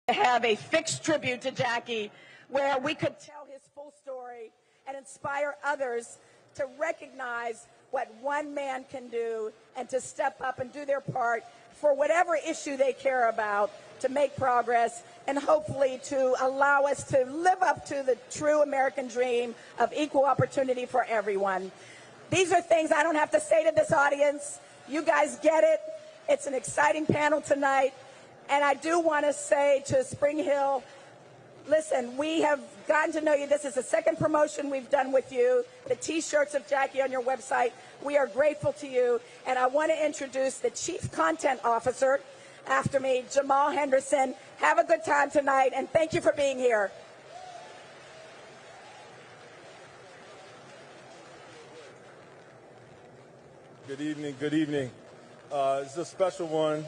Have a fixed tribute to Jackie where we could tell his full story and inspire others to recognize what one man can do and to step up and do their part for whatever issue they care about to make progress and hopefully to allow us to live up to the true American dream of equal opportunity for everyone. These are things I don't have to say to this audience. You guys get it. It's an exciting panel tonight. And I do want to say to Spring Hill, listen, we have gotten to know you. This is the second promotion we've done with you. The T-shirts of Jackie on your website. We are grateful to you. And I want to introduce the Chief Content Officer after me, Jamal Henderson. Have a good time tonight, and thank you for being here. Good evening. Good evening. This is a special one.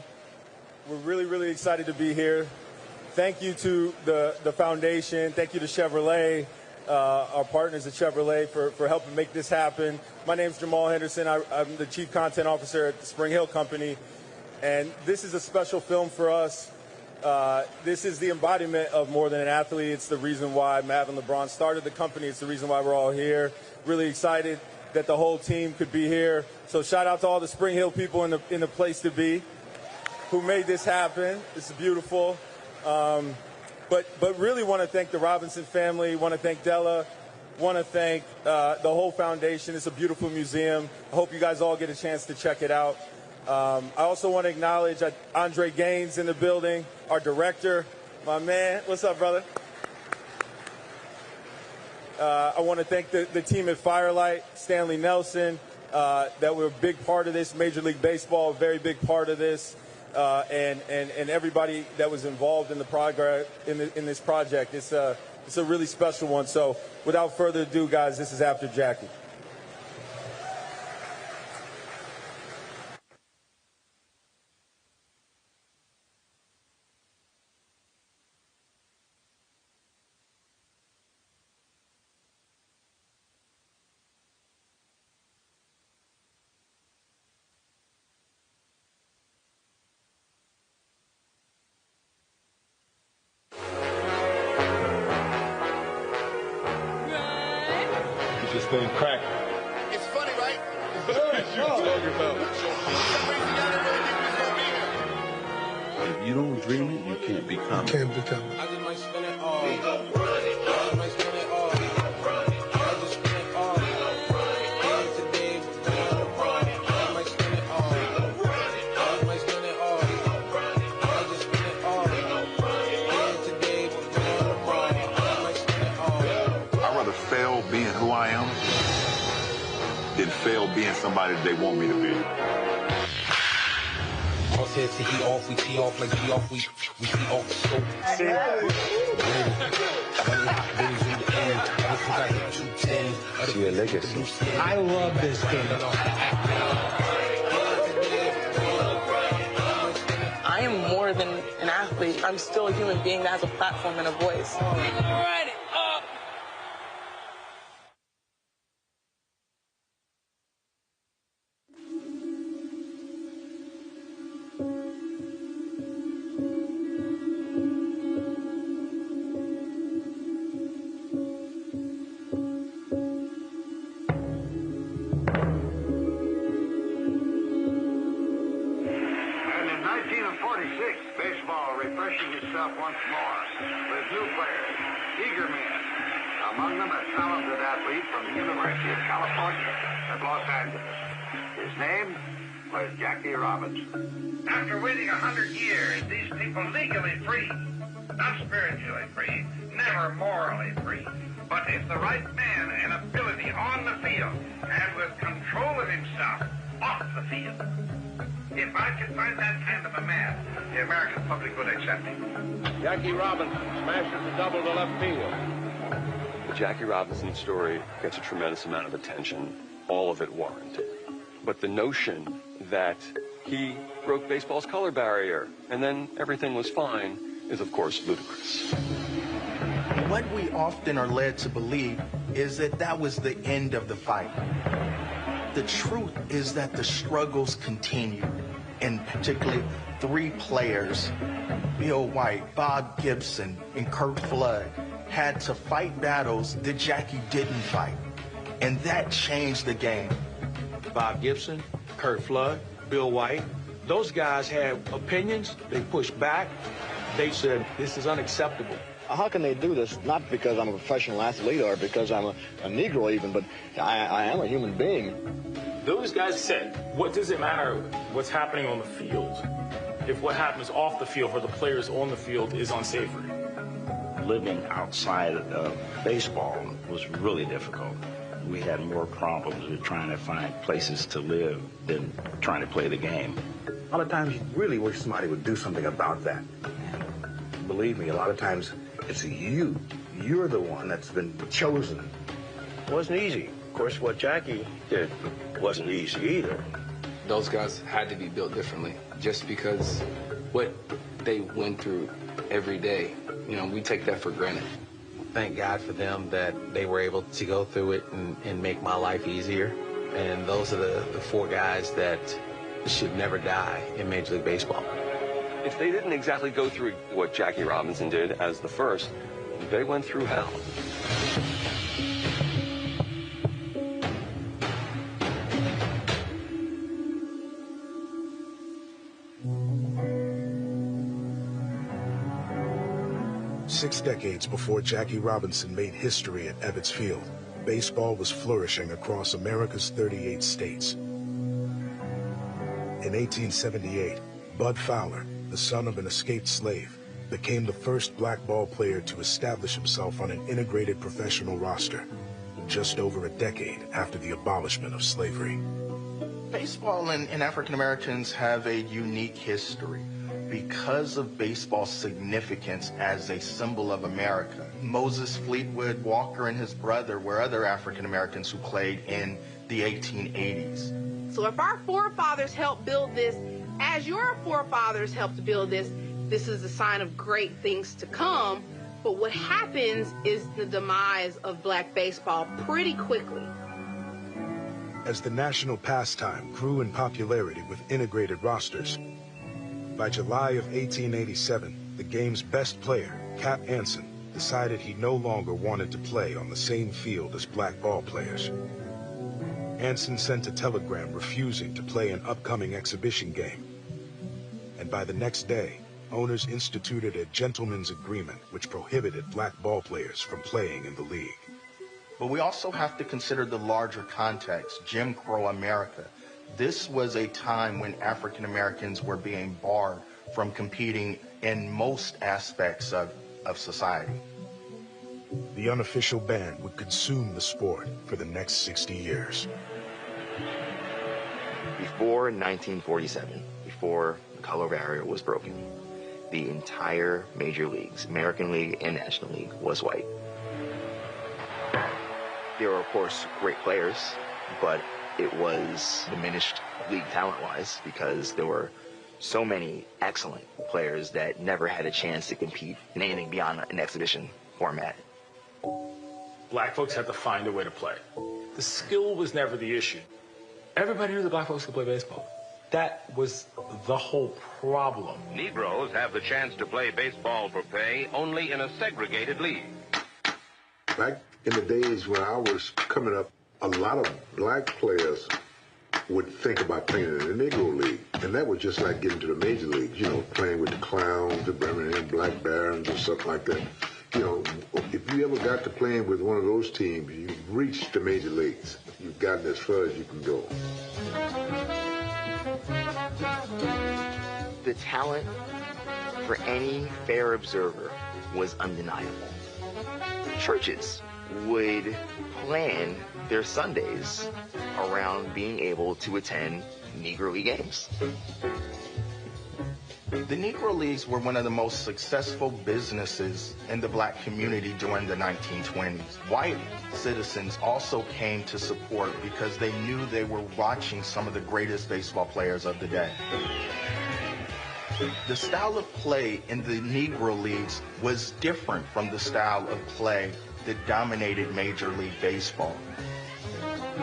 We're really, really excited to be here. Thank you to the foundation. Thank you to Chevrolet, our partners at Chevrolet, for helping make this happen. My name is Jamal Henderson. I'm the Chief Content Officer at the Spring Hill Company. And this is a special film for us. This is the embodiment of more than an athlete. It's the reason why Mav and LeBron started the company. It's the reason why we're all here. Really excited that the whole team could be here. So shout out to all the Spring Hill people in the place to be, who made this happen. This is beautiful. But really want to thank the Robinson family, want to thank Della, want to thank the whole foundation. It's a beautiful museum. I hope you guys all get a chance to check it out. I also want to acknowledge Andre Gaines in the building, our director, my man. What's up, brother? I want to thank the team at Firelight, Stanley Nelson, that were a big part of this, Major League Baseball, a very big part of this. And everybody that was involved in the progress in this project. It's a really special one. So without further ado, guys, this is After Jackie. This thing crack. It's funny, right? If you don't dream it, you can't become it. I just might spend it all. I just might spend it all. I just spend it all. And today we're going to run. I might spend it all. I might spend it all. I just spend it all. And today we're going to run. I might spend it all. I'd rather fail being who I am than fail being somebody that they want me to be. Head to heat off, we tee off like we off, we tee off so. I love this game. I am more than an athlete. I'm still a human being that has a platform and a voice. once more with new players, eager men. Among them a talented athlete from the University of California at Los Angeles. His name was Jackie Robinson. After waiting 100 years, these people legally free, not spiritually free, never morally free. But if the right man and ability on the field and with control of himself off the field, if I could find that kind of a man, the American public would accept him. Jackie Robinson smashes a double to left field. The Jackie Robinson story gets a tremendous amount of attention, all of it warranted. But the notion that he broke baseball's color barrier and then everything was fine is, of course, ludicrous. What we often are led to believe is that that was the end of the fight. The truth is that the struggles continued, and particularly three players, Bill White, Bob Gibson, and Curt Flood, had to fight battles that Jackie didn't fight. And that changed the game. Bob Gibson, Curt Flood, Bill White, those guys had opinions. They pushed back. They said, this is unacceptable. How can they do this? Not because I'm a professional athlete or because I'm a Negro even, but I am a human being. Those guys said, what does it matter what's happening on the field if what happens off the field for the players on the field is unsavory? Living outside of baseball was really difficult. We had more problems with trying to find places to live than trying to play the game. A lot of times you really wish somebody would do something about that. And believe me, a lot of times it's you. You're the one that's been chosen. It wasn't easy. Of course, what Jackie did wasn't easy either. Those guys had to be built differently just because what they went through every day, we take that for granted. Thank God for them that they were able to go through it and make my life easier. And those are the four guys that should never die in Major League Baseball. If they didn't exactly go through what Jackie Robinson did as the first, they went through hell. Six decades before Jackie Robinson made history at Ebbets Field, baseball was flourishing across America's 38 states. In 1878, Bud Fowler, the son of an escaped slave, became the first black ball player to establish himself on an integrated professional roster, just over a decade after the abolishment of slavery. Baseball and African Americans have a unique history. Because of baseball's significance as a symbol of America, Moses Fleetwood Walker and his brother were other African Americans who played in the 1880s. So if our forefathers helped build this, as your forefathers helped build this, this is a sign of great things to come. But what happens is the demise of black baseball pretty quickly. As the national pastime grew in popularity with integrated rosters, by July of 1887, the game's best player, Cap Anson, decided he no longer wanted to play on the same field as black ball players. Anson sent a telegram refusing to play an upcoming exhibition game. And by the next day, owners instituted a gentleman's agreement which prohibited black ball players from playing in the league. But we also have to consider the larger context, Jim Crow America. This was a time when African Americans were being barred from competing in most aspects of society. The unofficial ban would consume the sport for the next 60 years. Before 1947, before the color barrier was broken, the entire major leagues, American League and National League, was white. There were, of course, great players, but it was diminished league talent-wise because there were so many excellent players that never had a chance to compete in anything beyond an exhibition format. Black folks had to find a way to play. The skill was never the issue. Everybody knew that black folks could play baseball. That was the whole problem. Negroes have the chance to play baseball for pay only in a segregated league. Back in the days when I was coming up, a lot of black players would think about playing in the Negro League. And that was just like getting to the major leagues, you know, playing with the Clowns, the Birmingham Black Barons, or something like that. You know, if you ever got to playing with one of those teams, you've reached the major leagues. You've gotten as far as you can go. The talent for any fair observer was undeniable. Churches would plan their Sundays around being able to attend Negro League games. The Negro Leagues were one of the most successful businesses in the black community during the 1920s. White citizens also came to support because they knew they were watching some of the greatest baseball players of the day. The style of play in the Negro Leagues was different from the style of play that dominated Major League Baseball.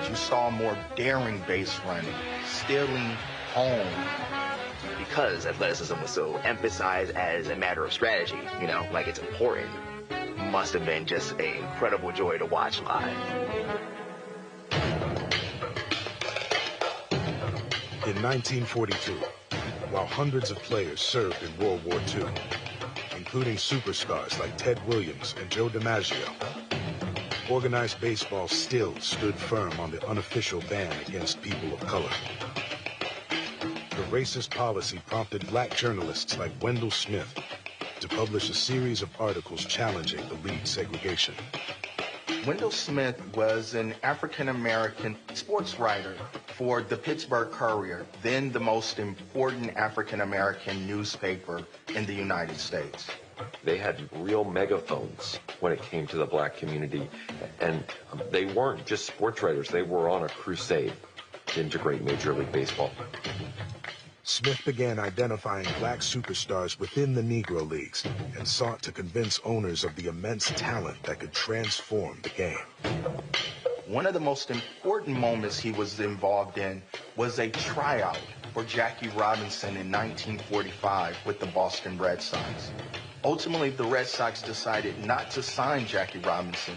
You saw more daring base running, stealing home. Because athleticism was so emphasized as a matter of strategy, you know, like it's important, must have been just an incredible joy to watch live. In 1942, while hundreds of players served in World War II, including superstars like Ted Williams and Joe DiMaggio, organized baseball still stood firm on the unofficial ban against people of color. The racist policy prompted black journalists like Wendell Smith to publish a series of articles challenging the league's segregation. Wendell Smith was an African-American sports writer for the Pittsburgh Courier, then the most important African-American newspaper in the United States. They had real megaphones when it came to the black community, and they weren't just sports writers, they were on a crusade to integrate Major League Baseball. Smith began identifying black superstars within the Negro Leagues and sought to convince owners of the immense talent that could transform the game. One of the most important moments he was involved in was a tryout for Jackie Robinson in 1945 with the Boston Red Sox. Ultimately, the Red Sox decided not to sign Jackie Robinson,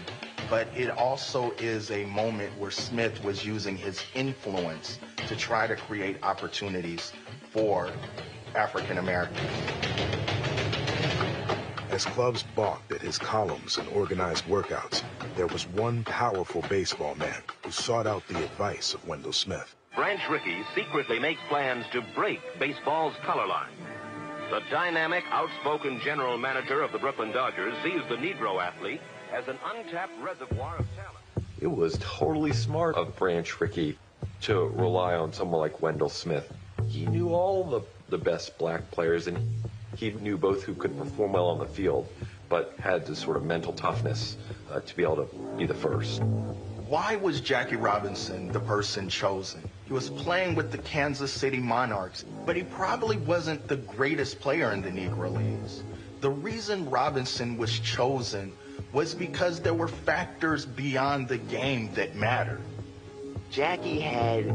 but it also is a moment where Smith was using his influence to try to create opportunities for African Americans. As clubs balked at his columns and organized workouts, there was one powerful baseball man who sought out the advice of Wendell Smith. Branch Rickey secretly makes plans to break baseball's color line. The dynamic, outspoken general manager of the Brooklyn Dodgers sees the Negro athlete as an untapped reservoir of talent. It was totally smart of Branch Rickey to rely on someone like Wendell Smith. He knew all the best black players, and he knew both who could perform well on the field, but had this sort of mental toughness to be able to be the first. Why was Jackie Robinson the person chosen? He was playing with the Kansas City Monarchs, but he probably wasn't the greatest player in the Negro Leagues. The reason Robinson was chosen was because there were factors beyond the game that mattered. Jackie had,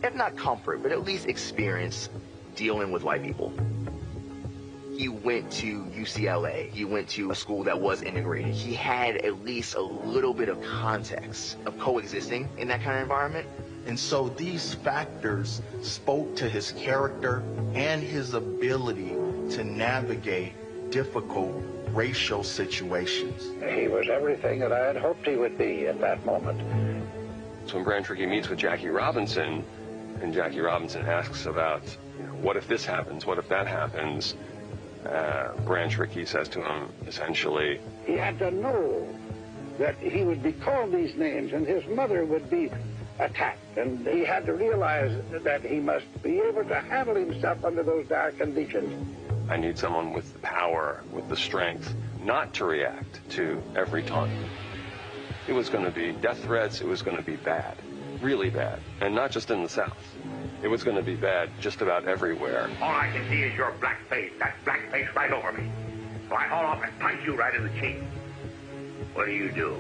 if not comfort, but at least experience dealing with white people. He went to UCLA. He went to a school that was integrated. He had at least a little bit of context of coexisting in that kind of environment. And so these factors spoke to his character and his ability to navigate difficult racial situations. He was everything that I had hoped he would be at that moment. So when Branch Rickey meets with Jackie Robinson, and Jackie Robinson asks about, what if this happens? What if that happens? Branch Rickey says to him, essentially, He had to know that he would be called these names and his mother would be attacked. And he had to realize that he must be able to handle himself under those dire conditions. I need someone with the power, with the strength, not to react to every taunt. It was going to be death threats. It was going to be bad, really bad, and not just in the South. It was going to be bad just about everywhere. All I can see is your black face, that black face right over me. So I haul off and punch you right in the cheek. What do?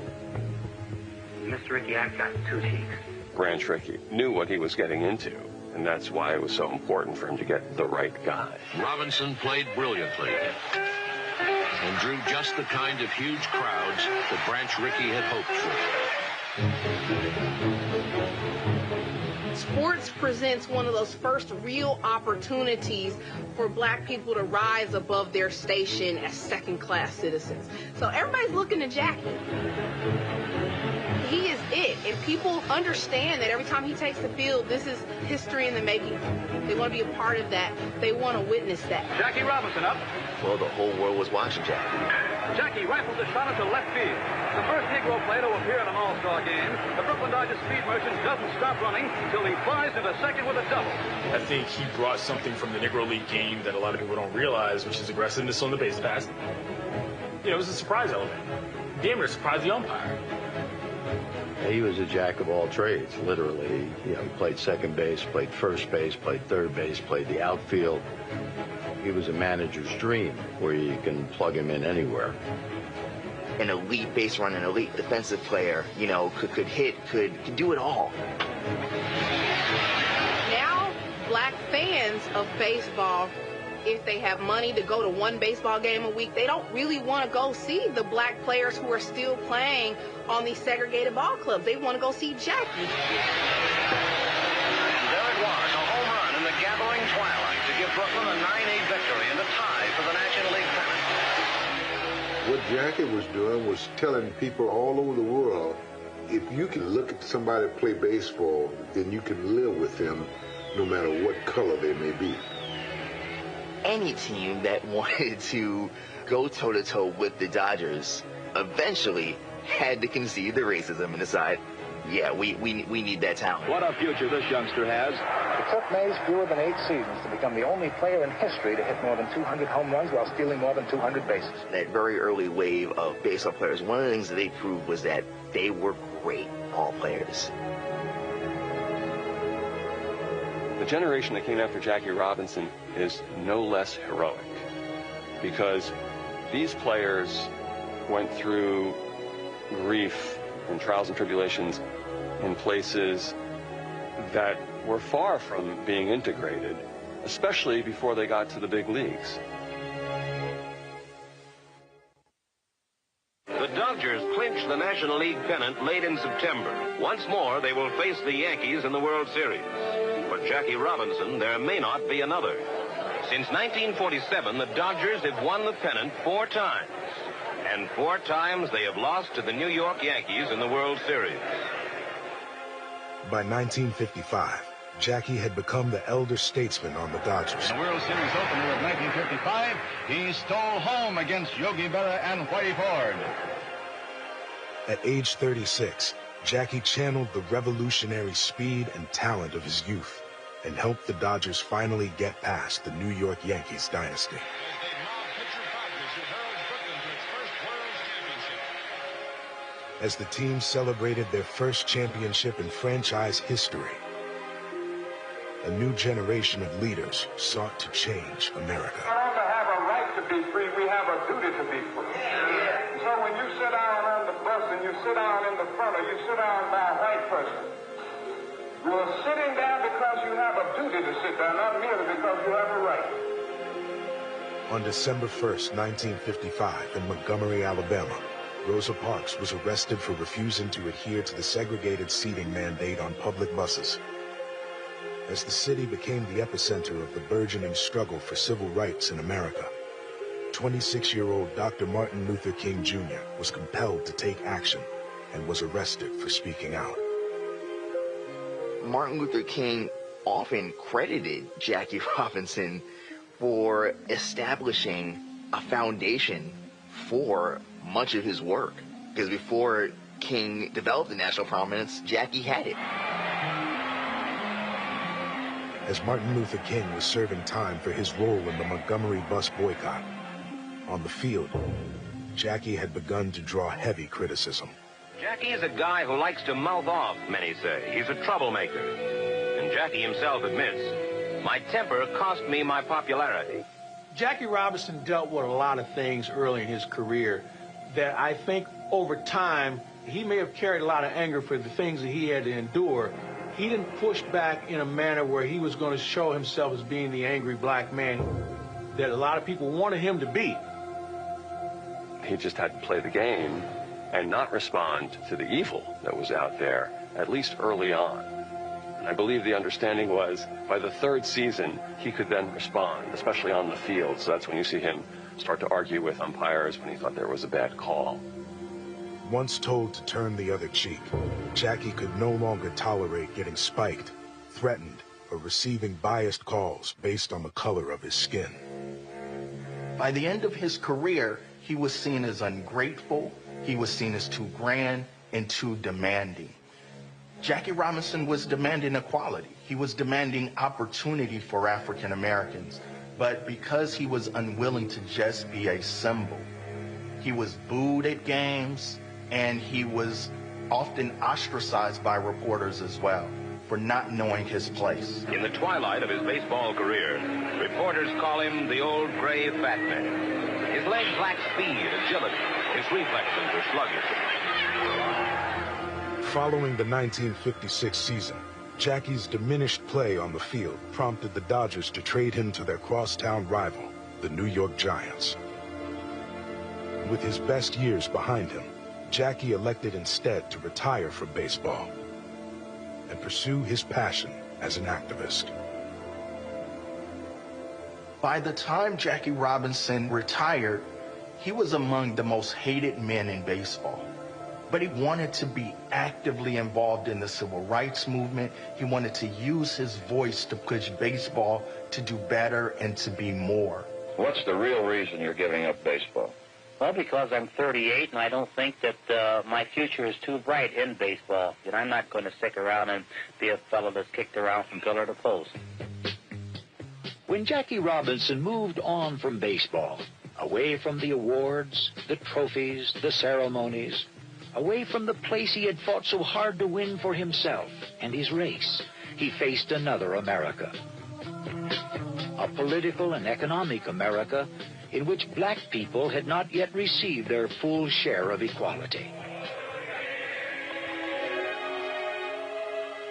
Mr. Rickey, I've got two cheeks. Branch Rickey knew what he was getting into, and that's why it was so important for him to get the right guy. Robinson played brilliantly and drew just the kind of huge crowds that Branch Rickey had hoped for. Sports presents one of those first real opportunities for black people to rise above their station as second-class citizens. So everybody's looking to Jackie. He is it, and people understand that every time he takes the field, this is history in the making. They want to be a part of that. They want to witness that. Jackie Robinson up. Well, the whole world was watching Jackie. Jackie rifles the shot into left field. The first Negro player to appear in an All-Star game. The Brooklyn Dodgers speed merchant doesn't stop running until he flies into second with a double. I think he brought something from the Negro League game that a lot of people don't realize, which is aggressiveness on the base pass. You know, it was a surprise element. Damn near surprised the umpire. He was a jack of all trades, literally. You know, he played second base, played first base, played third base, played the outfield. He was a manager's dream, where you can plug him in anywhere. An elite base runner, an elite defensive player, you know, could hit, could do it all. Now, black fans of baseball, if they have money to go to one baseball game a week, they don't really want to go see the black players who are still playing on these segregated ball clubs. They want to go see Jackie. And there it was, a home run in the gathering twilight to give Brooklyn a 9-8 victory and a tie for the National League pennant. What Jackie was doing was telling people all over the world, if you can look at somebody play baseball, then you can live with them no matter what color they may be. Any team that wanted to go toe-to-toe with the Dodgers eventually had to concede the racism and decide, yeah, we need that talent. What a future this youngster has. It took Mays fewer than 8 seasons to become the only player in history to hit more than 200 home runs while stealing more than 200 bases. That very early wave of baseball players, one of the things that they proved was that they were great ball players. The generation that came after Jackie Robinson is no less heroic, because these players went through grief and trials and tribulations in places that were far from being integrated, especially before they got to the big leagues. The Dodgers clinch the National League pennant late in September. Once more, they will face the Yankees in the World Series. For Jackie Robinson, there may not be another. Since 1947, the Dodgers have won the pennant 4 times. And 4 times they have lost to the New York Yankees in the World Series. By 1955, Jackie had become the elder statesman on the Dodgers. The World Series opener of 1955, he stole home against Yogi Berra and Whitey Ford. At age 36, Jackie channeled the revolutionary speed and talent of his youth and helped the Dodgers finally get past the New York Yankees dynasty. As the team celebrated their first championship in franchise history, a new generation of leaders sought to change America. We don't have a right to be free, we have a duty to be free. So when you sit down on the bus and you sit down in the front or you sit down by a white person, you're sitting there because you have a duty to sit there, not merely because you have a right. On December 1st, 1955, in Montgomery, Alabama, Rosa Parks was arrested for refusing to adhere to the segregated seating mandate on public buses. As the city became the epicenter of the burgeoning struggle for civil rights in America, 26-year-old Dr. Martin Luther King Jr. was compelled to take action and was arrested for speaking out. Martin Luther King often credited Jackie Robinson for establishing a foundation for much of his work, because before King developed the national prominence, Jackie had it. As Martin Luther King was serving time for his role in the Montgomery bus boycott, on the field, Jackie had begun to draw heavy criticism. Jackie is a guy who likes to mouth off, many say. He's a troublemaker. And Jackie himself admits, my temper cost me my popularity. Jackie Robinson dealt with a lot of things early in his career that I think over time, he may have carried a lot of anger for the things that he had to endure. He didn't push back in a manner where he was going to show himself as being the angry black man that a lot of people wanted him to be. He just had to play the game and not respond to the evil that was out there, at least early on. I believe the understanding was by the third season, he could then respond, especially on the field. So that's when you see him start to argue with umpires when he thought there was a bad call. Once told to turn the other cheek, Jackie could no longer tolerate getting spiked, threatened, or receiving biased calls based on the color of his skin. By the end of his career, he was seen as ungrateful, he was seen as too grand, and too demanding. Jackie Robinson was demanding equality. He was demanding opportunity for African Americans. But because he was unwilling to just be a symbol, he was booed at games, and he was often ostracized by reporters as well for not knowing his place. In the twilight of his baseball career, reporters call him the old gray fat man. His legs lack speed, agility. His reflexes are sluggish. Following the 1956 season, Jackie's diminished play on the field prompted the Dodgers to trade him to their crosstown rival, the New York Giants. With his best years behind him, Jackie elected instead to retire from baseball and pursue his passion as an activist. By the time Jackie Robinson retired, he was among the most hated men in baseball. But he wanted to be actively involved in the civil rights movement. He wanted to use his voice to push baseball to do better and to be more. What's the real reason you're giving up baseball? Well, because I'm 38 and I don't think that my future is too bright in baseball. And I'm not going to stick around and be a fellow that's kicked around from pillar to post. When Jackie Robinson moved on from baseball, away from the awards, the trophies, the ceremonies, away from the place he had fought so hard to win for himself and his race, he faced another America. A political and economic America in which black people had not yet received their full share of equality.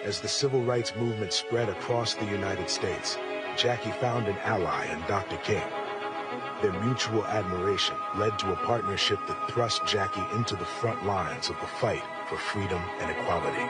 As the civil rights movement spread across the United States, Jackie found an ally in Dr. King. Their mutual admiration led to a partnership that thrust Jackie into the front lines of the fight for freedom and equality.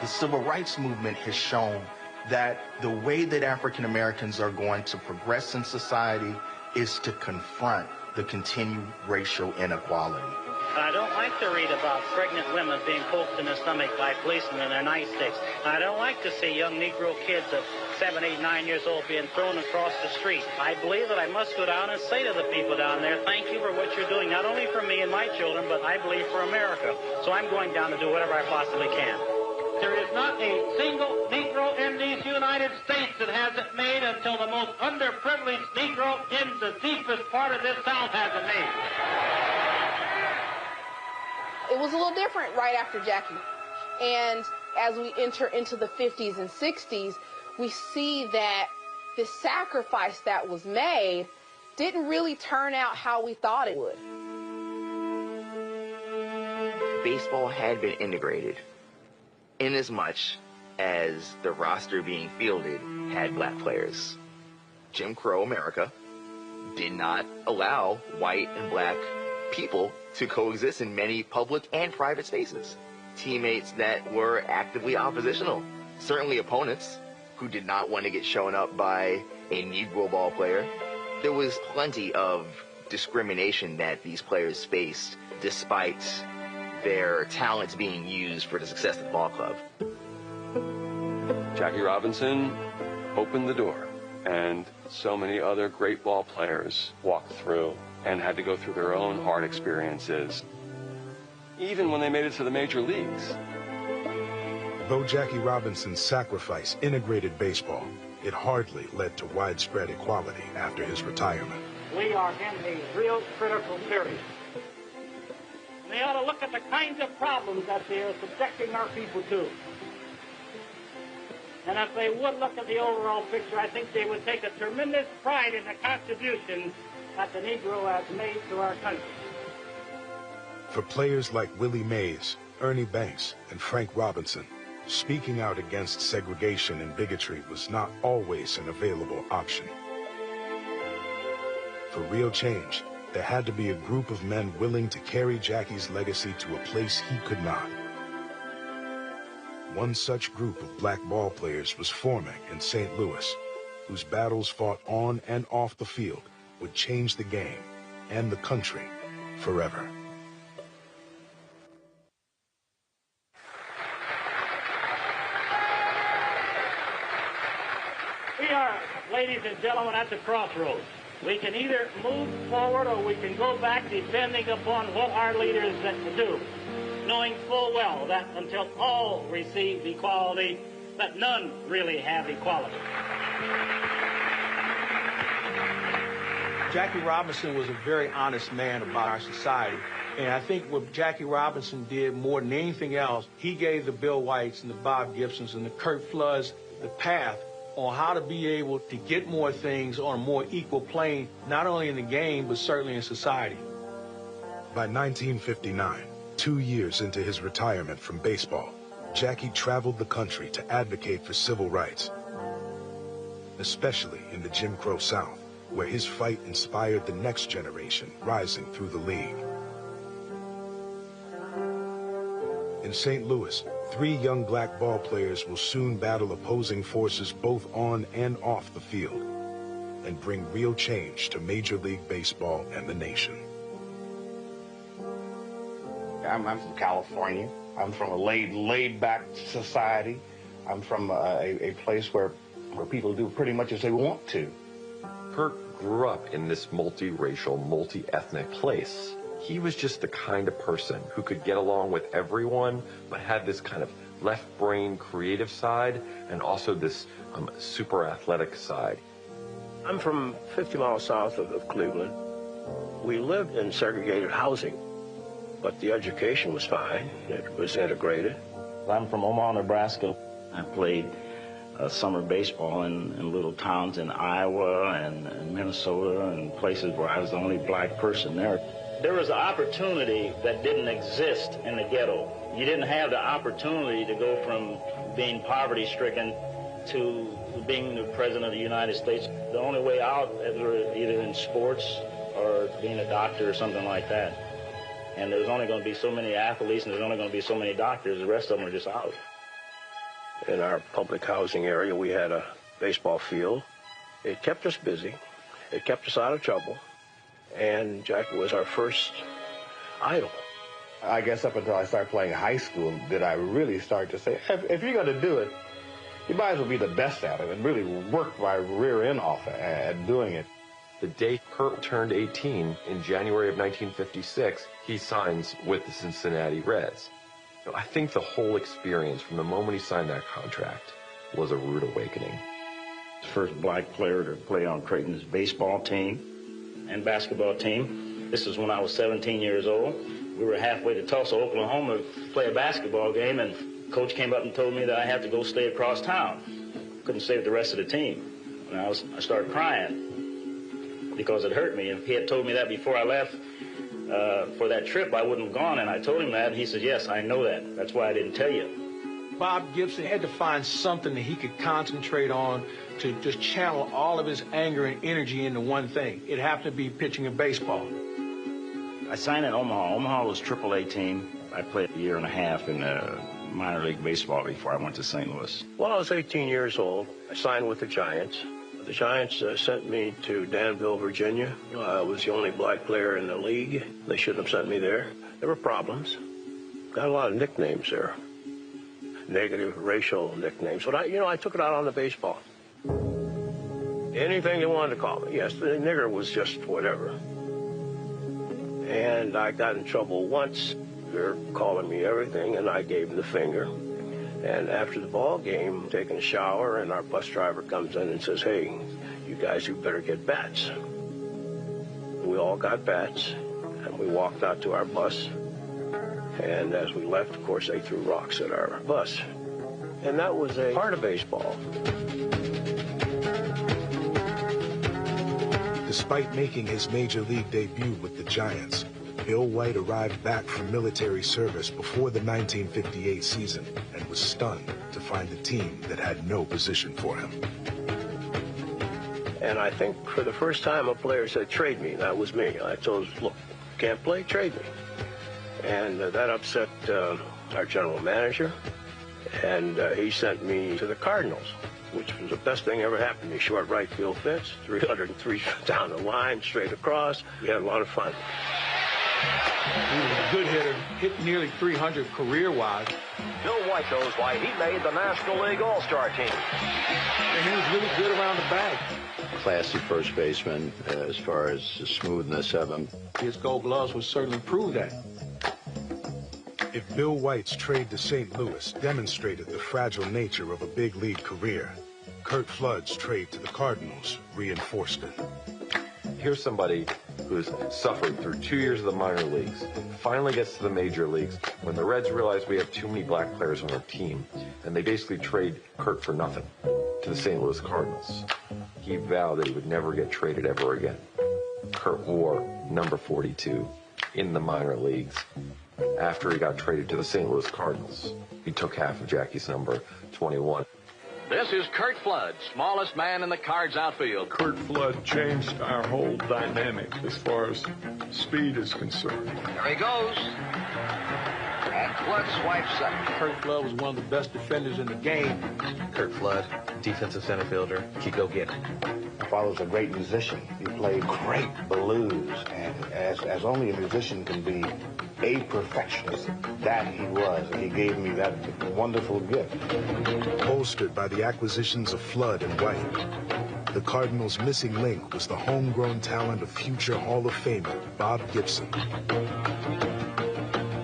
The civil rights movement has shown that the way that African Americans are going to progress in society is to confront the continued racial inequality. I don't like to read about pregnant women being poked in the stomach by policemen in their nightsticks. I don't like to see young Negro kids of 7, 8, 9 years old being thrown across the street. I believe that I must go down and say to the people down there, thank you for what you're doing, not only for me and my children, but I believe for America. So I'm going down to do whatever I possibly can. There is not a single Negro in these United States that has it made until the most underprivileged Negro in the deepest part of this South has it made. It was a little different right after Jackie. And as we enter into the 50s and 60s, we see that the sacrifice that was made didn't really turn out how we thought it would. Baseball had been integrated inasmuch as the roster being fielded had black players. Jim Crow America did not allow white and black people to coexist in many public and private spaces. Teammates that were actively oppositional, certainly opponents who did not want to get shown up by a Negro ball player. There was plenty of discrimination that these players faced despite their talents being used for the success of the ball club. Jackie Robinson opened the door, and so many other great ball players walked through and had to go through their own hard experiences, even when they made it to the major leagues. Though Jackie Robinson's sacrifice integrated baseball, it hardly led to widespread equality after his retirement. We are in a real critical period. They ought to look at the kinds of problems that they are subjecting our people to. And if they would look at the overall picture, I think they would take a tremendous pride in the contribution that the Negro has made to our country. For players like Willie Mays, Ernie Banks, and Frank Robinson, speaking out against segregation and bigotry was not always an available option. For real change, there had to be a group of men willing to carry Jackie's legacy to a place he could not. One such group of black ball players was forming in St. Louis, whose battles fought on and off the field would change the game and the country forever. We are, ladies and gentlemen, at the crossroads. We can either move forward or we can go back, depending upon what our leaders do, knowing full well that until all receive equality, that none really have equality. Jackie Robinson was a very honest man about our society. And I think what Jackie Robinson did more than anything else, he gave the Bill Whites and the Bob Gibsons and the Curt Floods the path on how to be able to get more things on a more equal plane, not only in the game, but certainly in society. By 1959, 2 years into his retirement from baseball, Jackie traveled the country to advocate for civil rights, especially in the Jim Crow South, where his fight inspired the next generation rising through the league. In St. Louis, 3 young black ball players will soon battle opposing forces both on and off the field and bring real change to Major League Baseball and the nation. I'm from California. I'm from a laid-back society. I'm from a place where people do pretty much as they want to. Curt grew up in this multiracial, multi-ethnic place. He was just the kind of person who could get along with everyone, but had this kind of left-brain creative side and also this super athletic side. I'm from 50 miles south of Cleveland. We lived in segregated housing, but the education was fine. It was integrated. I'm from Omaha, Nebraska. I played summer baseball in little towns in Iowa and Minnesota and places where I was the only black person there. There was an opportunity that didn't exist in the ghetto. You didn't have the opportunity to go from being poverty-stricken to being the President of the United States. The only way out was either in sports or being a doctor or something like that. And there's only going to be so many athletes and there's only going to be so many doctors. The rest of them are just out. In our public housing area, we had a baseball field. It kept us busy. It kept us out of trouble. And Jackie was our first idol. I guess up until I started playing high school did I really start to say, if you're going to do it, you might as well be the best at it and really work my rear end off at doing it. The day Curt turned 18 in January of 1956, he signs with the Cincinnati Reds. I think the whole experience from the moment he signed that contract was a rude awakening. The first black player to play on Creighton's baseball team and basketball team. This is when I was 17 years old. We were halfway to Tulsa, Oklahoma to play a basketball game, and Coach came up and told me that I had to go stay across town. Couldn't stay with the rest of the team. And I started crying because it hurt me. If he had told me that before I left for that trip, I wouldn't have gone, and I told him that, and he said, yes, I know that. That's why I didn't tell you. Bob Gibson had to find something that he could concentrate on to just channel all of his anger and energy into one thing. It happened to be pitching and baseball. I signed in Omaha. Omaha was AAA team. I played a year and a half in minor league baseball before I went to St. Louis. When I was 18 years old, I signed with the Giants. The Giants sent me to Danville, Virginia. I was the only black player in the league. They shouldn't have sent me there. There were problems. Got a lot of nicknames there. Negative racial nicknames. But I took it out on the baseball. Anything they wanted to call me. Yes, the nigger was just whatever. And I got in trouble once. They're calling me everything, and I gave them the finger. And after the ball game, taking a shower, and our bus driver comes in and says, hey, you guys, you better get bats. We all got bats, and we walked out to our bus. And as we left, of course, they threw rocks at our bus. And that was a part of baseball. Despite making his major league debut with the Giants, Bill White arrived back from military service before the 1958 season and was stunned to find a team that had no position for him. And I think for the first time a player said, trade me. That was me. I told him, look, can't play, trade me. And that upset our general manager. And he sent me to the Cardinals, which was the best thing ever happened to me. Short right field pitch, 303 down the line, straight across. We had a lot of fun. He was a good hitter, hit nearly 300 career-wise. Bill White knows why he made the National League All-Star team. And he was really good around the bag. Classy first baseman as far as the smoothness of him. His Gold Gloves would certainly prove that. If Bill White's trade to St. Louis demonstrated the fragile nature of a big league career, Curt Flood's trade to the Cardinals reinforced it. Here's somebody who's suffered through 2 years of the minor leagues, finally gets to the major leagues, when the Reds realize we have too many black players on our team, and they basically trade Curt for nothing to the St. Louis Cardinals. He vowed that he would never get traded ever again. Curt wore number 42 in the minor leagues. After he got traded to the St. Louis Cardinals, he took half of Jackie's number 21. This is Curt Flood, smallest man in the Cards outfield. Curt Flood changed our whole dynamic as far as speed is concerned. There he goes. And Flood swipes second. Curt Flood was one of the best defenders in the game. Curt Flood, defensive center fielder, keep go get it. My father was a great musician. He played great blues, and as only a musician can be, a perfectionist, that he was, and he gave me that wonderful gift. Bolstered by the acquisitions of Flood and White, the Cardinals' missing link was the homegrown talent of future Hall of Famer Bob Gibson.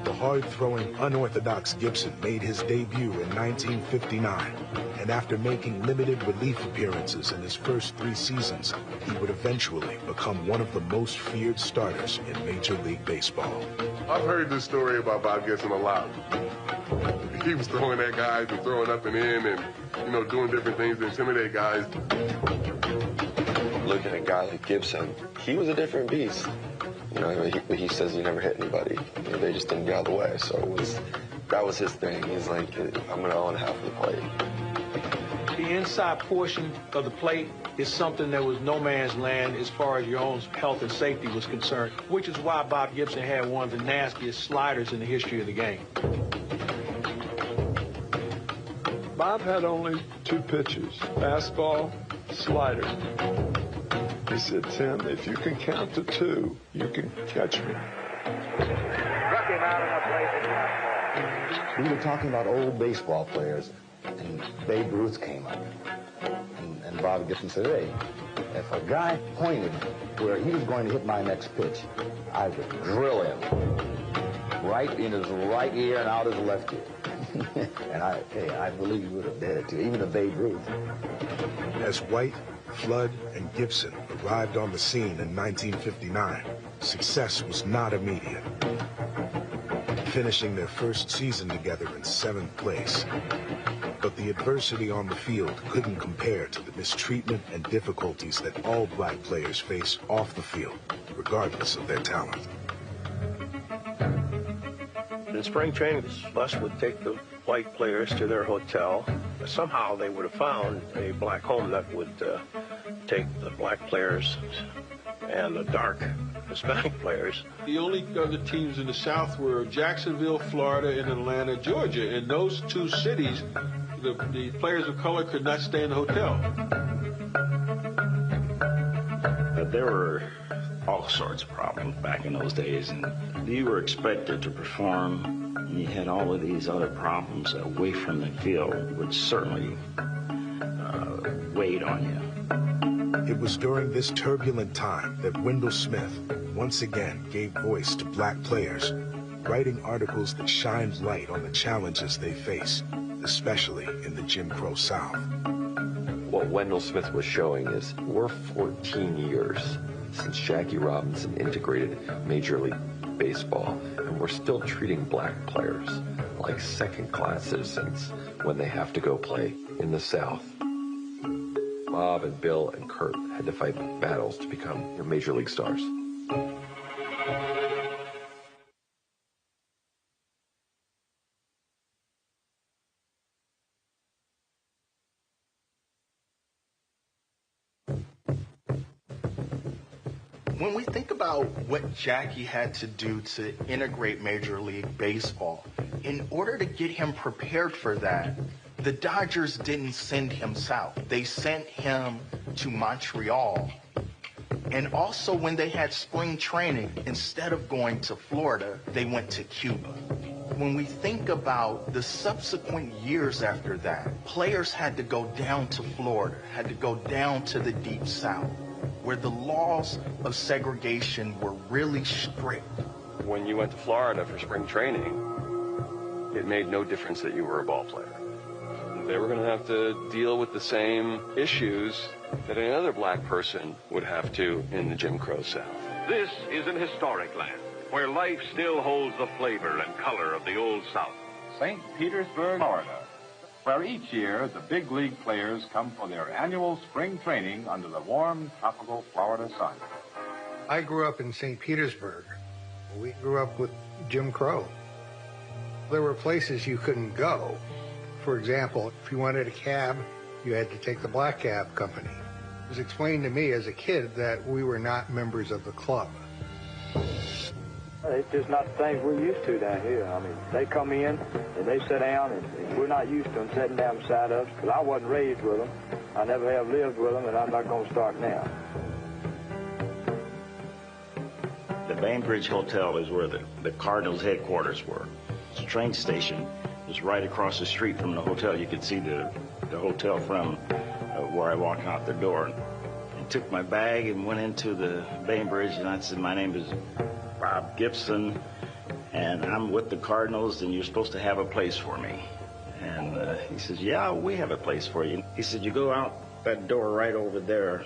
The hard-throwing, unorthodox Gibson made his debut in 1959, and after making limited relief appearances in his first 3 seasons, he would eventually become one of the most feared starters in Major League Baseball. I've heard this story about Bob Gibson a lot. He was throwing at guys and throwing up and in and, doing different things to intimidate guys. Looking at a guy like Gibson, he was a different beast. He says he never hit anybody. They just didn't get out of the way. So that was his thing. He's like, I'm going to own half of the plate. The inside portion of the plate is something that was no man's land as far as your own health and safety was concerned, which is why Bob Gibson had one of the nastiest sliders in the history of the game. Bob had only 2 pitches, fastball, slider. He said, Tim, if you can count to 2, you can catch me. Struck him out in a blazing fastball. We were talking about old baseball players, and Babe Ruth came up. And Bob Gibson said, hey, if a guy pointed where he was going to hit my next pitch, I would drill him right in his right ear and out his left ear. And I believe he would have did it too, even to Babe Ruth. As White, Flood, and Gibson arrived on the scene in 1959, success was not immediate, finishing their first season together in 7th place. But the adversity on the field couldn't compare to the mistreatment and difficulties that all black players face off the field, regardless of their talent. In spring training, this bus would take the white players to their hotel. Somehow they would have found a black home that would take the black players and the dark Hispanic players. The only other teams in the South were Jacksonville, Florida, and Atlanta, Georgia. In those 2 cities, the players of color could not stay in the hotel. There were all sorts of problems back in those days, and you were expected to perform, and you had all of these other problems away from the field, which certainly weighed on you. It was during this turbulent time that Wendell Smith once again gave voice to black players, writing articles that shined light on the challenges they face, especially in the Jim Crow South. What Wendell Smith was showing is we're 14 years since Jackie Robinson integrated Major League Baseball, and we're still treating black players like second-class citizens when they have to go play in the South. Bob and Bill and Curt had to fight battles to become Major League stars. When we think about what Jackie had to do to integrate Major League Baseball, In order to get him prepared for that, the Dodgers didn't send him south. They sent him to Montreal. And also when they had spring training, instead of going to Florida, they went to Cuba. When we think about the subsequent years after that, players had to go down to Florida, had to go down to the Deep South, where the laws of segregation were really strict. When you went to Florida for spring training, it made no difference that you were a ball player. They were going to have to deal with the same issues that any other black person would have to in the Jim Crow South. This is an historic land where life still holds the flavor and color of the Old South. St. Petersburg, Florida, where each year the big league players come for their annual spring training under the warm, tropical Florida sun. I grew up in St. Petersburg. We grew up with Jim Crow. There were places you couldn't go. For example, if you wanted a cab, you had to take the black cab company. It was explained to me as a kid that we were not members of the club. It's just not the things we're used to down here. I mean, they come in and they sit down, and we're not used to them sitting down beside us, because I wasn't raised with them. I never have lived with them, and I'm not going to start now. The Bainbridge Hotel is where the Cardinals headquarters were. The train station was right across the street from the hotel. You could see the hotel from where I walked out the door. I took my bag and went into the Bainbridge, and I said, my name is Bob Gibson, and I'm with the Cardinals, and you're supposed to have a place for me. And he says, yeah, we have a place for you. He said, you go out that door right over there,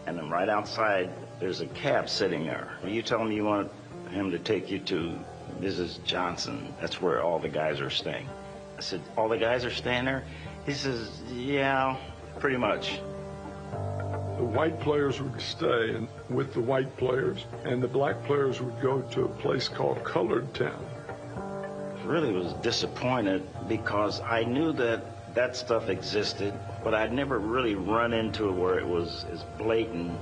and then right outside, there's a cab sitting there. You tell him you want him to take you to Mrs. Johnson. That's where all the guys are staying. I said, all the guys are staying there? He says, yeah, pretty much. The white players would stay with the white players, and the black players would go to a place called Colored Town. I really was disappointed because I knew that stuff existed, but I'd never really run into it where it was as blatant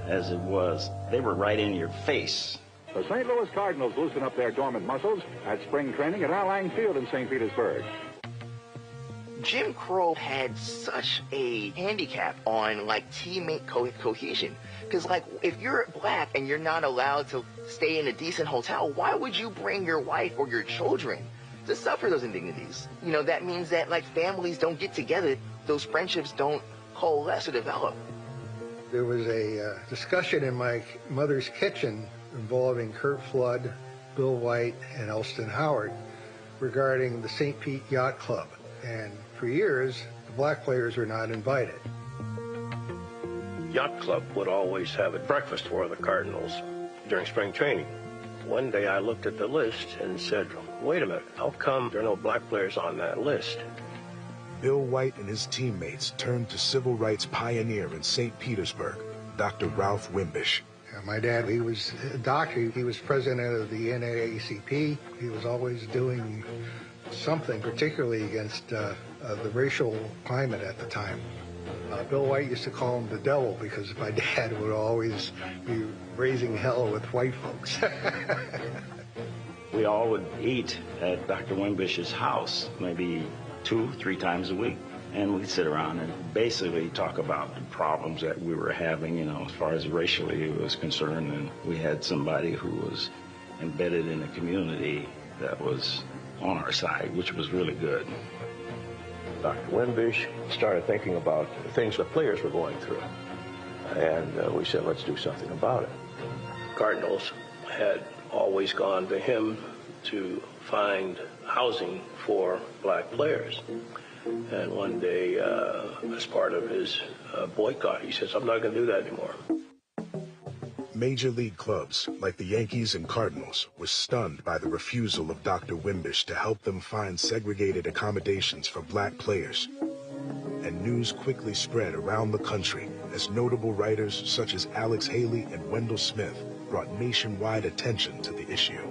as it was. They were right in your face. The St. Louis Cardinals loosen up their dormant muscles at spring training at Al Lang Field in St. Petersburg. Jim Crow had such a handicap on teammate cohesion, because if you're black and you're not allowed to stay in a decent hotel, why would you bring your wife or your children to suffer those indignities? That means that families don't get together, those friendships don't coalesce or develop. There was a discussion in my mother's kitchen involving Curt Flood, Bill White, and Elston Howard regarding the St. Pete Yacht Club. And for years, the black players were not invited. Yacht Club would always have a breakfast for the Cardinals during spring training. One day I looked at the list and said, wait a minute, how come there are no black players on that list? Bill White and his teammates turned to civil rights pioneer in St. Petersburg, Dr. Ralph Wimbish. My dad, he was a doctor. He was president of the NAACP. He was always doing something, particularly against the racial climate at the time. Bill White used to call him the devil because my dad would always be raising hell with white folks. We all would eat at Dr. Wimbish's house, maybe 2-3 times a week. And we'd sit around and basically talk about the problems that we were having, as far as racially was concerned. And we had somebody who was embedded in the community that was on our side, which was really good. Dr. Wimbish started thinking about the things the players were going through. And we said, let's do something about it. Cardinals had always gone to him to find housing for black players. And one day, as part of his boycott, he says, I'm not going to do that anymore. Major league clubs, like the Yankees and Cardinals, were stunned by the refusal of Dr. Wimbish to help them find segregated accommodations for black players. And news quickly spread around the country as notable writers such as Alex Haley and Wendell Smith brought nationwide attention to the issue.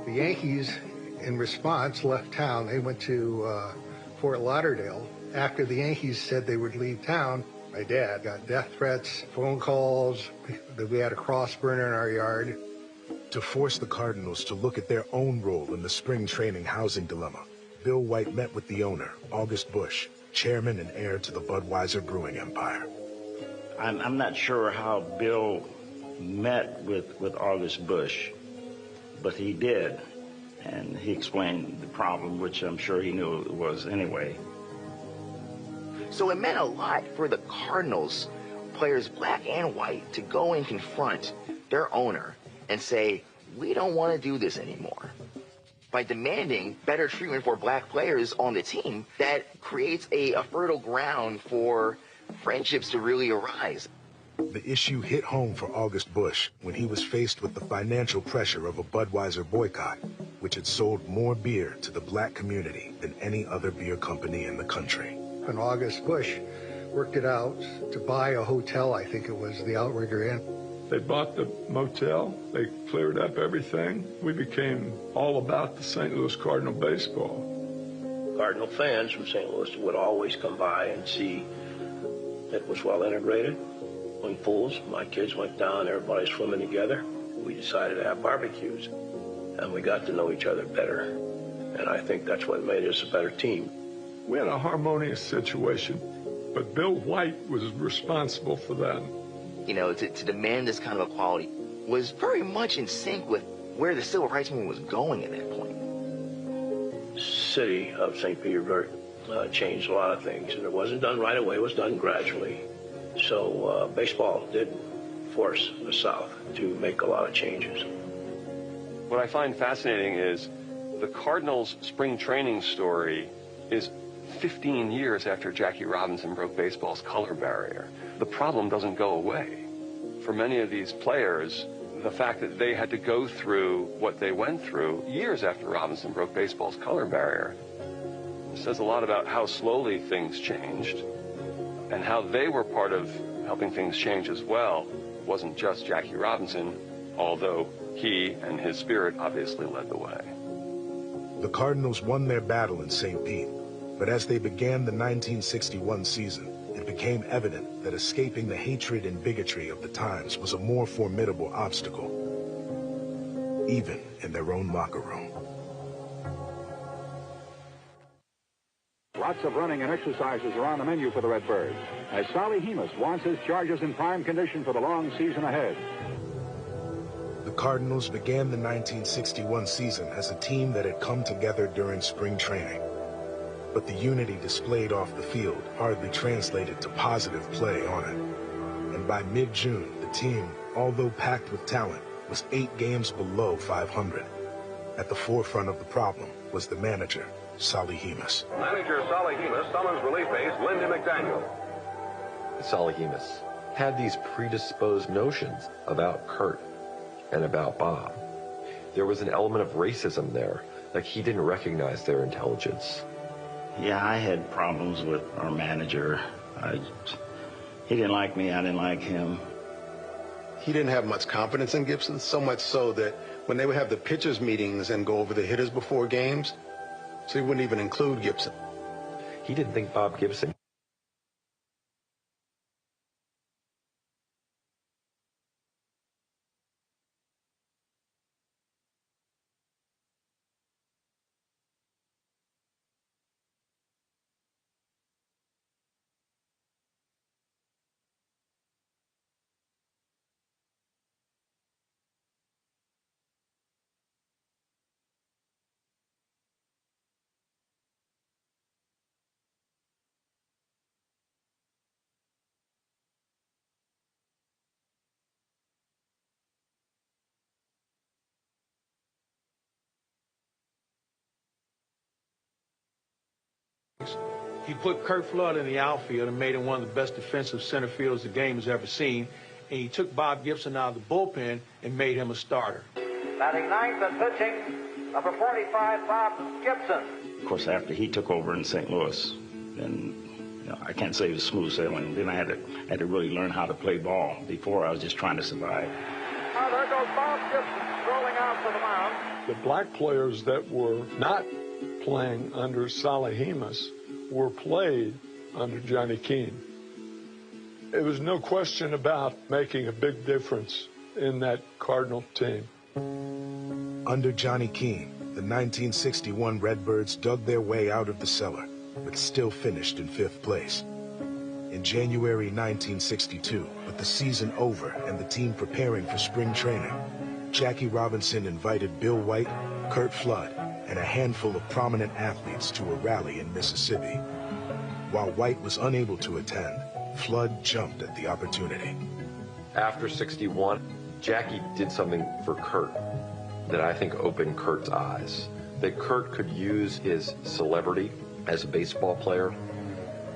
The Yankees, in response, left town. They went to Fort Lauderdale. After the Yankees said they would leave town, my dad got death threats, phone calls, that we had a cross burner in our yard. To force the Cardinals to look at their own role in the spring training housing dilemma, Bill White met with the owner, August Busch, chairman and heir to the Budweiser brewing empire. I'm not sure how Bill met with August Busch, but he did. And he explained the problem, which I'm sure he knew it was anyway. So it meant a lot for the Cardinals, players black and white, to go and confront their owner and say, we don't want to do this anymore. By demanding better treatment for black players on the team, that creates a fertile ground for friendships to really arise. The issue hit home for August Busch when he was faced with the financial pressure of a Budweiser boycott, which had sold more beer to the black community than any other beer company in the country. And August Busch worked it out to buy a hotel, I think it was the Outrigger Inn. They bought the motel, they cleared up everything. We became all about the St. Louis Cardinal baseball. Cardinal fans from St. Louis would always come by and see it was well integrated. Swimming pools, my kids went down, everybody swimming together. We decided to have barbecues, and we got to know each other better. And I think that's what made us a better team. We had a harmonious situation, but Bill White was responsible for that. You know, to demand this kind of equality was very much in sync with where the civil rights movement was going at that point. City of St. Petersburg changed a lot of things, and it wasn't done right away, it was done gradually. So baseball did force the South to make a lot of changes. What I find fascinating is the Cardinals' spring training story is 15 years after Jackie Robinson broke baseball's color barrier. The problem doesn't go away. For many of these players, the fact that they had to go through what they went through years after Robinson broke baseball's color barrier says a lot about how slowly things changed and how they were part of helping things change as well. It wasn't just Jackie Robinson, although he and his spirit obviously led the way. The Cardinals won their battle in St. Pete, but as they began the 1961 season, it became evident that escaping the hatred and bigotry of the times was a more formidable obstacle, even in their own locker room. Lots of running and exercises are on the menu for the Redbirds, as Solly Hemus wants his Chargers in prime condition for the long season ahead. The Cardinals began the 1961 season as a team that had come together during spring training. But the unity displayed off the field hardly translated to positive play on it. And by mid-June, the team, although packed with talent, was 8 games below 500. At the forefront of the problem was the manager, Solly Hemus. Manager Solly Hemus summons relief ace Lindy McDaniel. Solly Hemus had these predisposed notions about Curt and about Bob. There was an element of racism there, like he didn't recognize their intelligence. Yeah, I had problems with our manager. He didn't like me, I didn't like him. He didn't have much confidence in Gibson, so much so that when they would have the pitchers meetings and go over the hitters before games, so he wouldn't even include Gibson. He didn't think Bob Gibson He put Curt Flood in the outfield and made him one of the best defensive center fielders the game has ever seen. And he took Bob Gibson out of the bullpen and made him a starter. Batting ninth and pitching, number 45, Bob Gibson. Of course, after he took over in St. Louis, then I can't say it was smooth sailing. Then I had to really learn how to play ball. Before, I was just trying to survive. Now there goes Bob Gibson strolling out to the mound. The black players that were not playing under Solly Hemus were played under Johnny Keane. It was no question about making a big difference in that Cardinal team. Under Johnny Keane, the 1961 Redbirds dug their way out of the cellar, but still finished in 5th place. In January 1962, with the season over and the team preparing for spring training, Jackie Robinson invited Bill White, Curt Flood, and a handful of prominent athletes to a rally in Mississippi. While White was unable to attend, Flood jumped at the opportunity. After 61, Jackie did something for Curt that I think opened Curt's eyes. That Curt could use his celebrity as a baseball player,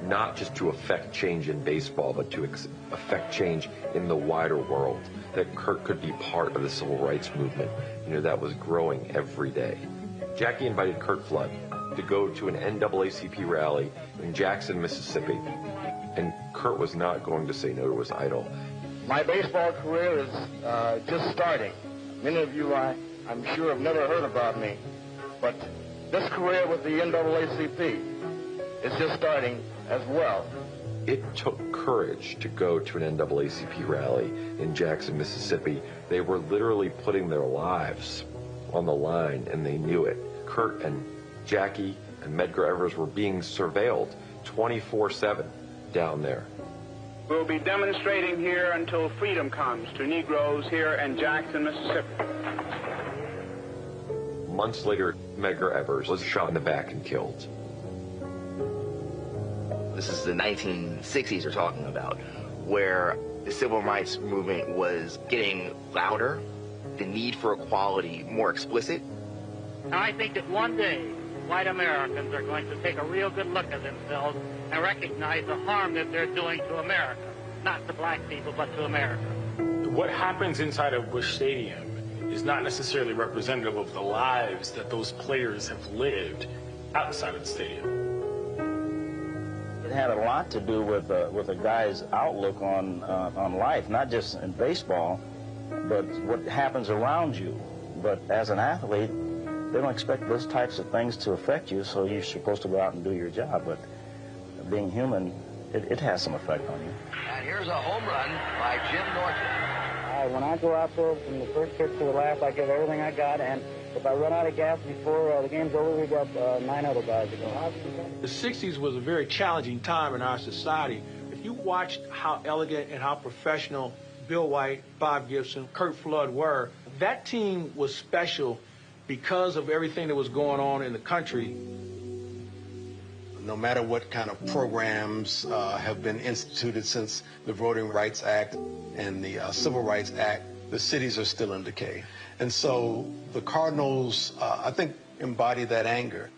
not just to affect change in baseball, but to affect change in the wider world. That Curt could be part of the civil rights movement, that was growing every day. Jackie invited Curt Flood to go to an NAACP rally in Jackson, Mississippi, and Curt was not going to say no to his idol. My baseball career is just starting. Many of you, I'm sure, have never heard about me, but this career with the NAACP is just starting as well. It took courage to go to an NAACP rally in Jackson, Mississippi. They were literally putting their lives on the line, and they knew it. Curt and Jackie and Medgar Evers were being surveilled 24/7 down there. We'll be demonstrating here until freedom comes to Negroes here in Jackson, Mississippi. Months later, Medgar Evers was shot in the back and killed. This is the 1960s we're talking about, where the civil rights movement was getting louder, the need for equality more explicit. And I think that one day, white Americans are going to take a real good look at themselves and recognize the harm that they're doing to America. Not to black people, but to America. What happens inside of Busch Stadium is not necessarily representative of the lives that those players have lived outside of the stadium. It had a lot to do with a guy's outlook on life, not just in baseball, but what happens around you. But as an athlete, they don't expect those types of things to affect you, so you're supposed to go out and do your job. But being human, it has some effect on you. And here's a home run by Jim Norton. When I go out there from the first pitch to the last, I give everything I got, and if I run out of gas before the game's over, we got 9 other guys to go. The 60s was a very challenging time in our society. If you watched how elegant and how professional Bill White, Bob Gibson, Curt Flood were, that team was special because of everything that was going on in the country. No matter what kind of programs have been instituted since the Voting Rights Act and the Civil Rights Act, the cities are still in decay. And so the Cardinals, I think, embody that anger.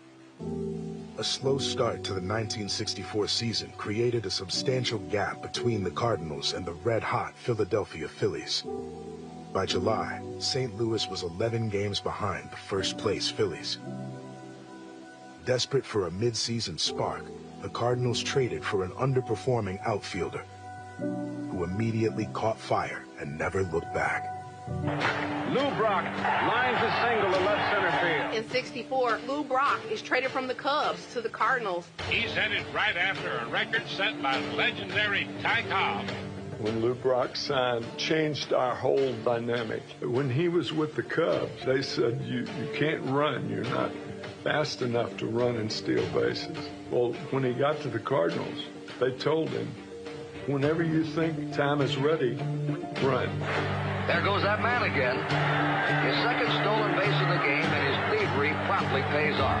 A slow start to the 1964 season created a substantial gap between the Cardinals and the red-hot Philadelphia Phillies. By July, St. Louis was 11 games behind the first-place Phillies. Desperate for a mid-season spark, the Cardinals traded for an underperforming outfielder who immediately caught fire and never looked back. Lou Brock lines a single to left center field. In 64, Lou Brock is traded from the Cubs to the Cardinals. He's headed right after a record set by legendary Ty Cobb. When Lou Brock signed, changed our whole dynamic. When he was with the Cubs, they said, you can't run. You're not fast enough to run and steal bases. Well, when he got to the Cardinals, they told him, whenever you think time is ready, run. There goes that man again. His second stolen base of the game, and his thievery promptly pays off.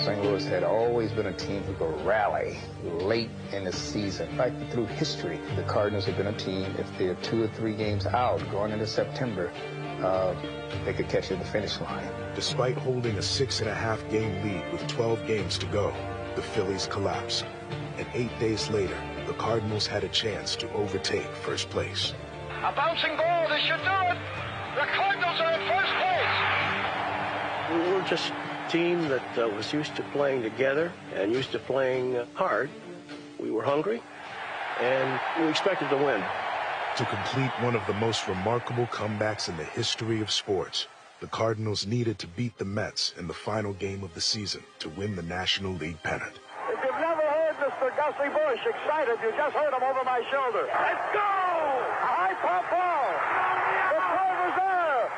St. Louis had always been a team who could rally late in the season. In fact, through history, the Cardinals have been a team, if they're 2 or 3 games out going into September, they could catch you at the finish line. Despite holding a 6.5 game lead with 12 games to go, the Phillies collapsed. And 8 days later, the Cardinals had a chance to overtake first place. A bouncing ball, this should do it. The Cardinals are in first place. We were just a team that was used to playing together and used to playing hard. We were hungry, and we expected to win. To complete one of the most remarkable comebacks in the history of sports, the Cardinals needed to beat the Mets in the final game of the season to win the National League pennant. If you've never heard Mr. Gussie Busch excited, you just heard him over my shoulder. Let's go! A high pop ball. The driver's there.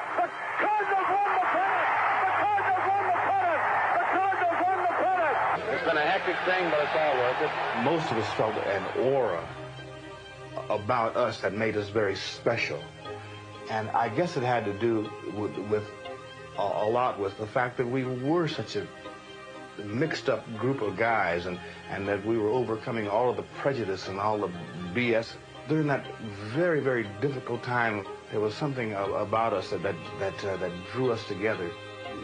It's been a hectic thing, but it's all worth it. Most of us felt an aura about us that made us very special. And I guess it had to do with a lot with the fact that we were such a mixed up group of guys, and that we were overcoming all of the prejudice and all the BS. During that very, very difficult time, there was something about us that drew us together,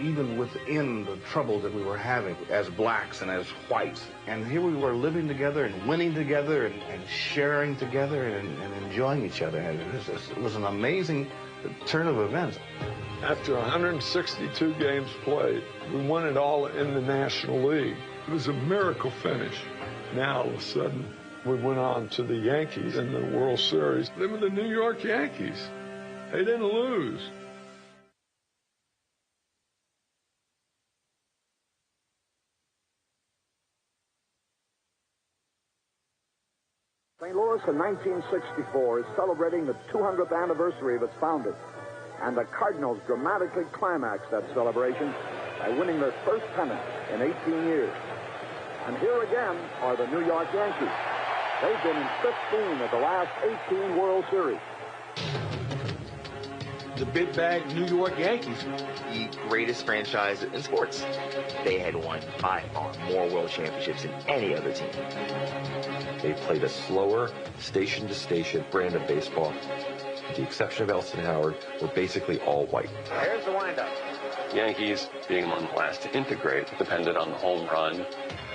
even within the trouble that we were having as blacks and as whites. And here we were living together and winning together and sharing together and enjoying each other. And it was an amazing turn of events. After 162 games played, we won it all in the National League. It was a miracle finish. Now, all of a sudden, we went on to the Yankees in the World Series. They were the New York Yankees. They didn't lose. St. Louis in 1964 is celebrating the 200th anniversary of its founding. And the Cardinals dramatically climaxed that celebration by winning their first pennant in 18 years. And here again are the New York Yankees. They've been in 15 of the last 18 World Series. The big bag New York Yankees. The greatest franchise in sports. They had won by far more world championships than any other team. They played a slower, station-to-station brand of baseball. With the exception of Elston Howard, were basically all white. Here's the windup. Yankees, being among the last to integrate, depended on the home run.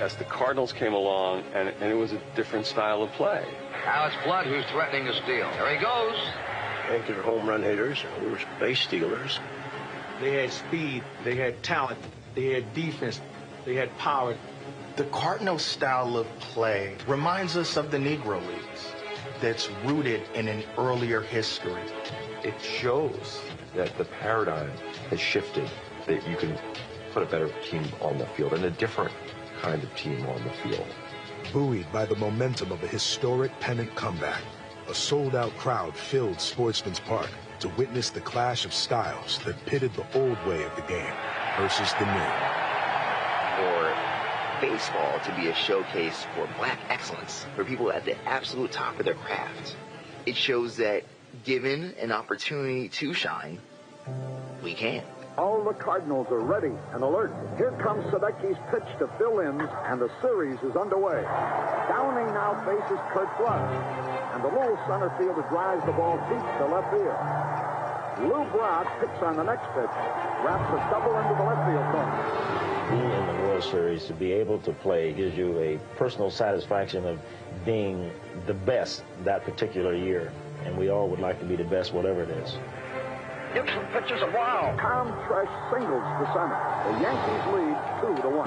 As the Cardinals came along, and it was a different style of play. Now it's Flood who's threatening to steal. There he goes. Yankees are home run hitters. We were base stealers. They had speed, they had talent, they had defense, they had power. The Cardinals' style of play reminds us of the Negro Leagues. That's rooted in an earlier history. It shows that the paradigm has shifted, that you can put a better team on the field and a different kind of team on the field. Buoyed by the momentum of a historic pennant comeback, a sold-out crowd filled Sportsman's Park to witness the clash of styles that pitted the old way of the game versus the new. For baseball to be a showcase for black excellence, for people at the absolute top of their craft, it shows that given an opportunity to shine, we can. All the Cardinals are ready and alert. Here comes Sadecki's pitch to Phil Inns, and the series is underway. Downing now faces Curt Flood, and the little center fielder drives the ball deep to left field. Lou Brock picks on the next pitch, wraps a double into the left field corner. Being in the World Series, to be able to play gives you a personal satisfaction of being the best that particular year, and we all would like to be the best whatever it is. Gibson pitches a wow. Tom Tresh singles to center. The Yankees lead 2-1.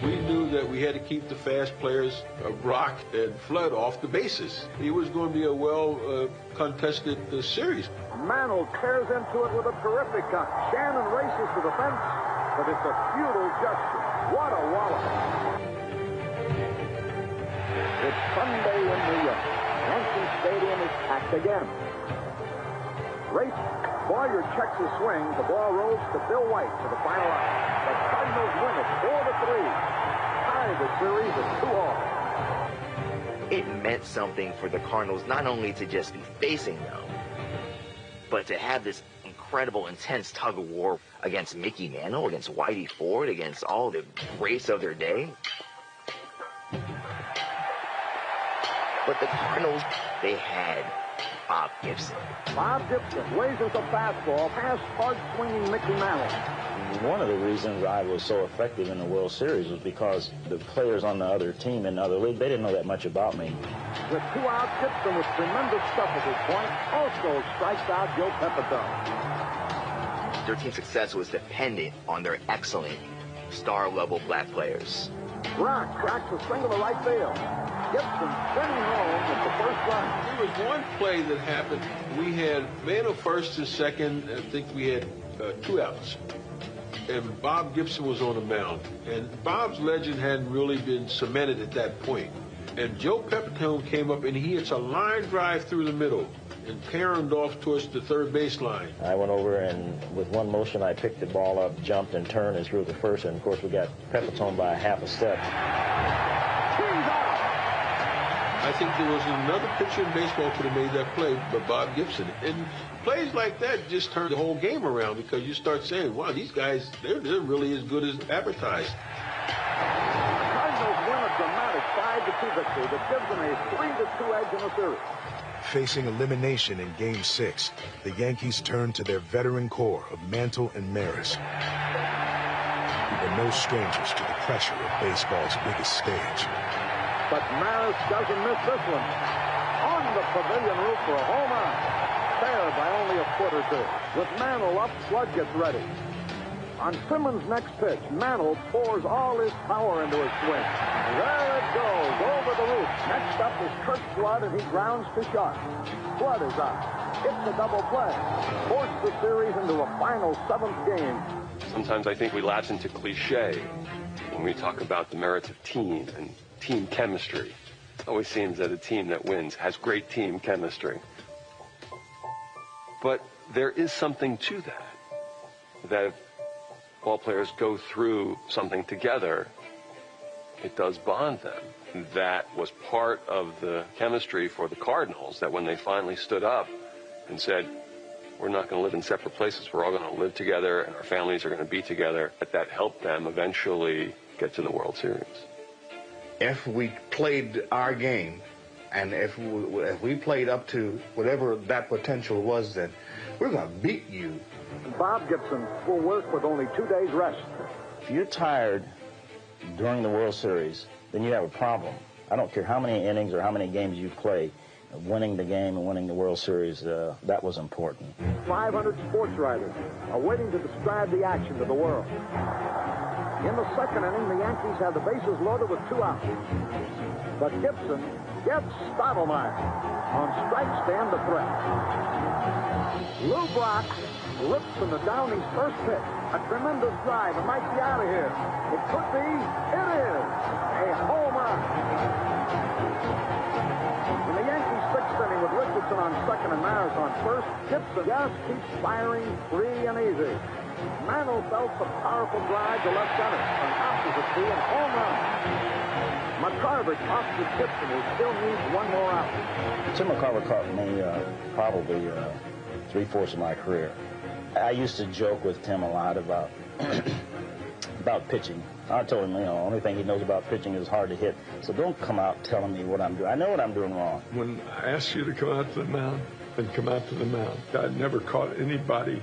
We knew that we had to keep the fast players, Brock and Flood, off the bases. It was going to be a well-contested series. Mantle tears into it with a terrific cut. Shannon races to the fence, but it's a futile gesture. What a wallop. It's Sunday in New York. Yankee Stadium is packed again. Race. Boyer checks his swing. The ball rolls to Bill White for the final out. The Cardinals win it 4-3. Tie the series at 2-all. It meant something for the Cardinals not only to just be facing them, but to have this incredible, intense tug of war against Mickey Mantle, against Whitey Ford, against all the greats of their day. But the Cardinals, they had Bob Gibson. Bob Gibson lasers a fastball past hard-swinging Mickey Mantle. One of the reasons I was so effective in the World Series was because the players on the other team in the other league, they didn't know that much about me. With 2 outs, Gibson with tremendous stuff at this point also strikes out Joe Pepitone. Their team's success was dependent on their excellent star-level black players. Brock cracks a single to right field. Gibson spinning home with the first run. There was one play that happened. We had Mantle first and second. I think we had 2 outs. And Bob Gibson was on the mound. And Bob's legend hadn't really been cemented at that point. And Joe Pepitone came up and he hits a line drive through the middle and caromed off towards the third baseline. I went over and with one motion I picked the ball up, jumped and turned and threw the first, and of course we got Pepitone by a half a step. I think there was another pitcher in baseball could have made that play, but Bob Gibson. And plays like that just turn the whole game around because you start saying, wow, these guys, they're really as good as advertised. Cardinals win a dramatic 5-2 victory that gives them a 3-2 edge in the series. Facing elimination in Game 6, the Yankees turned to their veteran core of Mantle and Maris, who were no strangers to the pressure of baseball's biggest stage. But Maris doesn't miss this one. On the pavilion roof for a home run. Fair by only a foot or two. With Mantle up, Flood gets ready. On Simmons' next pitch, Mantle pours all his power into his swing. There it goes, over the roof. Next up is Curt Flood, and he grounds to short. Flood is out. Hits a double play. Forced the series into a final 7th game. Sometimes I think we lapse into cliche when we talk about the merits of team and team chemistry. It always seems that a team that wins has great team chemistry. But there is something to that. That if ball players go through something together, it does bond them. That was part of the chemistry for the Cardinals, that when they finally stood up and said, we're not going to live in separate places, we're all going to live together and our families are going to be together, that helped them eventually get to the World Series. If we played our game, and if we played up to whatever that potential was, then we're going to beat you. Bob Gibson will work with only 2 days rest. If you're tired during the World Series, then you have a problem. I don't care how many innings or how many games you play, winning the game and winning the World Series, that was important. 500 sports writers are waiting to describe the action to the world. In the 2nd inning, the Yankees have the bases loaded with 2 outs. But Gibson gets Stottlemyre on strikes to end the threat. Lou Brock rips into Downey's first pitch. A tremendous drive. It might be out of here. It could be. It is a home run. In the Yankees' 6th inning with Richardson on second and Maris on first, Gibson just keeps firing free and easy. Mantle felt the powerful drive to left center, an opposite field home run. McCarver tops to Gibson, who still needs 1 more out. Tim McCarver caught me probably 3/4 of my career. I used to joke with Tim a lot about pitching. I told him, the only thing he knows about pitching is hard to hit. So don't come out telling me what I'm doing. I know what I'm doing wrong. When I asked you to come out to the mound, then come out to the mound. I'd never caught anybody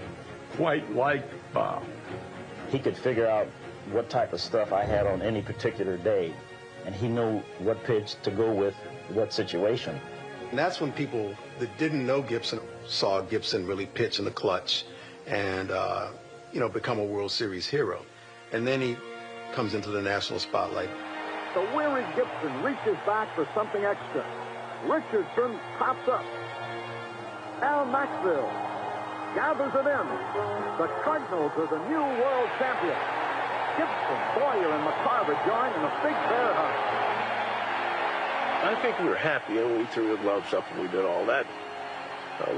quite like Bob. He could figure out what type of stuff I had on any particular day, and he knew what pitch to go with what situation. And that's when people that didn't know Gibson saw Gibson really pitch in the clutch and, become a World Series hero. And then he comes into the national spotlight. The weary Gibson reaches back for something extra. Richardson pops up. Al Maxwell gathers it in. The Cardinals are the new world champions. Gibson, Boyer, and McCarver join in a big bear hug. I think we were happy when we threw the gloves up and we did all that.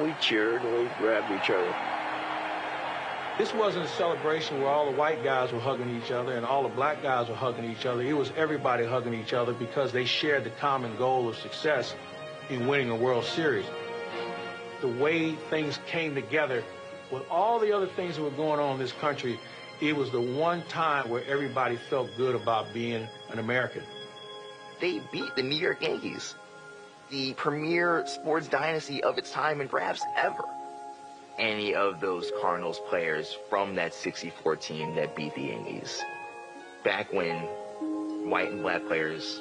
We cheered and we grabbed each other. This wasn't a celebration where all the white guys were hugging each other and all the black guys were hugging each other. It was everybody hugging each other because they shared the common goal of success in winning a World Series. The way things came together with all the other things that were going on in this country, it was the one time where everybody felt good about being an American. They beat the New York Yankees, the premier sports dynasty of its time and perhaps ever. Any of those Cardinals players from that '64 team that beat the Yankees, back when white and black players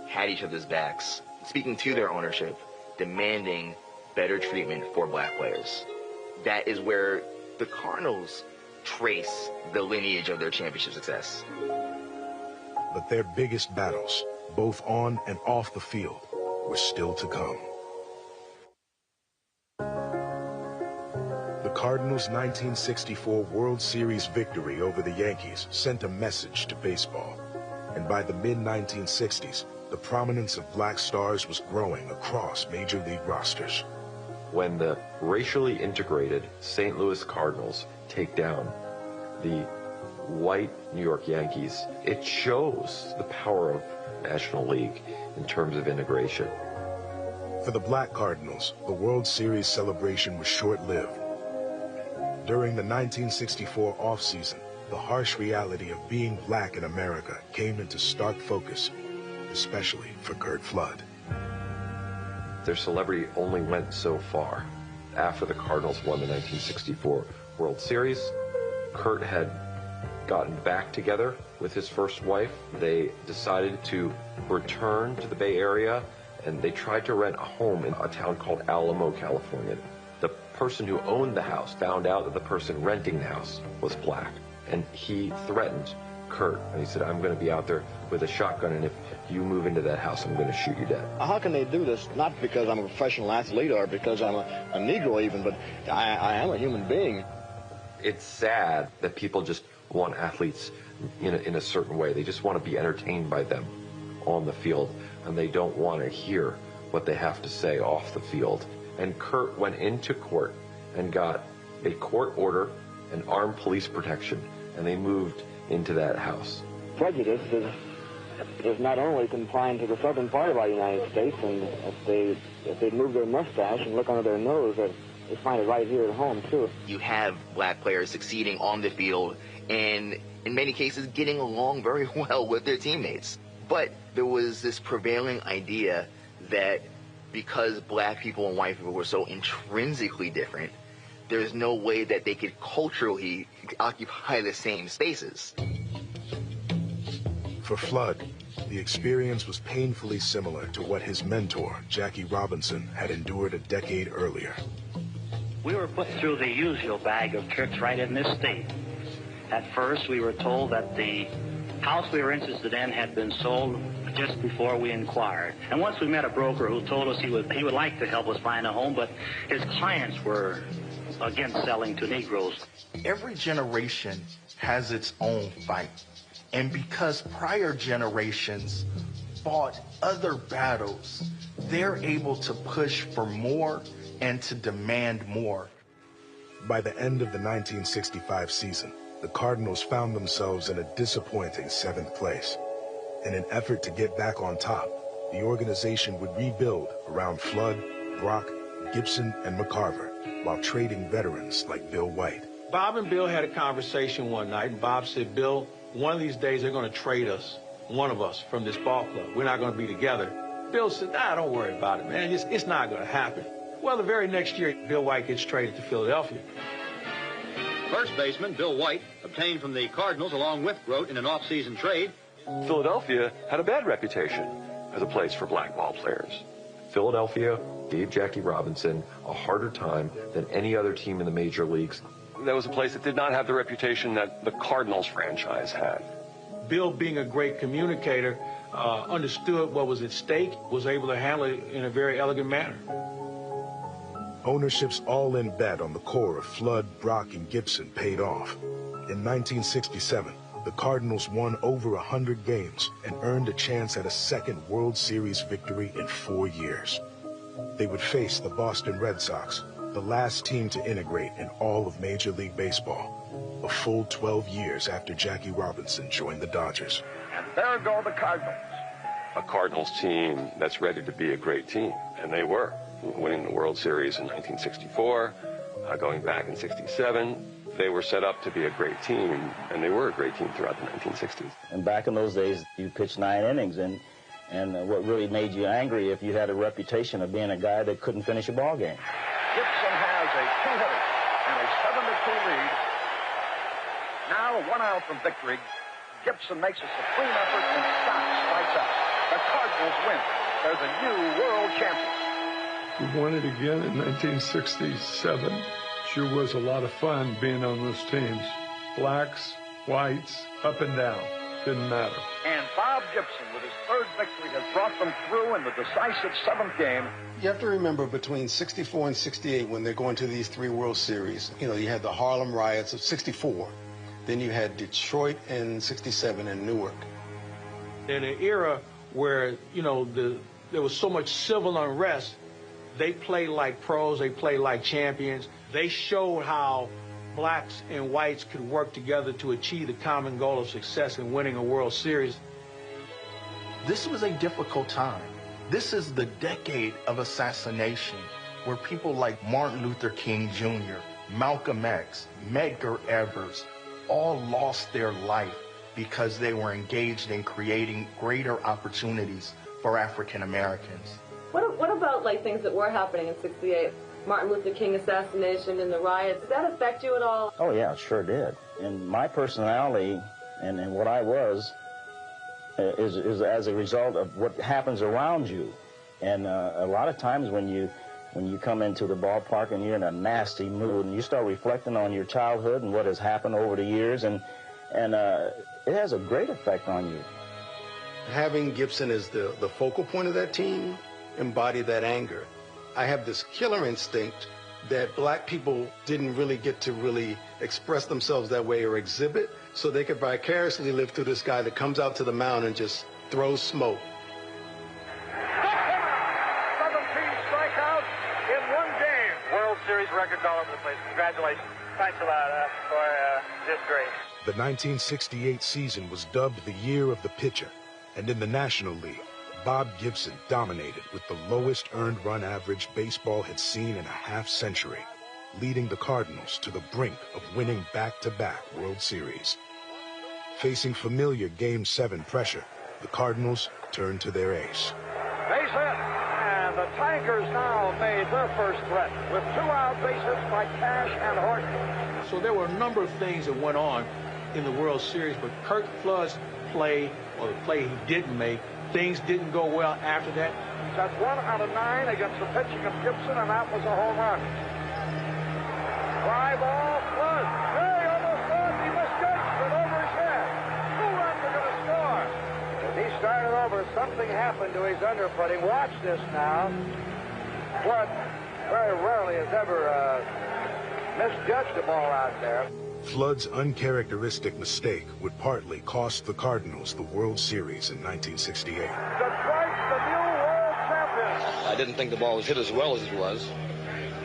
had each other's backs, speaking to their ownership, demanding better treatment for black players. That is where the Cardinals trace the lineage of their championship success. But their biggest battles, both on and off the field, were still to come. The Cardinals' 1964 World Series victory over the Yankees sent a message to baseball. And by the mid-1960s, the prominence of black stars was growing across major league rosters. When the racially integrated St. Louis Cardinals take down the white New York Yankees, it shows the power of National League in terms of integration. For the black Cardinals, the World Series celebration was short-lived. During the 1964 offseason, the harsh reality of being black in America came into stark focus, especially for Curt Flood. Their celebrity only went so far. After the Cardinals won the 1964 World Series, Curt had gotten back together with his first wife. They decided to return to the Bay Area, and they tried to rent a home in a town called Alamo, California. The person who owned the house found out that the person renting the house was black, and he threatened Curt, and he said, I'm going to be out there with a shotgun, and if you move into that house, I'm going to shoot you dead. How can they do this? Not because I'm a professional athlete or because I'm a Negro even, but I am a human being. It's sad that people just want athletes in a certain way. They just want to be entertained by them on the field, and they don't want to hear what they have to say off the field. And Curt went into court and got a court order and armed police protection, and they moved into that house. Prejudice is not only confined to the southern part of our United States, and if they move their mustache and look under their nose, they find it right here at home, too. You have black players succeeding on the field and, in many cases, getting along very well with their teammates. But there was this prevailing idea that because black people and white people were so intrinsically different, there's no way that they could culturally occupy the same spaces. For Flood, the experience was painfully similar to what his mentor, Jackie Robinson, had endured a decade earlier. We were put through the usual bag of tricks right in this state. At first, we were told that the house we were interested in had been sold just before we inquired. And once we met a broker who told us he would like to help us find a home, but his clients were against selling to Negroes. Every generation has its own fight. And because prior generations fought other battles, they're able to push for more and to demand more. By the end of the 1965 season, the Cardinals found themselves in a disappointing 7th place. In an effort to get back on top, the organization would rebuild around Flood, Brock, Gibson, and McCarver, while trading veterans like Bill White. Bob and Bill had a conversation one night, and Bob said, Bill, one of these days they're going to trade us, one of us, from this ball club. We're not going to be together. Bill said, nah, don't worry about it, man. It's not going to happen. Well, the very next year, Bill White gets traded to Philadelphia. First baseman Bill White, obtained from the Cardinals along with Grote in an off-season trade. Philadelphia had a bad reputation as a place for black ball players. Philadelphia gave Jackie Robinson a harder time than any other team in the major leagues. That was a place that did not have the reputation that the Cardinals franchise had. Bill, being a great communicator, understood what was at stake, was able to handle it in a very elegant manner. Ownership's all-in bet on the core of Flood, Brock, and Gibson paid off. In 1967, the Cardinals won over 100 games and earned a chance at a second World Series victory in 4 years. They would face the Boston Red Sox, the last team to integrate in all of Major League Baseball, a full 12 years after Jackie Robinson joined the Dodgers. And there go the Cardinals. A Cardinals team that's ready to be a great team, and they were. Winning the World Series in 1964, going back in 67, they were set up to be a great team, and they were a great team throughout the 1960s. And back in those days, you pitched 9 innings, and what really made you angry if you had a reputation of being a guy that couldn't finish a ball game. Gibson has a 2-hitter and a 7-2 lead. Now 1 out from victory. Gibson makes a supreme effort and strikes out. The Cardinals win. They're the new world champions. We won it again in 1967. Sure was a lot of fun being on those teams. Blacks, whites, up and down. Didn't matter. And Bob Gibson, with his 3rd victory, has brought them through in the decisive 7th game. You have to remember between 64 and 68, when they're going to these 3 World Series, you had the Harlem riots of 64. Then you had Detroit in 67 and Newark. In an era where, you know, there was so much civil unrest. They played like pros, they played like champions. They showed how blacks and whites could work together to achieve the common goal of success in winning a World Series. This was a difficult time. This is the decade of assassination, where people like Martin Luther King Jr., Malcolm X, Medgar Evers, all lost their life because they were engaged in creating greater opportunities for African Americans. What about like things that were happening in '68? Martin Luther King assassination and the riots, did that affect you at all? Oh yeah, it sure did. And my personality and what I was is as a result of what happens around you. And a lot of times when you come into the ballpark and you're in a nasty mood and you start reflecting on your childhood and what has happened over the years, and it has a great effect on you. Having Gibson as the focal point of that team embodied that anger. I have this killer instinct that black people didn't really get to really express themselves that way or exhibit, so they could vicariously live through this guy that comes out to the mound and just throws smoke. 17 strikeouts in one game. World Series record all over the place. Congratulations. Thanks a lot for this great. The 1968 season was dubbed the year of the pitcher, and in the National League, Bob Gibson dominated with the lowest earned run average baseball had seen in a half-century, leading the Cardinals to the brink of winning back-to-back World Series. Facing familiar Game 7 pressure, the Cardinals turned to their ace. Base hit, and the Tigers now made their first threat with 2 out base hits by Cash and Horton. So there were a number of things that went on in the World Series, but Curt Flood's play, or the play he didn't make, things didn't go well after that. That's 1 out of 9 against the pitching of Gibson, and that was a home run. Fly ball, Flood. Hey, almost lost. He misjudged it over his head. 2 runs are going to score. As he started over, something happened to his underfooting. Watch this now. Flood very rarely has ever misjudged a ball out there. Flood's uncharacteristic mistake would partly cost the Cardinals the World Series in 1968. Detroit's the new world champion. I didn't think the ball was hit as well as it was.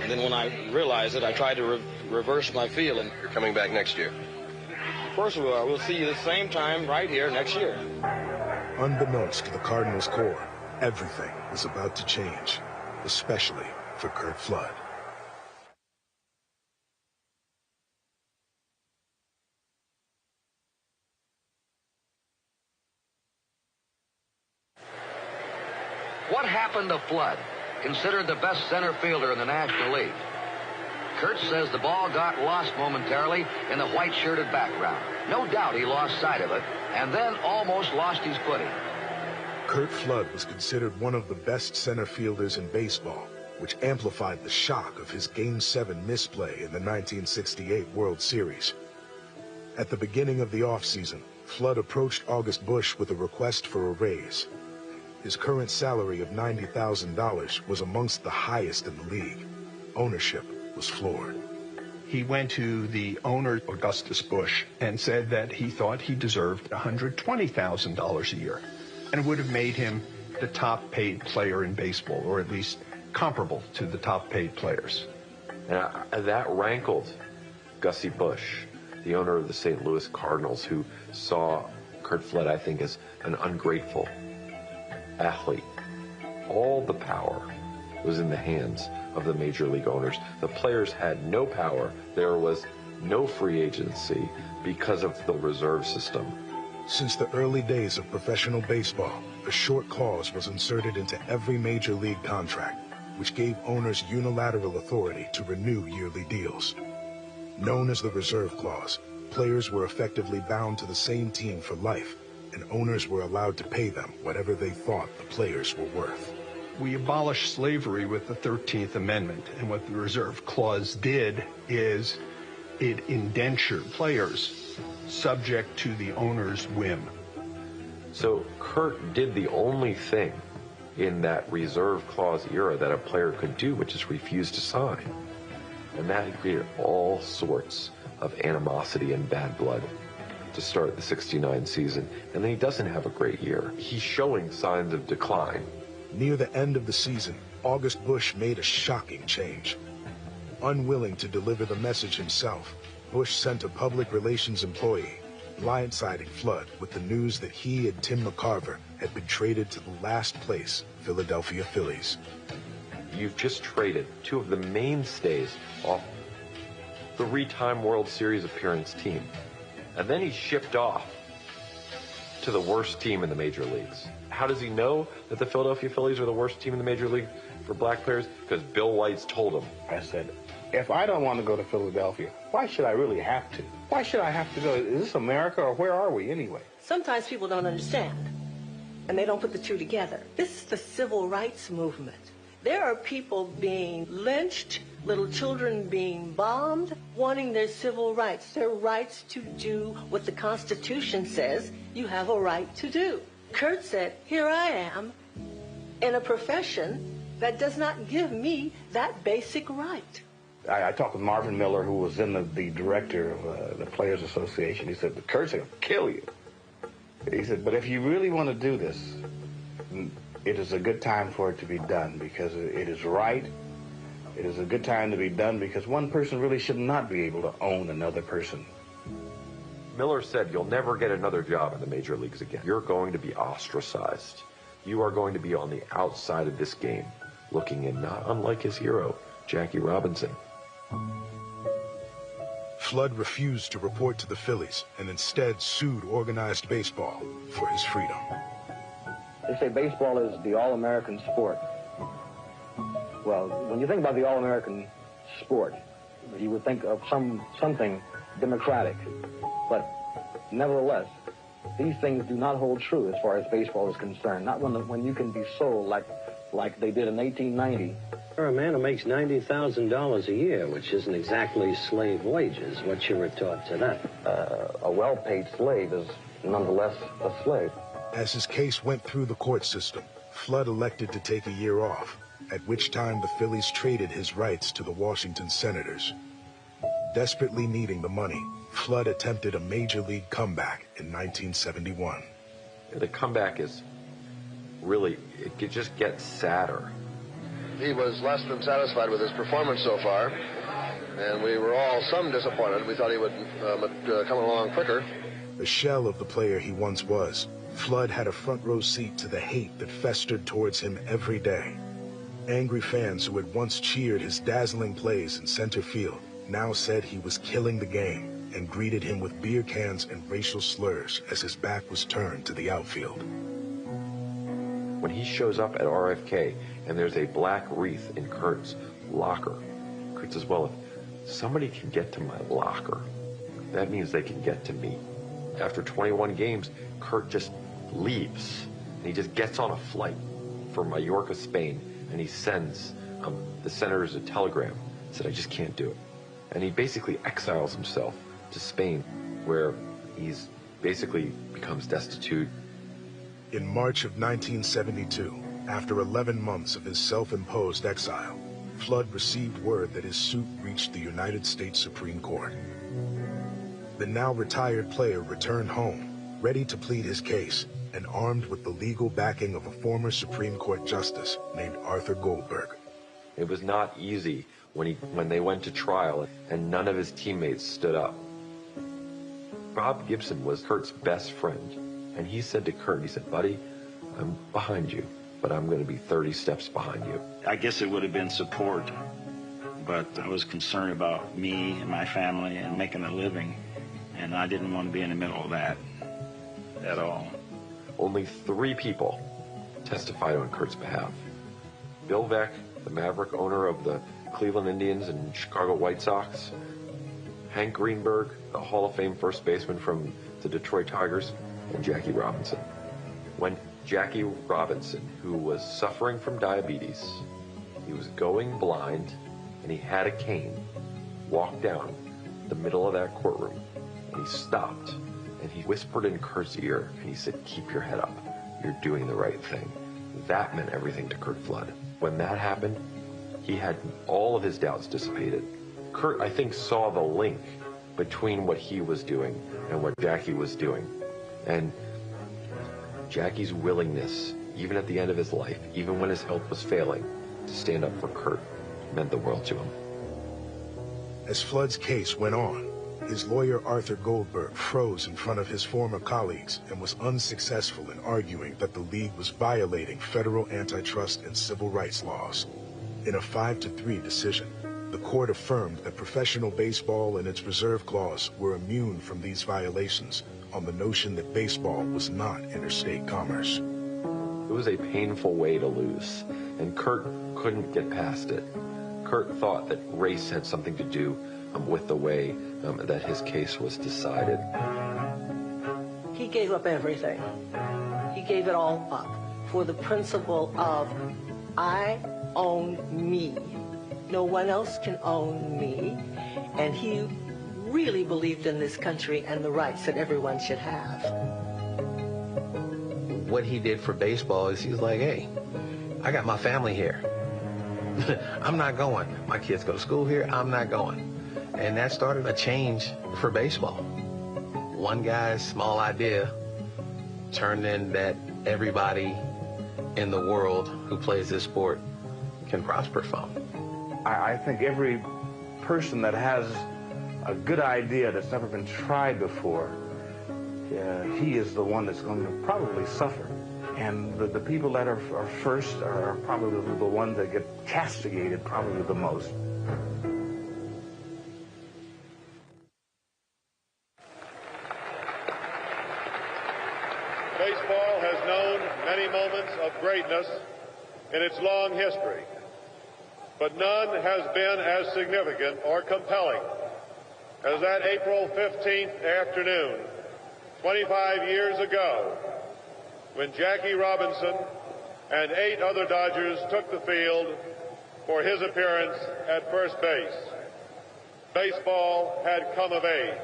And then when I realized it, I tried to reverse my feeling. You're coming back next year. Of course we are. We'll see you the same time right here next year. Unbeknownst to the Cardinals' core, everything was about to change, especially for Curt Flood. What happened to Flood, considered the best center fielder in the National League? Curt says the ball got lost momentarily in the white-shirted background. No doubt he lost sight of it, and then almost lost his footing. Curt Flood was considered one of the best center fielders in baseball, which amplified the shock of his Game 7 misplay in the 1968 World Series. At the beginning of the offseason, Flood approached August Busch with a request for a raise. His current salary of $90,000 was amongst the highest in the league. Ownership was floored. He went to the owner, Augustus Busch, and said that he thought he deserved $120,000 a year and would have made him the top paid player in baseball, or at least comparable to the top paid players. And that rankled Gussie Busch, the owner of the St. Louis Cardinals, who saw Curt Flood, I think, as an ungrateful athlete. All the power was in the hands of the major league owners. The players had no power. There was no free agency because of the reserve system. Since the early days of professional baseball, a short clause was inserted into every major league contract, which gave owners unilateral authority to renew yearly deals. Known as the reserve clause, players were effectively bound to the same team for life, and owners were allowed to pay them whatever they thought the players were worth. We abolished slavery with the 13th Amendment, and what the reserve clause did is it indentured players subject to the owner's whim. So Curt did the only thing in that reserve clause era that a player could do, which is refuse to sign. And that created all sorts of animosity and bad blood. to start the '69 season, and then he doesn't have a great year. He's showing signs of decline. Near the end of the season, August Bush made a shocking change. Unwilling to deliver the message himself, Bush sent a public relations employee, blindsiding Flood with the news that he and Tim McCarver had been traded to the last place Philadelphia Phillies. You've just traded two of the mainstays off the three-time World Series appearance team. And then he's shipped off to the worst team in the major leagues. How does he know that the Philadelphia Phillies are the worst team in the major league for black players? Because Bill White's told him. I said, if I don't want to go to Philadelphia, why should I really have to? Why should I have to go? Is this America, or where are we anyway? Sometimes people don't understand, and they don't put the two together. This is the civil rights movement. There are people being lynched, little children being bombed, wanting their civil rights, their rights to do what the Constitution says you have a right to do. Curt said, here I am in a profession that does not give me that basic right. I talked with Marvin Miller, who was then the director of the Players Association. He said, Curt's going to kill you. He said, but if you really want to do this, it is a good time for it to be done because it is right. It is a good time to be done because one person really should not be able to own another person. Miller said, you'll never get another job in the major leagues again. You're going to be ostracized. You are going to be on the outside of this game, looking in, not unlike his hero, Jackie Robinson. Flood refused to report to the Phillies and instead sued organized baseball for his freedom. They say baseball is the all-American sport. Well, when you think about the all-American sport, you would think of something democratic. But nevertheless, these things do not hold true as far as baseball is concerned. Not when you can be sold like they did in 1890. For a man who makes $90,000 a year, which isn't exactly slave wages, what you were taught today. A well-paid slave is nonetheless a slave. As his case went through the court system, Flood elected to take a year off, at which time the Phillies traded his rights to the Washington Senators. Desperately needing the money, Flood attempted a major league comeback in 1971. The comeback is really, it just gets sadder. He was less than satisfied with his performance so far, and we were all some disappointed. We thought he would come along quicker. A shell of the player he once was, Flood had a front row seat to the hate that festered towards him every day. Angry fans who had once cheered his dazzling plays in center field now said he was killing the game and greeted him with beer cans and racial slurs as his back was turned to the outfield. When he shows up at RFK and there's a black wreath in Curt's locker, Curt says, well, if somebody can get to my locker, that means they can get to me. After 21 games, Curt just leaves. And he just gets on a flight for Mallorca, Spain, and he sends the senators a telegram. He said, I just can't do it. And he basically exiles himself to Spain, where he's basically becomes destitute. In March of 1972, after 11 months of his self-imposed exile, Flood received word that his suit reached the United States Supreme Court. The now retired player returned home, ready to plead his case, and armed with the legal backing of a former Supreme Court justice named Arthur Goldberg. It was not easy when they went to trial and none of his teammates stood up. Bob Gibson was Curt's best friend, and he said to Curt, he said, buddy, I'm behind you, but I'm going to be 30 steps behind you. I guess it would have been support, but I was concerned about me and my family and making a living, and I didn't want to be in the middle of that at all. Only 3 people testified on Curt's behalf. Bill Veeck, the Maverick owner of the Cleveland Indians and Chicago White Sox, Hank Greenberg, the Hall of Fame first baseman from the Detroit Tigers, and Jackie Robinson. When Jackie Robinson, who was suffering from diabetes, he was going blind, and he had a cane, walked down the middle of that courtroom, and he stopped, and he whispered in Curt's ear, and he said, keep your head up. You're doing the right thing. That meant everything to Curt Flood. When that happened, he had all of his doubts dissipated. Curt, I think, saw the link between what he was doing and what Jackie was doing. And Jackie's willingness, even at the end of his life, even when his health was failing, to stand up for Curt meant the world to him. As Flood's case went on, his lawyer Arthur Goldberg froze in front of his former colleagues and was unsuccessful in arguing that the league was violating federal antitrust and civil rights laws. In a 5-3 decision, the court affirmed that professional baseball and its reserve clause were immune from these violations on the notion that baseball was not interstate commerce. It was a painful way to lose, and Curt couldn't get past it. Curt thought that race had something to do with the way that his case was decided. He gave up everything. He gave it all up for the principle of, I own me. No one else can own me. And he really believed in this country and the rights that everyone should have. What he did for baseball is he was like, hey, I got my family here. I'm not going. My kids go to school here. I'm not going. And that started a change for baseball. One guy's small idea turned in that everybody in the world who plays this sport can prosper from. I think every person that has a good idea that's never been tried before, he is the one that's going to probably suffer. And the people that are first are probably the ones that get castigated probably the most. Baseball has known many moments of greatness in its long history, but none has been as significant or compelling as that April 15th afternoon, 25 years ago, when Jackie Robinson and 8 other Dodgers took the field for his appearance at first base. Baseball had come of age.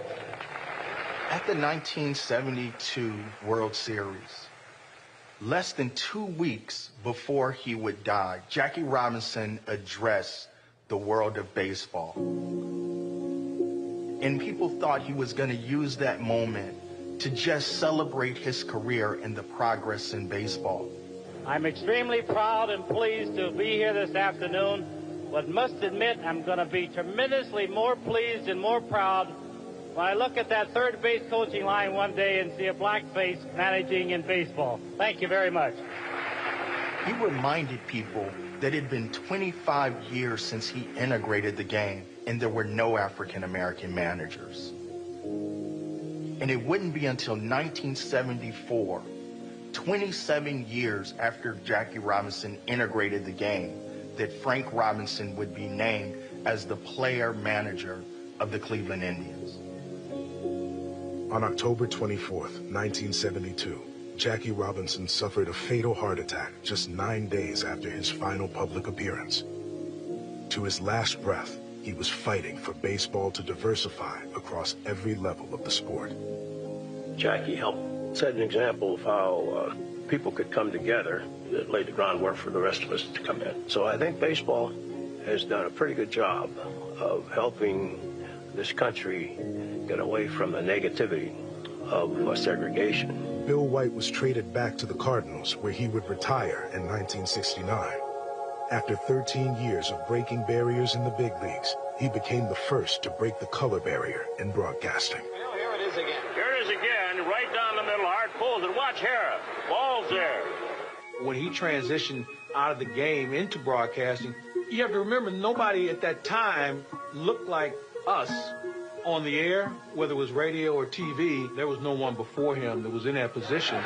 At the 1972 World Series, less than 2 weeks before he would die, Jackie Robinson addressed the world of baseball. And people thought he was going to use that moment to just celebrate his career and the progress in baseball. I'm extremely proud and pleased to be here this afternoon, but must admit I'm going to be tremendously more pleased and more proud when I look at that third base coaching line one day and see a black face managing in baseball. Thank you very much. He reminded people that it had been 25 years since he integrated the game and there were no African-American managers. And it wouldn't be until 1974, 27 years after Jackie Robinson integrated the game, that Frank Robinson would be named as the player-manager of the Cleveland Indians. On October 24th, 1972, Jackie Robinson suffered a fatal heart attack just 9 days after his final public appearance. To his last breath, he was fighting for baseball to diversify across every level of the sport. Jackie helped set an example of how people could come together that laid the groundwork for the rest of us to come in. So I think baseball has done a pretty good job of helping this country get away from the negativity of segregation. Bill White was traded back to the Cardinals, where he would retire in 1969. After 13 years of breaking barriers in the big leagues, he became the first to break the color barrier in broadcasting. Here it is again. Here it is again, right down the middle, hard pulls it. Watch here. Ball's there. When he transitioned out of the game into broadcasting, you have to remember nobody at that time looked like us on the air, whether it was radio or TV. There was no one before him that was in that position.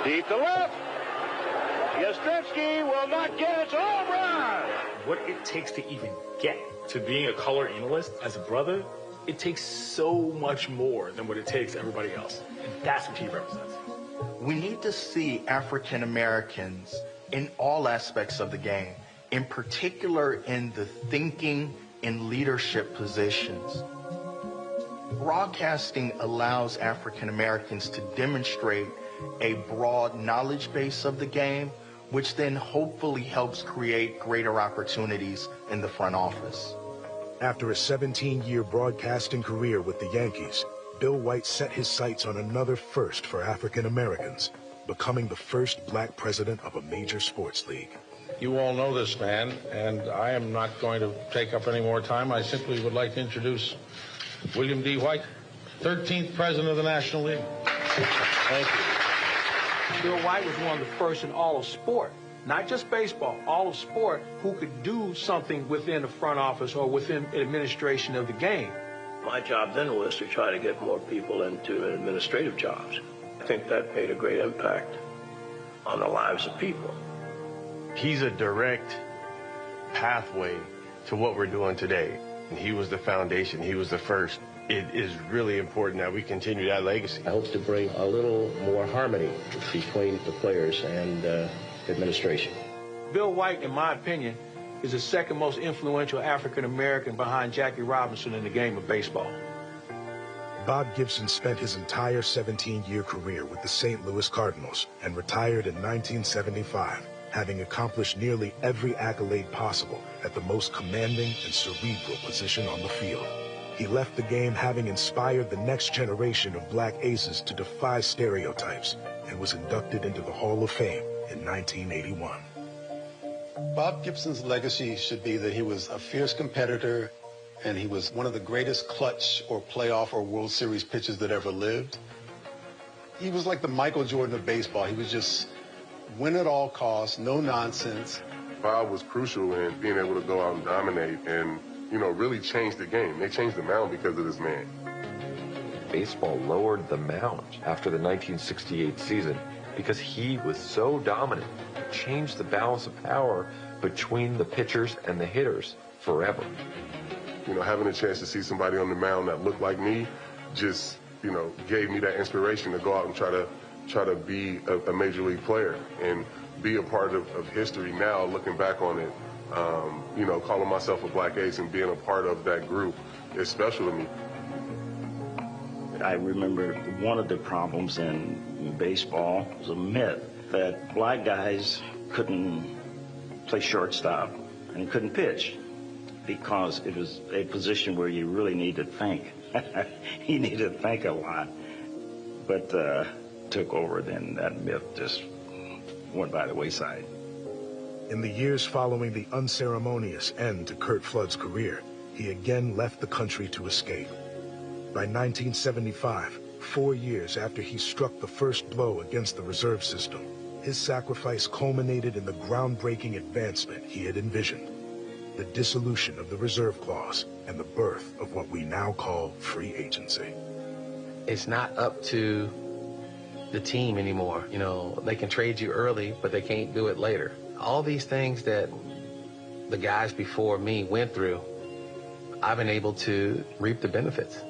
Deep to left. Yastrzemski will not get it. Home run. What it takes to even get to being a color analyst as a brother, it takes so much more than what it takes everybody else. And that's what he represents. We need to see African Americans in all aspects of the game, in particular in the thinking and leadership positions. Broadcasting allows African Americans to demonstrate a broad knowledge base of the game, which then hopefully helps create greater opportunities in the front office. After a 17-year broadcasting career with the Yankees, Bill White set his sights on another first for African Americans, becoming the first black president of a major sports league. You all know this man, and I am not going to take up any more time. I simply would like to introduce William D. White, 13th president of the National League. Thank you. Bill White was one of the first in all of sport, not just baseball, all of sport, who could do something within the front office or within administration of the game. My job then was to try to get more people into administrative jobs. I think that made a great impact on the lives of people. He's a direct pathway to what we're doing today. And he was the foundation. He was the first. It is really important that we continue that legacy. I hope to bring a little more harmony between the players and administration. Bill White, in my opinion, is the second most influential African-American behind Jackie Robinson in the game of baseball. Bob Gibson spent his entire 17-year career with the St. Louis Cardinals and retired in 1975, having accomplished nearly every accolade possible at the most commanding and cerebral position on the field. He left the game having inspired the next generation of black aces to defy stereotypes and was inducted into the Hall of Fame in 1981. Bob Gibson's legacy should be that he was a fierce competitor and he was one of the greatest clutch or playoff or World Series pitchers that ever lived. He was like the Michael Jordan of baseball. He was just win at all costs, no nonsense. Bob was crucial in being able to go out and dominate and, you know, really change the game. They changed the mound because of this man. Baseball lowered the mound after the 1968 season because he was so dominant. It changed the balance of power between the pitchers and the hitters forever. You know, having a chance to see somebody on the mound that looked like me just, you know, gave me that inspiration to go out and try to be a major league player and be a part of history now, looking back on it. You know, calling myself a black ace and being a part of that group is special to me. I remember one of the problems in baseball was a myth that black guys couldn't play shortstop and couldn't pitch because it was a position where you really need to think. You need to think a lot. But took over, then that myth just went by the wayside. In the years following the unceremonious end to Curt Flood's career, he again left the country to escape. By 1975, 4 years after he struck the first blow against the reserve system, his sacrifice culminated in the groundbreaking advancement he had envisioned, the dissolution of the reserve clause and the birth of what we now call free agency. It's not up to the team anymore. You know, they can trade you early, but they can't do it later. All these things that the guys before me went through, I've been able to reap the benefits.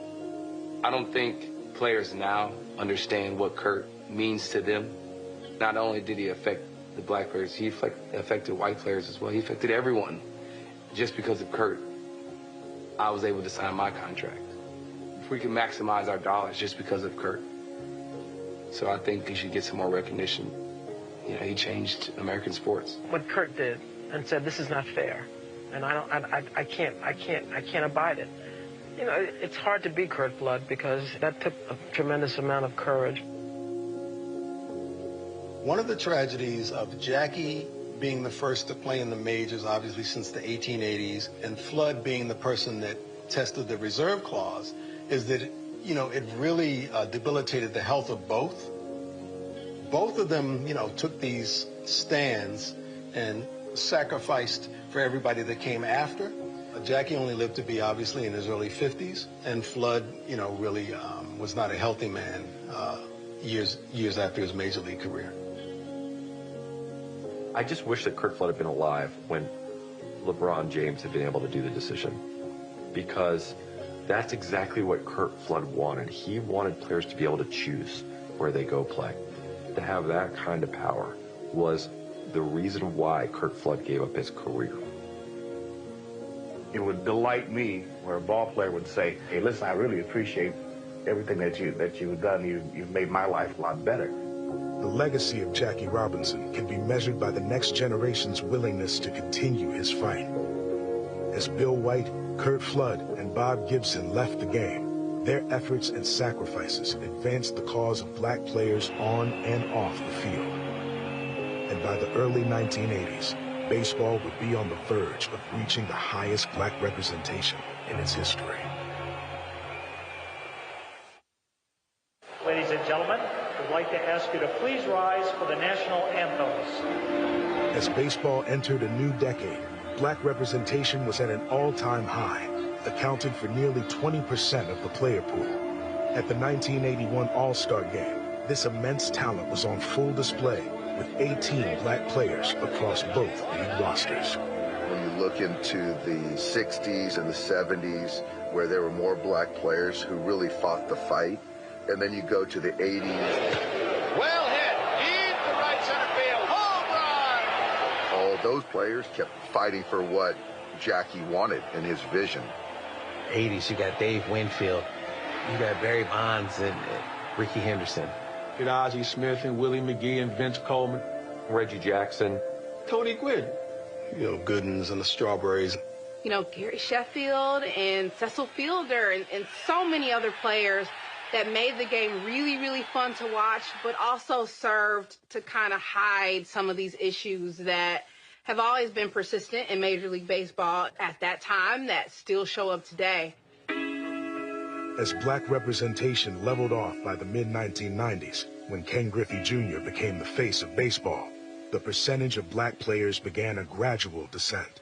I don't think players now understand what Curt means to them. Not only did he affect the black players, he affected white players as well. He affected everyone. Just because of Curt, I was able to sign my contract. If we can maximize our dollars just because of Curt. So I think he should get some more recognition. You know, he changed American sports. What Curt did and said, this is not fair, and I can't abide it. You know, it's hard to be Curt Flood because that took a tremendous amount of courage. One of the tragedies of Jackie being the first to play in the majors, obviously since the 1880s, and Flood being the person that tested the reserve clause, is that, you know, it really debilitated the health of both. Both of them, you know, took these stands and sacrificed for everybody that came after. Jackie only lived to be obviously in his early 50s, and Flood, you know, really was not a healthy man years after his major league career. I just wish that Curt Flood had been alive when LeBron James had been able to do the decision, because that's exactly what Curt Flood wanted. He wanted players to be able to choose where they go play. To have that kind of power was the reason why Curt Flood gave up his career. It would delight me where a ball player would say, hey, listen, I really appreciate everything that you've done. You've made my life a lot better. The legacy of Jackie Robinson can be measured by the next generation's willingness to continue his fight. As Bill White, Curt Flood and Bob Gibson left the game, their efforts and sacrifices advanced the cause of black players on and off the field. And by the early 1980s, baseball would be on the verge of reaching the highest black representation in its history. Ladies and gentlemen, I'd like to ask you to please rise for the national anthems. As baseball entered a new decade, black representation was at an all-time high, accounting for nearly 20% of the player pool. At the 1981 All-Star Game, this immense talent was on full display, with 18 black players across both league rosters. When you look into the 60s and the 70s, where there were more black players who really fought the fight, and then you go to the 80s. Well hit, deep to right center field, home run! All those players kept fighting for what Jackie wanted in his vision. 80s, you got Dave Winfield, you got Barry Bonds and Ricky Henderson. You got Ozzie Smith and Willie McGee and Vince Coleman. Reggie Jackson. Tony Gwynn. You know, Goodens and the Strawberries. You know, Gary Sheffield and Cecil Fielder and so many other players that made the game really, really fun to watch, but also served to kind of hide some of these issues that have always been persistent in Major League Baseball at that time that still show up today. As black representation leveled off by the mid-1990s, when Ken Griffey Jr. became the face of baseball, the percentage of black players began a gradual descent.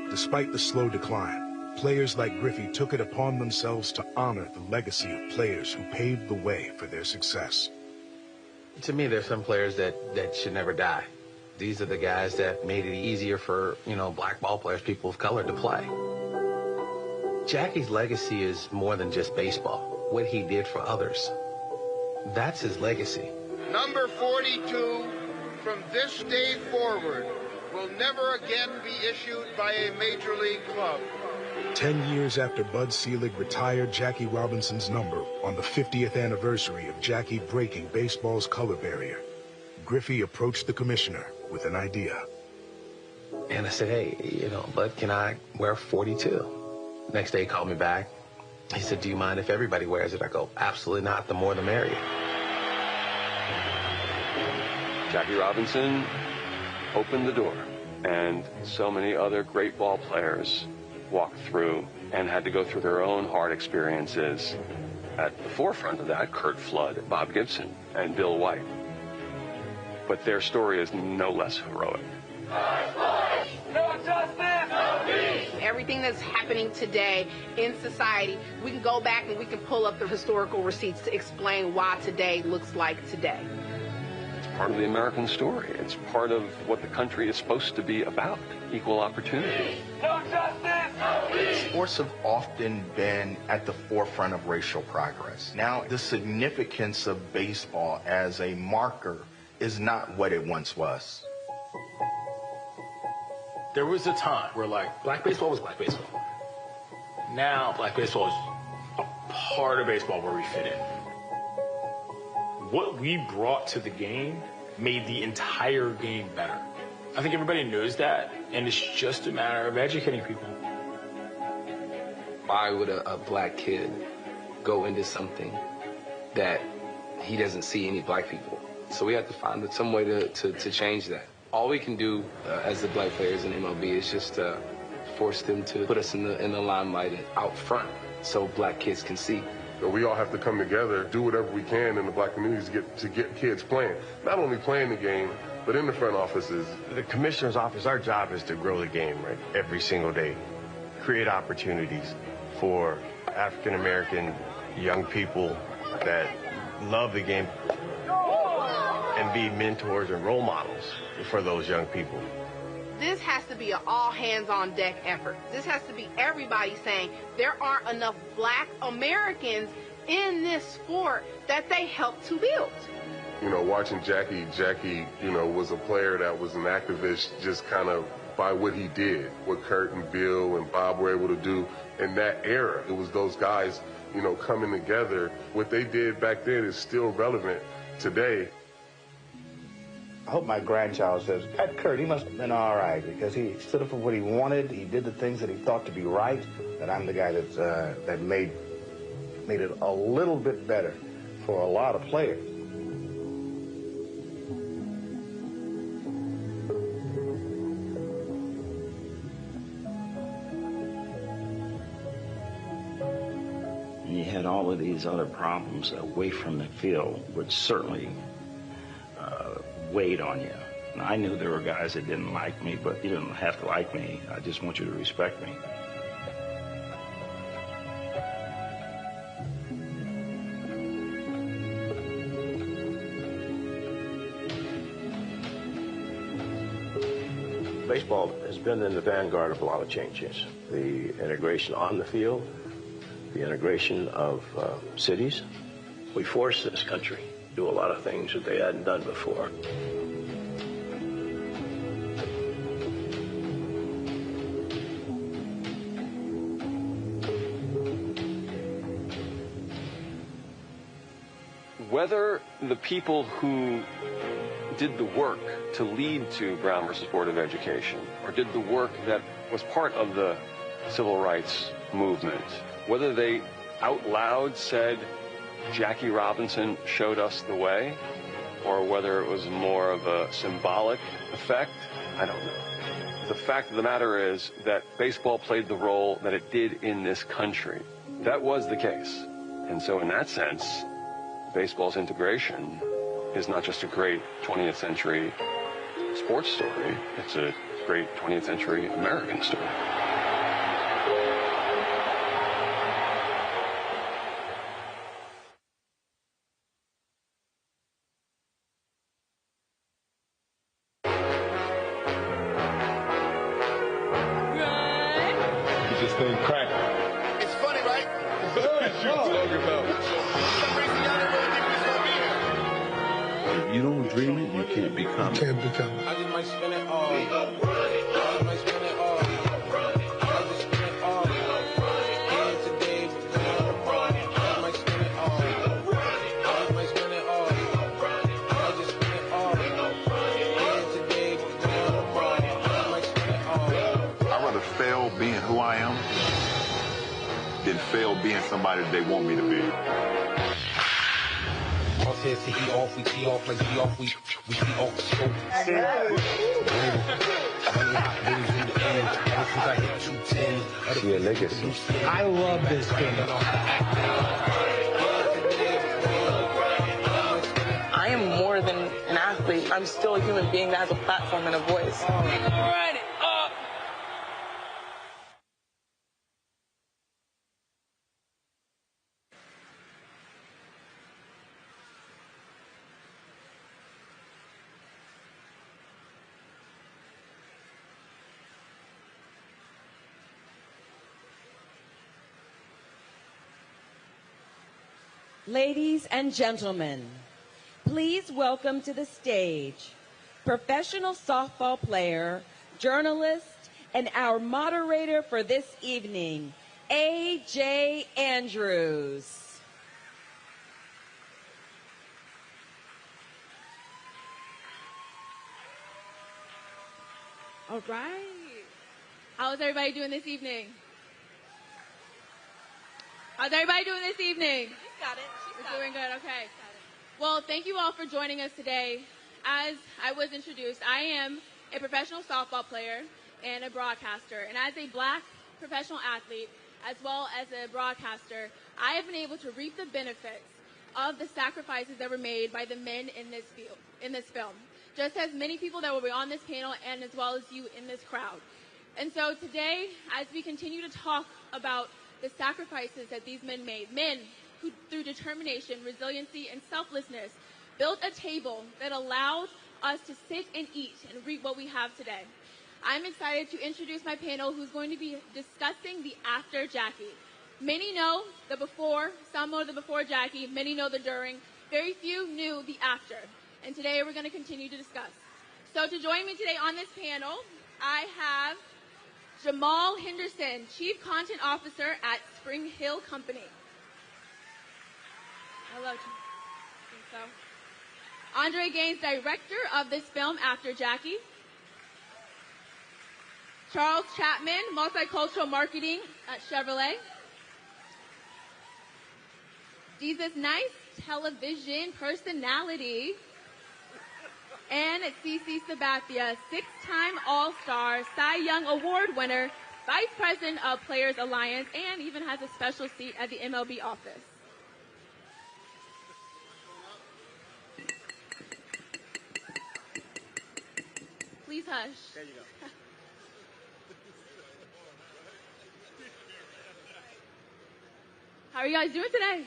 Despite the slow decline, players like Griffey took it upon themselves to honor the legacy of players who paved the way for their success. To me, there's some players that should never die. These are the guys that made it easier for, black ball players, people of color, to play. Jackie's legacy is more than just baseball, what he did for others. That's his legacy. Number 42, from this day forward, will never again be issued by a major league club. 10 years after Bud Selig retired Jackie Robinson's number on the 50th anniversary of Jackie breaking baseball's color barrier, Griffey approached the commissioner with an idea. And I said, hey, Bud, can I wear 42? Next day he called me back. He said, do you mind if everybody wears it? I go, absolutely not. The more the merrier. Jackie Robinson opened the door, and so many other great ball players walked through and had to go through their own hard experiences. At the forefront of that, Curt Flood, Bob Gibson, and Bill White. But their story is no less heroic. No justice, no peace. Everything that's happening today in society, we can go back and we can pull up the historical receipts to explain why today looks like today. It's part of the American story. It's part of what the country is supposed to be about, equal opportunity. No justice, no peace. Sports have often been at the forefront of racial progress. Now, the significance of baseball as a marker is not what it once was. There was a time where, black baseball was black baseball. Now, black baseball is a part of baseball where we fit in. What we brought to the game made the entire game better. I think everybody knows that, and it's just a matter of educating people. Why would a black kid go into something that he doesn't see any black people? So we have to find some way to change that. All we can do as the black players in MLB is just force them to put us in the limelight and out front so black kids can see. We all have to come together, do whatever we can in the black communities to get kids playing. Not only playing the game, but in the front offices. The commissioner's office, our job is to grow the game, right, every single day. Create opportunities for African-American young people that love the game and be mentors and role models for those young people. This has to be an all-hands-on-deck effort. This has to be everybody saying there aren't enough black Americans in this sport that they help to build. Watching Jackie, was a player that was an activist just kind of by what he did, what Curt and Bill and Bob were able to do in that era. It was those guys, coming together. What they did back then is still relevant today. I hope my grandchild says, Curt, he must have been all right because he stood up for what he wanted. He did the things that he thought to be right. that I'm the guy that made it a little bit better for a lot of players. You had all of these other problems away from the field, which certainly weighed on you. And I knew there were guys that didn't like me, but you didn't have to like me. I just want you to respect me. Baseball has been in the vanguard of a lot of changes. The integration on the field, the integration of cities. We forced this country to do a lot of things that they hadn't done before. Whether the people who did the work to lead to Brown versus Board of Education, or did the work that was part of the civil rights movement, whether they out loud said, Jackie Robinson showed us the way, or whether it was more of a symbolic effect, I don't know. The fact of the matter is that baseball played the role that it did in this country. That was the case. And so in that sense, baseball's integration is not just a great 20th century sports story, it's a great 20th century American story. It's funny, right? If you don't dream it, you can't become it. I just might spend it all. I just might spend it all. I just spend it all. Here today, but tomorrow. I might spend it all. I just might spend it all. I just spend it all. Here today, but tomorrow. I might spend it all. I'd rather fail being who I am than fail being somebody that they want me to be. Off here, see he off, we tee off like we off, we tee off the scope. See a legacy. I love this game. I am more than an athlete. I'm still a human being that has a platform and a voice. Ladies and gentlemen, please welcome to the stage professional softball player, journalist, and our moderator for this evening, A.J. Andrews. All right. How's everybody doing this evening? How's everybody doing this evening? She's got it. We're doing good, okay. Well, thank you all for joining us today. As I was introduced, I am a professional softball player and a broadcaster. And as a black professional athlete, as well as a broadcaster, I have been able to reap the benefits of the sacrifices that were made by the men in this film. Just as many people that will be on this panel and as well as you in this crowd. And so today, as we continue to talk about the sacrifices that these men made, men who through determination, resiliency, and selflessness built a table that allowed us to sit and eat and reap what we have today. I'm excited to introduce my panel who's going to be discussing the after Jackie. Many know the before, some know the before Jackie, many know the during, very few knew the after. And today we're going to continue to discuss. So to join me today on this panel, I have Jamal Henderson, Chief Content Officer at Spring Hill Company. Hello. So. Andre Gaines, Director of this film, After Jackie. Charles Chapman, multicultural marketing at Chevrolet. Jesus Nice, television personality. And CeCe Sabathia, 6-time All-Star, Cy Young Award winner, Vice President of Players Alliance, and even has a special seat at the MLB office. Please hush. There you go. How are you guys doing today?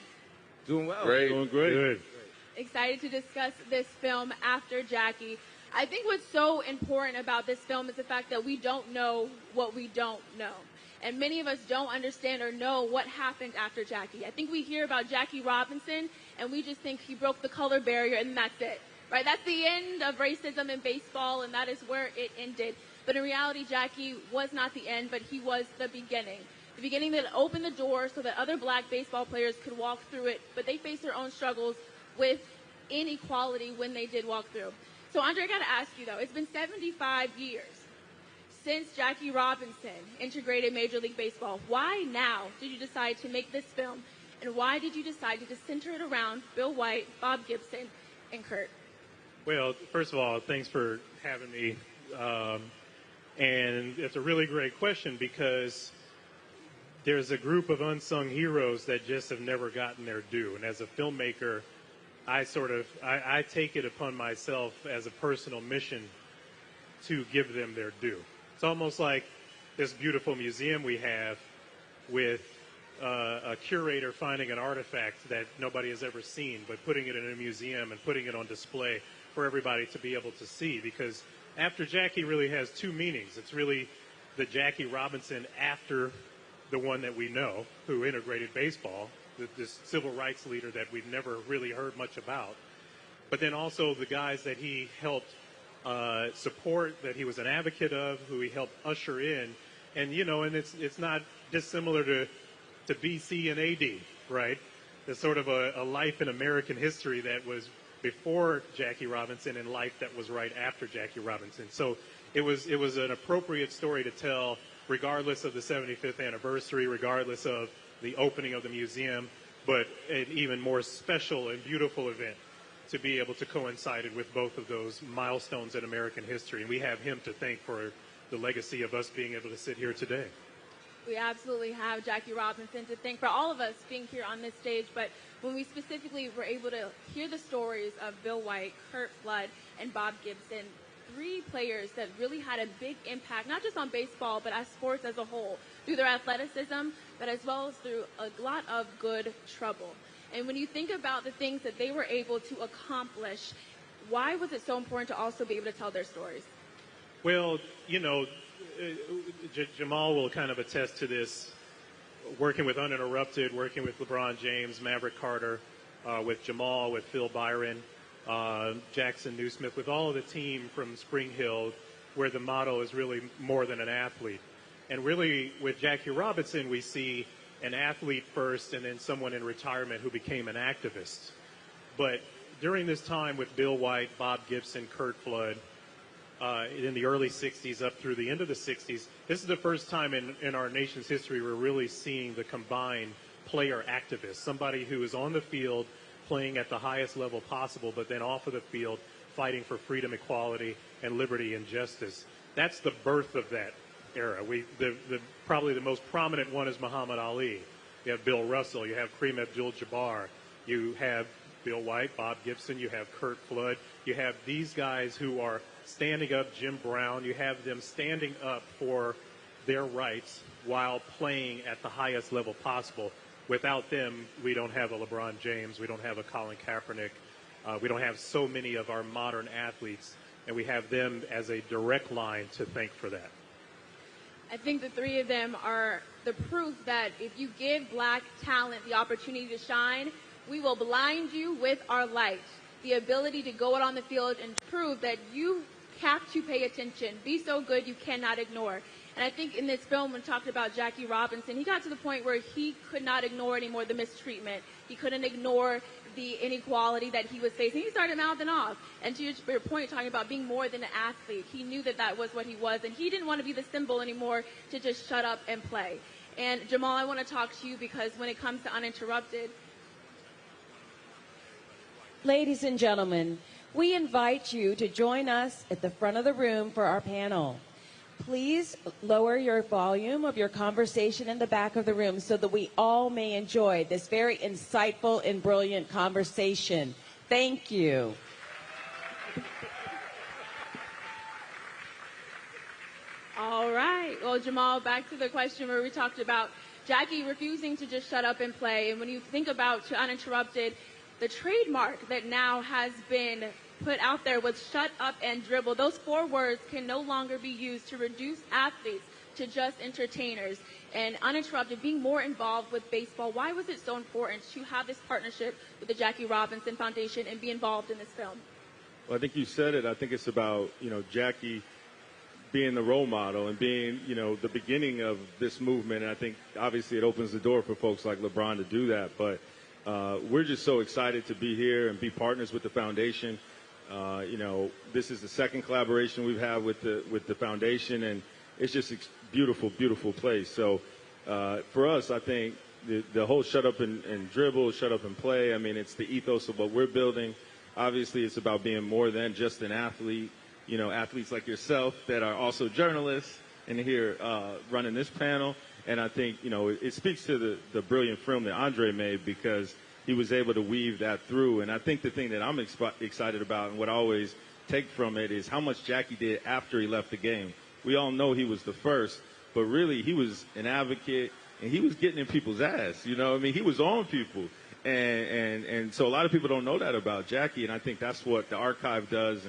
Doing well. Great. Doing great. Good. Excited to discuss this film, After Jackie. I think what's so important about this film is the fact that we don't know what we don't know. And many of us don't understand or know what happened after Jackie. I think we hear about Jackie Robinson and we just think he broke the color barrier and that's it. Right? That's the end of racism in baseball and that is where it ended. But in reality, Jackie was not the end, but he was the beginning. The beginning that opened the door so that other black baseball players could walk through it, but they faced their own struggles with inequality when they did walk through. So Andre, I got to ask you though, it's been 75 years since Jackie Robinson integrated Major League Baseball. Why now did you decide to make this film? And why did you decide to just center it around Bill White, Bob Gibson, and Curt? Well, first of all, thanks for having me. And it's a really great question because there's a group of unsung heroes that just have never gotten their due. And as a filmmaker, I take it upon myself as a personal mission to give them their due. It's almost like this beautiful museum we have with a curator finding an artifact that nobody has ever seen, but putting it in a museum and putting it on display for everybody to be able to see. Because After Jackie really has two meanings. It's really the Jackie Robinson after the one that we know, who integrated baseball, this civil rights leader that we've never really heard much about. But then also the guys that he helped support, that he was an advocate of, who he helped usher in. And, you know, and it's not dissimilar to BC and AD, right? There's sort of a life in American history that was before Jackie Robinson and life that was right after Jackie Robinson. So it was an appropriate story to tell, regardless of the 75th anniversary, regardless of the opening of the museum, but an even more special and beautiful event to be able to coincide with both of those milestones in American history. And we have him to thank for the legacy of us being able to sit here today. We absolutely have Jackie Robinson to thank for all of us being here on this stage. But when we specifically were able to hear the stories of Bill White, Curt Flood, and Bob Gibson, three players that really had a big impact, not just on baseball, but as sports as a whole, through their athleticism, but as well as through a lot of good trouble. And when you think about the things that they were able to accomplish, why was it so important to also be able to tell their stories? Well, you know, Jamal will kind of attest to this, working with Uninterrupted, working with LeBron James, Maverick Carter, with Jamal, with Phil Byron, Jackson Newsmith, with all of the team from Spring Hill, where the motto is really more than an athlete. And really, with Jackie Robinson, we see an athlete first and then someone in retirement who became an activist. But during this time with Bill White, Bob Gibson, Curt Flood, in the early 60s up through the end of the 60s, this is the first time in our nation's history we're really seeing the combined player activist, somebody who is on the field playing at the highest level possible, but then off of the field fighting for freedom, equality, and liberty and justice. That's the birth of that era. Probably the most prominent one is Muhammad Ali. You have Bill Russell, you have Kareem Abdul-Jabbar, you have Bill White, Bob Gibson, you have Curt Flood, you have these guys who are standing up, Jim Brown, you have them standing up for their rights while playing at the highest level possible. Without them, we don't have a LeBron James, we don't have a Colin Kaepernick, we don't have so many of our modern athletes, and we have them as a direct line to thank for that. I think the three of them are the proof that if you give black talent the opportunity to shine, we will blind you with our light. The ability to go out on the field and prove that you have to pay attention. Be so good you cannot ignore. And I think in this film, when talked about Jackie Robinson, he got to the point where he could not ignore anymore the mistreatment. He couldn't ignore the inequality that he was facing, he started mouthing off. And to your point, talking about being more than an athlete, he knew that that was what he was, and he didn't want to be the symbol anymore to just shut up and play. And Jamal, I want to talk to you because when it comes to uninterrupted. Ladies and gentlemen, we invite you to join us at the front of the room for our panel. Please lower your volume of your conversation in the back of the room so that we all may enjoy this very insightful and brilliant conversation. Thank you. All right. Well, Jamal, back to the question where we talked about Jackie refusing to just shut up and play. And when you think about to uninterrupted, the trademark that now has been put out there was shut up and dribble. Those 4 words can no longer be used to reduce athletes to just entertainers. And uninterrupted, being more involved with baseball, why was it so important to have this partnership with the Jackie Robinson Foundation and be involved in this film? Well, I think you said it. I think it's about, Jackie being the role model and being, the beginning of this movement. And I think obviously it opens the door for folks like LeBron to do that. But we're just so excited to be here and be partners with the foundation. This is the second collaboration we've had with the foundation, and it's just a beautiful, beautiful place. So for us, I think the whole shut up and dribble, shut up and play, I mean, it's the ethos of what we're building. Obviously, it's about being more than just an athlete. Athletes like yourself that are also journalists and here running this panel. And I think, it speaks to the brilliant film that Andre made because he was able to weave that through. And I think the thing that I'm excited about and what I always take from it is how much Jackie did after he left the game. We all know he was the first, but really he was an advocate and he was getting in people's ass. He was on people. And so a lot of people don't know that about Jackie. And I think that's what the archive does.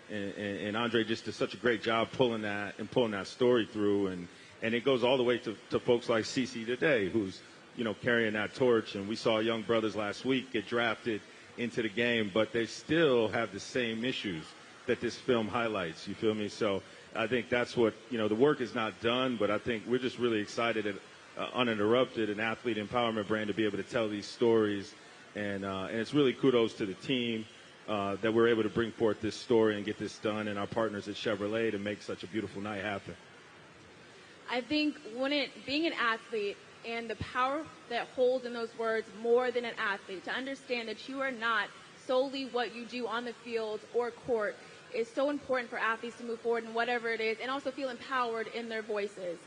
And Andre just did such a great job pulling that story through. And it goes all the way to folks like CeCe today, who's, carrying that torch. And we saw young brothers last week get drafted into the game, but they still have the same issues that this film highlights. You feel me? So I think that's what, the work is not done, but I think we're just really excited at Uninterrupted, an athlete empowerment brand, to be able to tell these stories. And it's really kudos to the team that we're able to bring forth this story and get this done, and our partners at Chevrolet to make such a beautiful night happen. I think being an athlete and the power that holds in those words, more than an athlete, to understand that you are not solely what you do on the field or court, is so important for athletes to move forward in whatever it is and also feel empowered in their voices.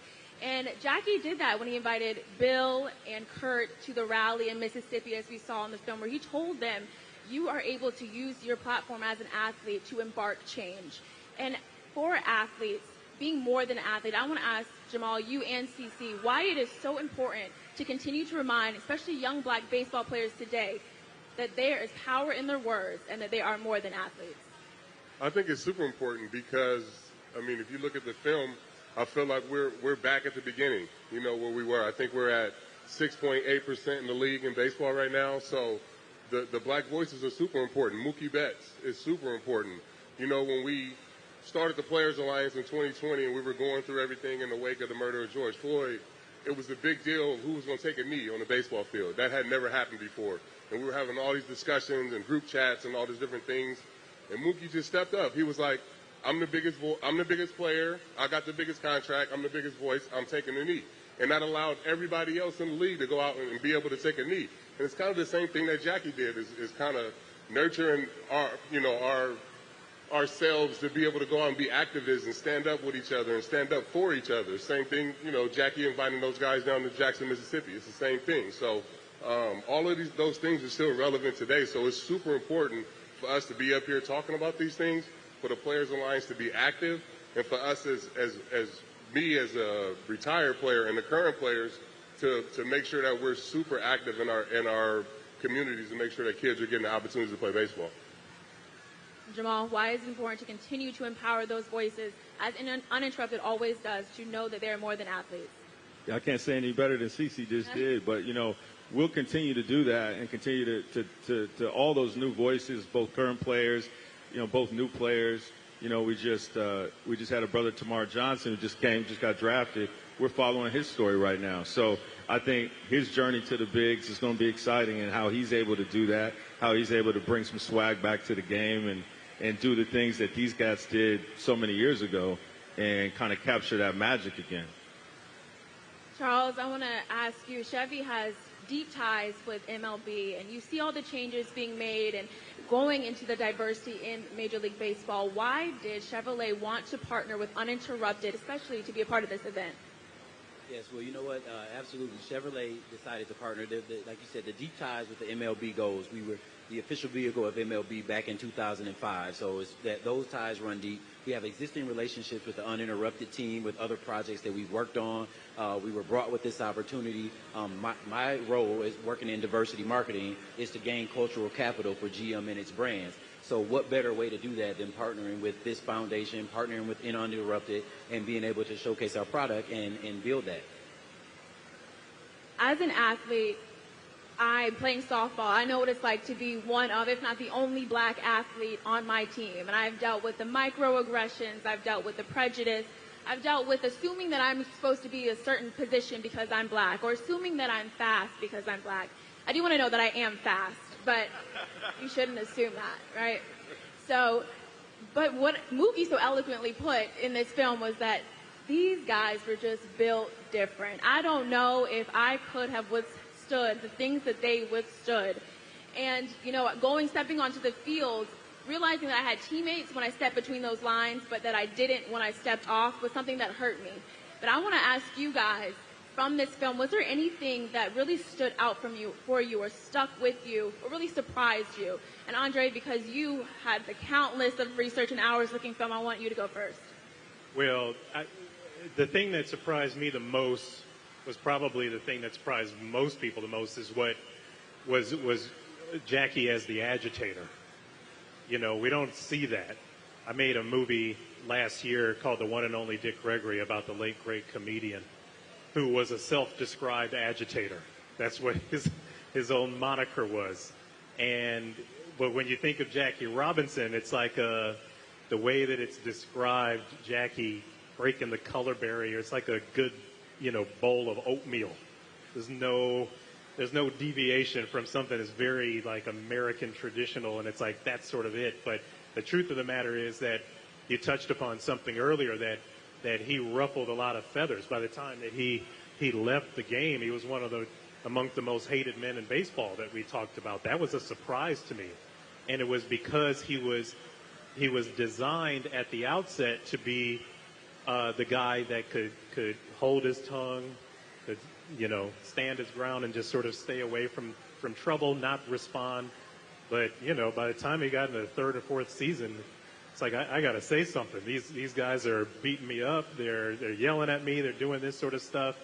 And Jackie did that when he invited Bill and Curt to the rally in Mississippi, as we saw in the film, where he told them, you are able to use your platform as an athlete to embark change. And for athletes, being more than an athlete, I want to ask Jamal, you and CeCe, why it is so important to continue to remind, especially young black baseball players today, that there is power in their words and that they are more than athletes. I think it's super important because, if you look at the film, I feel like we're back at the beginning, where we were. I think we're at 6.8% in the league in baseball right now. So the black voices are super important. Mookie Betts is super important. When we started the Players Alliance in 2020 and we were going through everything in the wake of the murder of George Floyd, it was a big deal of who was going to take a knee on the baseball field. That had never happened before. And we were having all these discussions and group chats and all these different things. And Mookie just stepped up. He was like, I'm the biggest player. I got the biggest contract. I'm the biggest voice. I'm taking a knee. And that allowed everybody else in the league to go out and be able to take a knee. And it's kind of the same thing that Jackie did, is kind of nurturing ourselves to be able to go out and be activists and stand up with each other and stand up for each other. Same thing, Jackie inviting those guys down to Jackson, Mississippi. It's the same thing. So all of those things are still relevant today. So it's super important for us to be up here talking about these things, for the Players Alliance to be active, and for us as me as a retired player and the current players to make sure that we're super active in our communities and make sure that kids are getting the opportunities to play baseball. Jamal, why is it important to continue to empower those voices, as Uninterrupted always does, to know that they're more than athletes? I can't say any better than CeCe just did, but, we'll continue to do that and continue to all those new voices, both current players, both new players. We just had a brother, Tamar Johnson, who just got drafted. We're following his story right now. So I think his journey to the bigs is going to be exciting, and how he's able to do that. how he's able to bring some swag back to the game and do the things that these guys did so many years ago and kind of capture that magic again. Charles, I want to ask you, Chevy has deep ties with MLB, and you see all the changes being made and going into the diversity in Major League Baseball. Why did Chevrolet want to partner with Uninterrupted, especially to be a part of this event? Yes, well, you know what? Absolutely. Chevrolet decided to partner. Like you said, the deep ties with the MLB goes. We were the official vehicle of MLB back in 2005. So it's that those ties run deep. We have existing relationships with the Uninterrupted team, with other projects that we've worked on. We were brought with this opportunity. My role is working in diversity marketing is to gain cultural capital for GM and its brands. So what better way to do that than partnering with this foundation, partnering with Uninterrupted, and being able to showcase our product and build that. As an athlete, I'm playing softball. I know what it's like to be one of, if not the only black athlete on my team. And I've dealt with the microaggressions. I've dealt with the prejudice. I've dealt with assuming that I'm supposed to be a certain position because I'm black, or assuming that I'm fast because I'm black. I do want to know that I am fast, but you shouldn't assume that, right? So, but what Mookie so eloquently put in this film was that these guys were just built different. I don't know if I could have withstood the things that they withstood. And, you know, stepping onto the field, realizing that I had teammates when I stepped between those lines, but that I didn't when I stepped off was something that hurt me. But I want to ask you guys, from this film, was there anything that really stood out for you or stuck with you or really surprised you? And Andre, because you had the countless of research and hours looking film, I want you to go first. Well, the thing that surprised me the most was probably the thing that surprised most people the most is what was Jackie as the agitator. You know, we don't see that. I made a movie last year called The One and Only Dick Gregory about the late, great comedian who was a self-described agitator. That's what his own moniker was. But when you think of Jackie Robinson, it's like the way that it's described, Jackie breaking the color barrier, it's like a good, bowl of oatmeal. There's no deviation from something that's very like American traditional, and it's like that's sort of it. But the truth of the matter is that you touched upon something earlier that he ruffled a lot of feathers. By the time that he left the game, he was among the most hated men in baseball that we talked about. That was a surprise to me, and it was because he was designed at the outset to be the guy that could hold his tongue, could stand his ground and just sort of stay away from trouble, not respond. But by the time he got into the third or fourth season, it's like I got to say something. These guys are beating me up. They're yelling at me. They're doing this sort of stuff,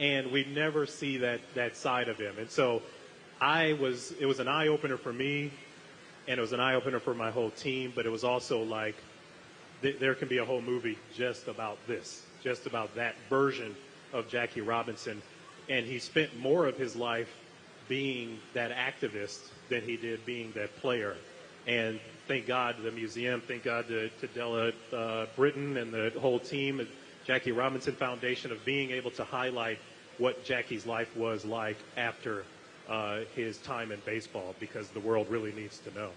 and we never see that side of him. And so it was an eye opener for me, and it was an eye opener for my whole team. But it was also like there can be a whole movie just about this, just about that version of Jackie Robinson. And he spent more of his life being that activist than he did being that player. And thank God to the museum, thank God to Della Britton and the whole team at Jackie Robinson Foundation of being able to highlight what Jackie's life was like after his time in baseball, because the world really needs to know.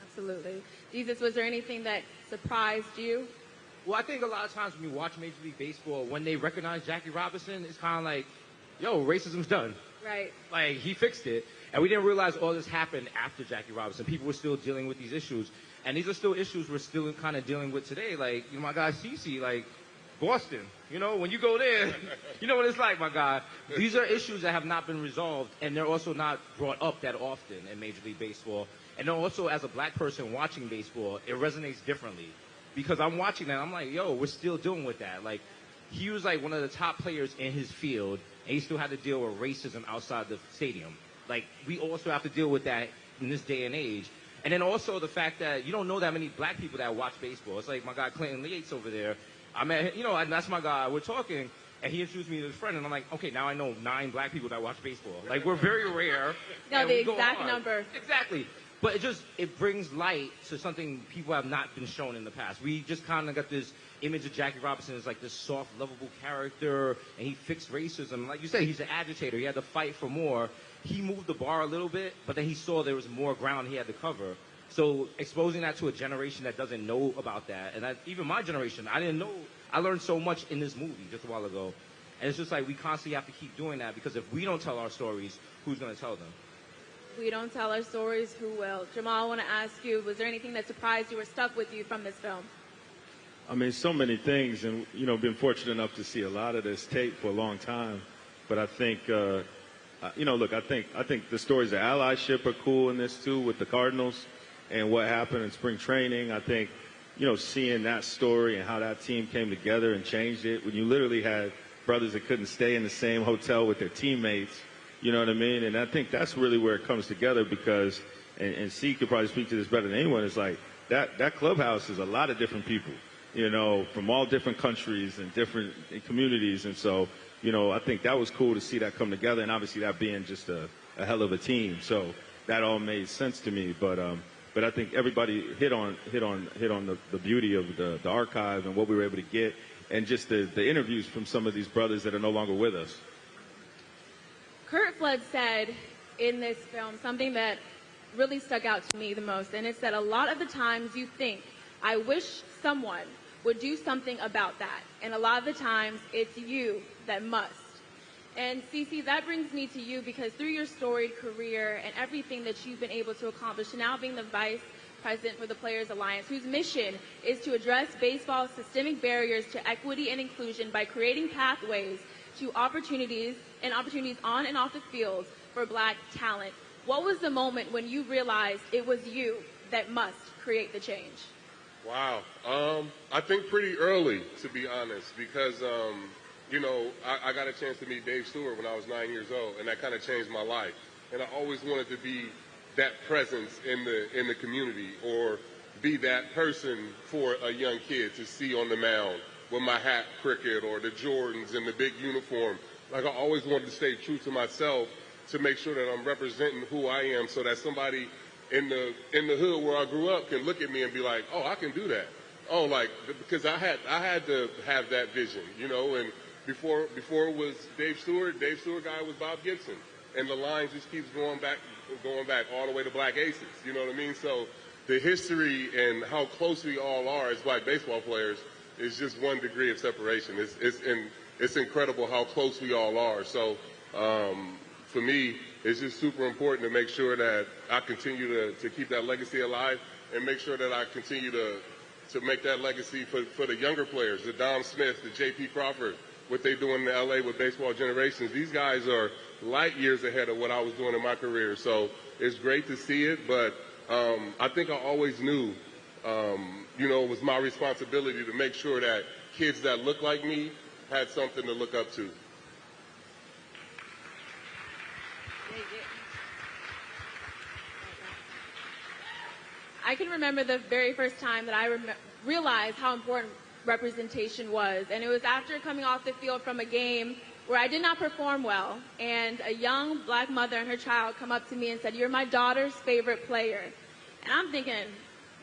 Absolutely. Jesus, was there anything that surprised you? Well, I think a lot of times when you watch Major League Baseball, when they recognize Jackie Robinson, it's kind of like, yo, racism's done. Right. Like, he fixed it. And we didn't realize all this happened after Jackie Robinson. People were still dealing with these issues. And these are still issues we're still kind of dealing with today. Like, my guy CeCe, like, Boston. When you go there, you know what it's like, my guy. These are issues that have not been resolved, and they're also not brought up that often in Major League Baseball. And then also, as a black person watching baseball, it resonates differently. Because I'm watching that, I'm like, yo, we're still dealing with that. Like, he was like one of the top players in his field, and he still had to deal with racism outside the stadium. Like, we also have to deal with that in this day and age. And then also the fact that you don't know that many black people that watch baseball. It's like my guy Clinton Yates over there. I met, and that's my guy. We're talking, and he introduced me to his friend, and I'm like, okay, now I know 9 black people that watch baseball. Like, we're very rare. No, the exact number. Exactly. But it brings light to something people have not been shown in the past. We just kind of got this image of Jackie Robinson as like this soft, lovable character, and he fixed racism. Like you said, he's an agitator. He had to fight for more. he moved the bar a little bit, but then he saw there was more ground he had to cover. So exposing that to a generation that doesn't know about that, and even my generation, I didn't know. I learned so much in this movie just a while ago. And it's just like we constantly have to keep doing that, because if we don't tell our stories, who's going to tell them? We don't tell our stories, who will? Jamal, I want to ask you, was there anything that surprised you or stuck with you from this film? I mean, so many things, and, you know, been fortunate enough to see a lot of this tape for a long time. But I think, you know, look, I think the stories of allyship are cool in this, too, with the Cardinals and what happened in spring training. I think, you know, seeing that story and how that team came together and changed it, when you literally had brothers that couldn't stay in the same hotel with their teammates, you know what I mean? And I think that's really where it comes together, because, and C could probably speak to this better than anyone, it's like that clubhouse is a lot of different people, you know, from all different countries and different communities. And so, you know, I think that was cool to see that come together, and obviously that being just a hell of a team. So that all made sense to me. But I think everybody hit on the beauty of the archive and what we were able to get, and just the interviews from some of these brothers that are no longer with us. Curt Flood said in this film something that really stuck out to me the most, and it said, a lot of the times you think, I wish someone would do something about that, and a lot of the times it's you that must. And Cece, that brings me to you, because through your storied career and everything that you've been able to accomplish, now being the vice president for the Players Alliance, whose mission is to address baseball's systemic barriers to equity and inclusion by creating pathways to opportunities on and off the field for Black talent. What was the moment when you realized it was you that must create the change? Wow. I think pretty early, to be honest, because, you know, I got a chance to meet Dave Stewart when I was 9 years old, and that kind of changed my life. And I always wanted to be that presence in the community, or be that person for a young kid to see on the mound with my hat cricket or the Jordans and the big uniform. Like, I always wanted to stay true to myself, to make sure that I'm representing who I am, so that somebody in the hood where I grew up can look at me and be like, oh, I can do that. Oh, like, because I had to have that vision, you know. And before it was Dave Stewart guy was Bob Gibson, and the line just keeps going back all the way to Black Aces, you know what I mean? So the history and how close we all are as Black baseball players is just one degree of separation. It's incredible how close we all are. So for me, it's just super important to make sure that I continue to keep that legacy alive, and make sure that I continue to make that legacy for the younger players, the Dom Smith, the J.P. Crawford, what they do in L.A. with Baseball Generations. These guys are light years ahead of what I was doing in my career. So it's great to see it, but I think I always knew, you know, it was my responsibility to make sure that kids that look like me had something to look up to. I can remember the very first time that I realized how important representation was, and it was after coming off the field from a game where I did not perform well, and a young Black mother and her child come up to me and said, "You're my daughter's favorite player." And I'm thinking,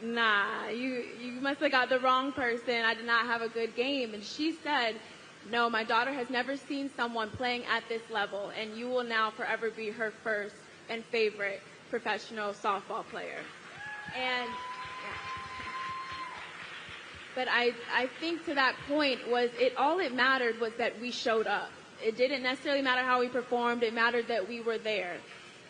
nah, you must have got the wrong person. I did not have a good game. And she said, "No, my daughter has never seen someone playing at this level, and you will now forever be her first and favorite professional softball player." And but I think to that point all it mattered was that we showed up. It didn't necessarily matter how we performed. It mattered that we were there.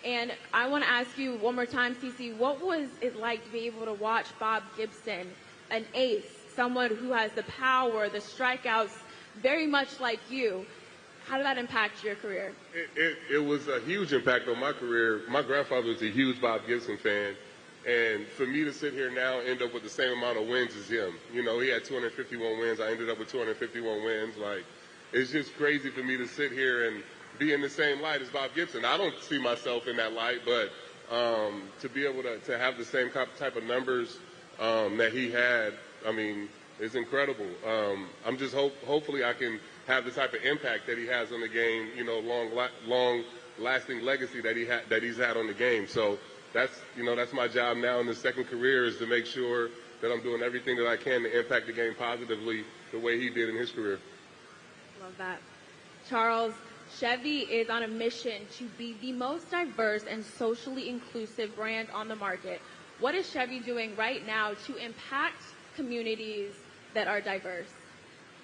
And I want to ask you one more time, Cece, what was it like to be able to watch Bob Gibson, an ace, someone who has the power, the strikeouts, very much like you? How did that impact your career? It was a huge impact on my career. My grandfather was a huge Bob Gibson fan. And for me to sit here now and end up with the same amount of wins as him, you know, he had 251 wins. I ended up with 251 wins. Like, it's just crazy for me to sit here and be in the same light as Bob Gibson. I don't see myself in that light, but to be able to have the same type of numbers that he had, I mean, it's incredible. I'm just hopefully I can have the type of impact that he has on the game, you know, long-lasting legacy that he's had on the game. So that's my job now in the second career, is to make sure that I'm doing everything that I can to impact the game positively the way he did in his career. Love that. Charles, Chevy is on a mission to be the most diverse and socially inclusive brand on the market. What is Chevy doing right now to impact communities that are diverse?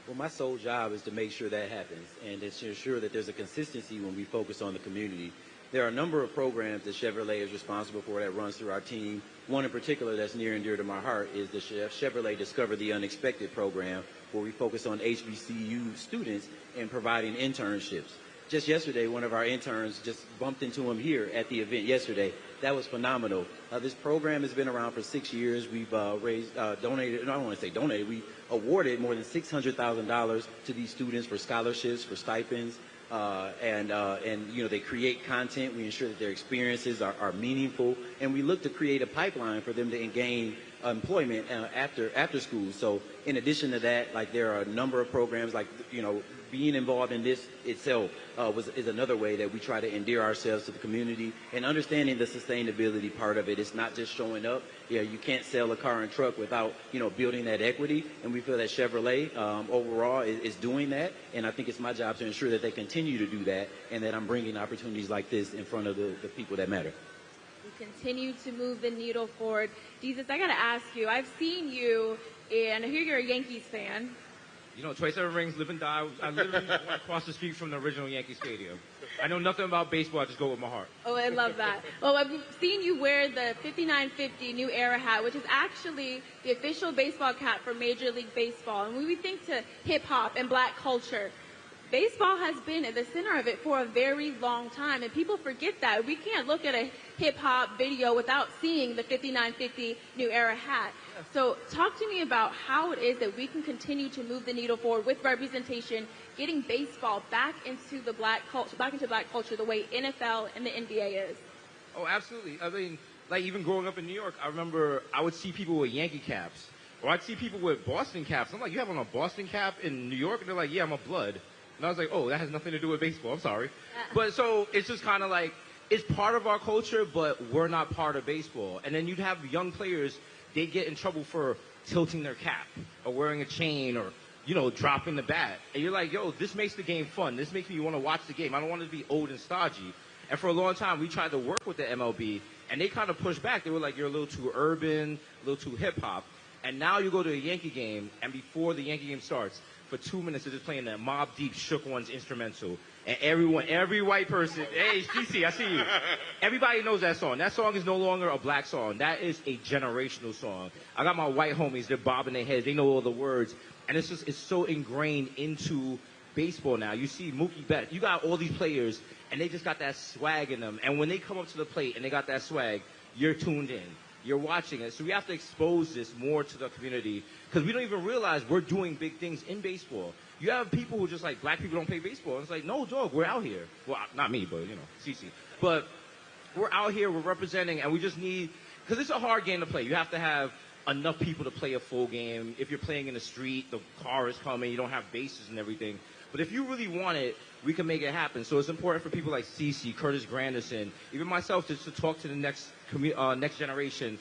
Well, my sole job is to make sure that happens and to ensure that there's a consistency when we focus on the community. There are a number of programs that Chevrolet is responsible for that runs through our team. One in particular that's near and dear to my heart is the Chevrolet Discover the Unexpected program, where we focus on HBCU students and providing internships. Just yesterday, one of our interns just bumped into him here at the event yesterday. That was phenomenal. This program has been around for 6 years. We've donated, no, I don't want to say donated, we awarded more than $600,000 to these students for scholarships, for stipends, and you know, they create content. We ensure that their experiences are meaningful, and we look to create a pipeline for them to gain employment after school. So in addition to that, like, there are a number of programs, like, you know, being involved in this itself is another way that we try to endear ourselves to the community, and understanding the sustainability part of it. It's not just showing up. Yeah, you can't sell a car and truck without, you know, building that equity, and we feel that Chevrolet overall is doing that, and I think it's my job to ensure that they continue to do that, and that I'm bringing opportunities like this in front of the people that matter. We continue to move the needle forward. Jesus, I got to ask you, I've seen you, and I hear you're a Yankees fan. You know, 27 rings, live and die. I literally went across the street from the original Yankee Stadium. I know nothing about baseball. I just go with my heart. Oh, I love that. Well, I've seen you wear the 5950 New Era hat, which is actually the official baseball cap for Major League Baseball. And when we think to hip-hop and black culture, baseball has been at the center of it for a very long time, and people forget that. We can't look at a hip-hop video without seeing the 5950 New Era hat. So talk to me about how it is that we can continue to move the needle forward with representation, getting baseball back into the black culture the way NFL and the NBA is. Oh, absolutely. I mean, like, even growing up in New York, I remember I would see people with Yankee caps, or I'd see people with Boston caps. I'm like, you have on a Boston cap in New York? And they're like, yeah, I'm a Blood. And I was like, oh, that has nothing to do with baseball. I'm sorry. But so it's just kind of like, it's part of our culture, but we're not part of baseball. And then you'd have young players, they get in trouble for tilting their cap or wearing a chain or, you know, dropping the bat. And you're like, yo, this makes the game fun. This makes me want to watch the game. I don't want to be old and stodgy. And for a long time, we tried to work with the MLB, and they kind of pushed back. They were like, you're a little too urban, a little too hip-hop. And now you go to a Yankee game, and before the Yankee game starts, for 2 minutes, they're just playing that Mobb Deep Shook Ones instrumental. And every white person, hey, CC, I see you. Everybody knows that song. That song is no longer a black song. That is a generational song. I got my white homies, they're bobbing their heads. They know all the words. And it's so ingrained into baseball now. You see Mookie Betts. You got all these players, and they just got that swag in them. And when they come up to the plate and they got that swag, you're tuned in. You're watching it. So we have to expose this more to the community, because we don't even realize we're doing big things in baseball. You have people who just like, black people don't play baseball. And it's like, no, dog, we're out here. Well, not me, but, you know, CC. But we're out here, we're representing, and we just need, because it's a hard game to play. You have to have enough people to play a full game. If you're playing in the street, the car is coming, you don't have bases and everything. But if you really want it, we can make it happen. So it's important for people like CC, Curtis Granderson, even myself, just to talk to the next generation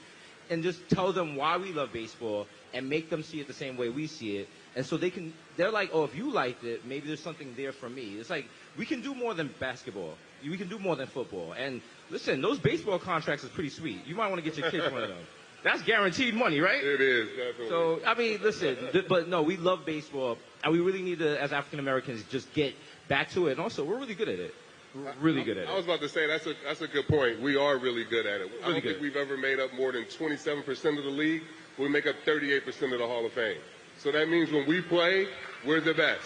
and just tell them why we love baseball and make them see it the same way we see it. And so they're like, oh, if you liked it, maybe there's something there for me. It's like, we can do more than basketball. We can do more than football. And listen, those baseball contracts are pretty sweet. You might want to get your kids one of them. That's guaranteed money, right? It is, definitely. So, I mean, listen, but no, we love baseball, and we really need to, as African Americans, just get back to it. And also, we're really good at it. We're really good at it. I was about to say, that's a good point. We are really good at it. I don't think we've ever made up more than 27% of the league. We make up 38% of the Hall of Fame. So that means when we play, we're the best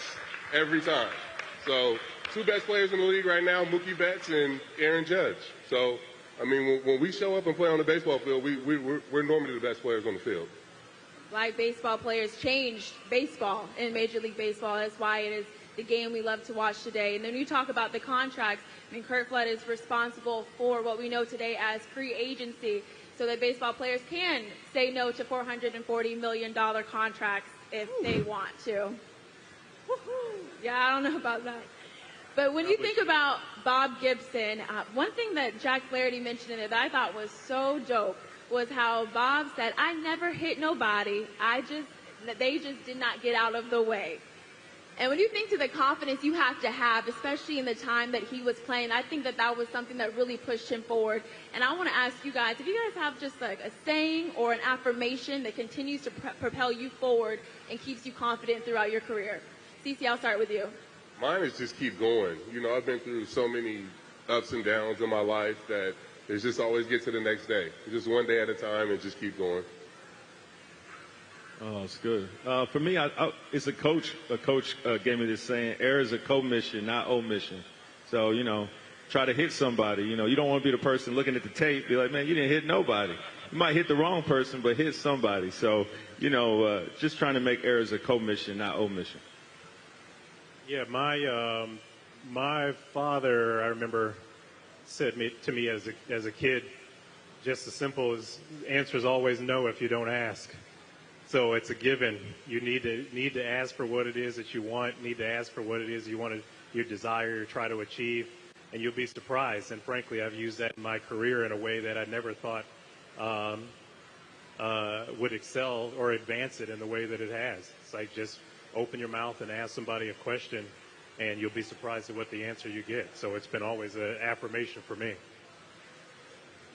every time. So, two best players in the league right now, Mookie Betts and Aaron Judge. So, I mean, when we show up and play on the baseball field, we're normally the best players on the field. Black baseball players changed baseball in Major League Baseball. That's why it is the game we love to watch today. And then you talk about the contracts. I mean, Curt Flood is responsible for what we know today as free agency, so that baseball players can say no to $440 million contracts if they want to. Yeah, I don't know about that. But when you think about Bob Gibson, one thing that Jack Flaherty mentioned in it that I thought was so dope was how Bob said, I never hit nobody. They just did not get out of the way. And when you think to the confidence you have to have, especially in the time that he was playing, I think that that was something that really pushed him forward. And I want to ask you guys, if you guys have just like a saying or an affirmation that continues to propel you forward and keeps you confident throughout your career. Cece, I'll start with you. Mine is just keep going. You know, I've been through so many ups and downs in my life that it's just always get to the next day. Just one day at a time and just keep going. Oh, it's good. For me, it's a coach. A coach gave me this saying: "Error is a commission, not omission." So, you know, try to hit somebody. You know, you don't want to be the person looking at the tape, be like, "Man, you didn't hit nobody." You might hit the wrong person, but hit somebody. So, you know, just trying to make errors a commission, not omission. Yeah, my father, I remember, said to me as a kid, just as simple as answer is always no if you don't ask. So it's a given. You need to ask for what it is that you want. Need to ask for what it is you desire, you try to achieve, and you'll be surprised. And frankly, I've used that in my career in a way that I never thought would excel or advance it in the way that it has. It's like just open your mouth and ask somebody a question, and you'll be surprised at what the answer you get. So it's been always an affirmation for me.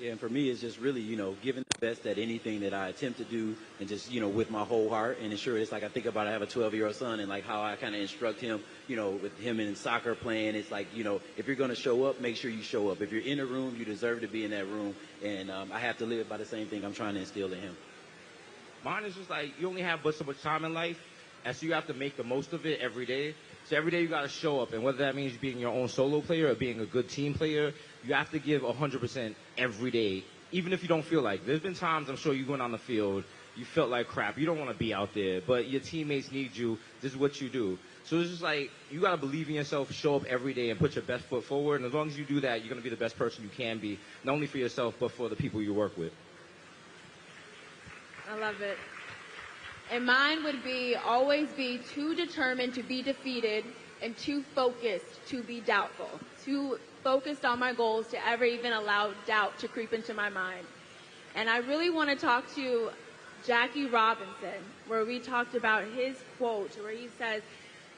Yeah, and for me, it's just really, you know, giving the best at anything that I attempt to do, and just, you know, with my whole heart. And sure, it's like I think about, I have a 12-year-old son, and like how I kind of instruct him, you know, with him in soccer playing. It's like, you know, if you're going to show up, make sure you show up. If you're in a room, you deserve to be in that room. And I have to live by the same thing I'm trying to instill in him. Mine is just like, you only have but so much time in life, and so you have to make the most of it every day. So every day you got to show up, and whether that means being your own solo player or being a good team player, you have to give 100% every day, even if you don't feel like. There's been times, I'm sure, you went on the field, you felt like crap, you don't want to be out there, but your teammates need you, this is what you do. So it's just like, you got to believe in yourself, show up every day, and put your best foot forward, and as long as you do that, you're going to be the best person you can be, not only for yourself, but for the people you work with. I love it. And mine would be always be too determined to be defeated and too focused to be doubtful. Too focused on my goals to ever even allow doubt to creep into my mind. And I really want to talk to Jackie Robinson, where we talked about his quote, where he says,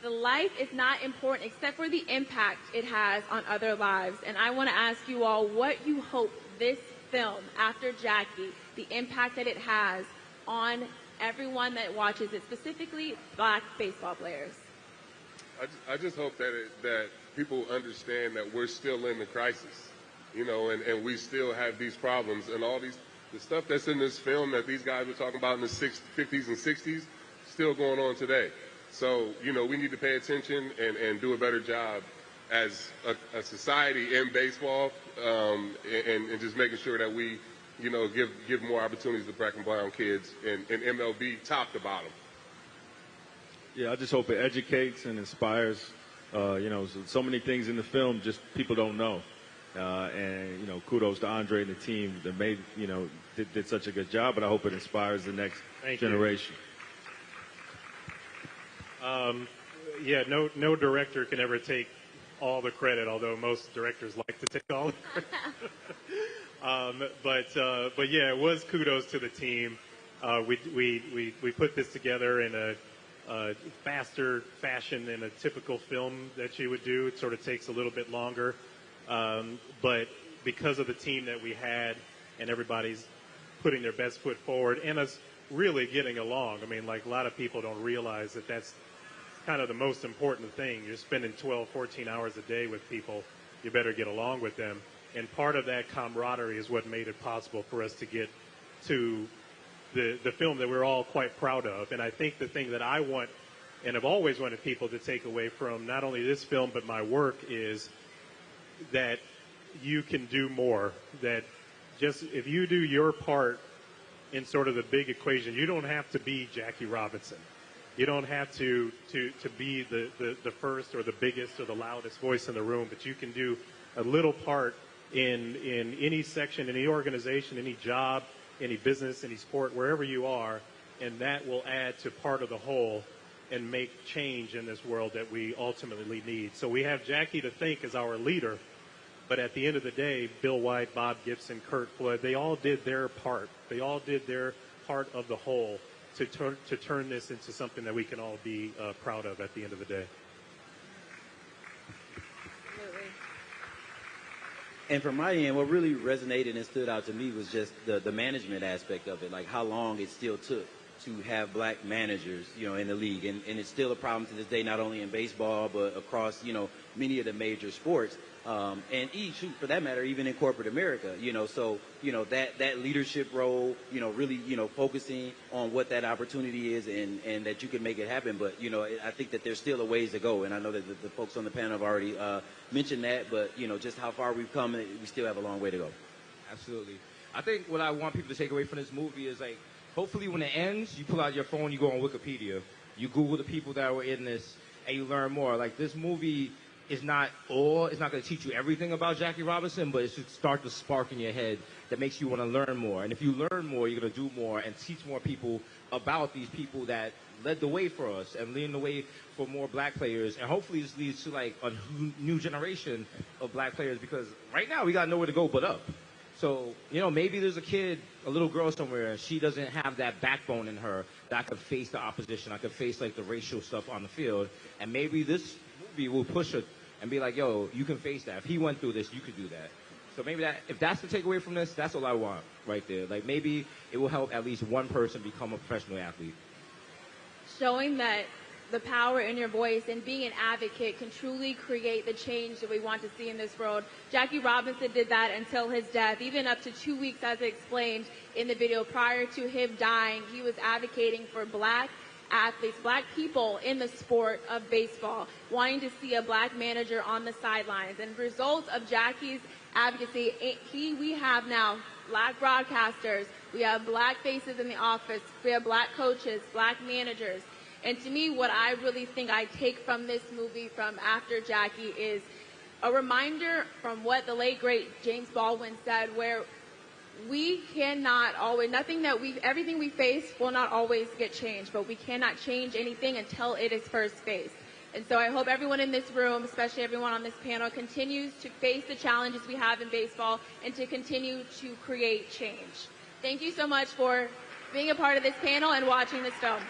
"The life is not important except for the impact it has on other lives." And I want to ask you all what you hope this film, After Jackie, the impact that it has on everyone that watches it, specifically black baseball players. I just hope that people understand that we're still in the crisis, you know, and we still have these problems, and all the stuff that's in this film that these guys were talking about in the 50s and 60s, still going on today. So, you know, we need to pay attention and do a better job as a society in baseball, and just making sure that we, you know, give more opportunities to black and brown kids in MLB top to bottom. Yeah, I just hope it educates and inspires. You know, so many things in the film just people don't know. And, you know, kudos to Andre and the team that made, you know, did such a good job, but I hope it inspires the next generation. Yeah, no director can ever take all the credit, although most directors like to take all the credit. But yeah, it was kudos to the team. We put this together in a faster fashion than a typical film that you would do. It sort of takes a little bit longer. But because of the team that we had and everybody's putting their best foot forward and us really getting along. I mean, like a lot of people don't realize that that's kind of the most important thing. You're spending 12, 14 hours a day with people. You better get along with them. And part of that camaraderie is what made it possible for us to get to the film that we're all quite proud of. And I think the thing that I want and have always wanted people to take away from not only this film but my work is that you can do more. That just if you do your part in sort of the big equation, you don't have to be Jackie Robinson. You don't have to be the first or the biggest or the loudest voice in the room, but you can do a little part in any section, any organization, any job, any business, any sport, wherever you are, and that will add to part of the whole and make change in this world that we ultimately need. So we have Jackie to thank as our leader, but at the end of the day, Bill White, Bob Gibson, Curt Flood, they all did their part. They all did their part of the whole to turn this into something that we can all be proud of at the end of the day. And from my end, what really resonated and stood out to me was just the management aspect of it, like how long it still took to have black managers, in the league. And it's still a problem to this day, not only in baseball, but across, many of the major sports. And for that matter, even in corporate America, so, that leadership role, really, focusing on what that opportunity is and that you can make it happen. But, I think that there's still a ways to go. And I know that the folks on the panel have already mentioned that, but, just how far we've come, we still have a long way to go. Absolutely. I think what I want people to take away from this movie is, like, hopefully when it ends, you pull out your phone, you go on Wikipedia, you Google the people that were in this, and you learn more. Like, this movie is not going to teach you everything about Jackie Robinson, but it should start the spark in your head that makes you want to learn more. And if you learn more, you're going to do more and teach more people about these people that led the way for us and leading the way for more black players. And hopefully this leads to, like, a new generation of black players, because right now we got nowhere to go but up. So, maybe there's a little girl somewhere, and she doesn't have that backbone in her that I could face the opposition. I could face, like, the racial stuff on the field. And maybe this movie will push her and be like, yo, you can face that. If he went through this, you could do that. So maybe if that's the takeaway from this, that's all I want right there. Like, maybe it will help at least one person become a professional athlete. Showing that the power in your voice and being an advocate can truly create the change that we want to see in this world. Jackie Robinson did that until his death, even up to 2 weeks, as explained in the video. Prior to him dying, he was advocating for black athletes, black people in the sport of baseball, wanting to see a black manager on the sidelines. And results of Jackie's advocacy, we have now black broadcasters, we have black faces in the office, we have black coaches, black managers. And to me, what I really think I take from this movie, from After Jackie, is a reminder from what the late, great James Baldwin said, where we cannot always, everything we face will not always get changed, but we cannot change anything until it is first faced. And so I hope everyone in this room, especially everyone on this panel, continues to face the challenges we have in baseball and to continue to create change. Thank you so much for being a part of this panel and watching this film.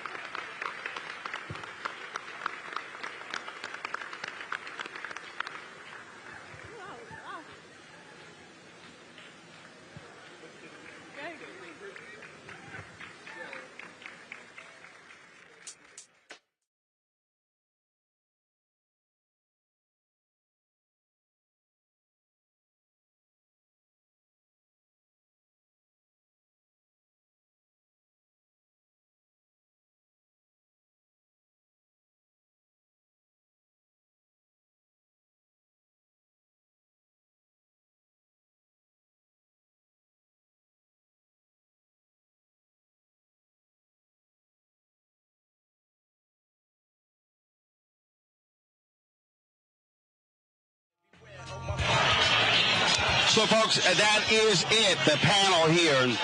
So, folks, that is it. The panel here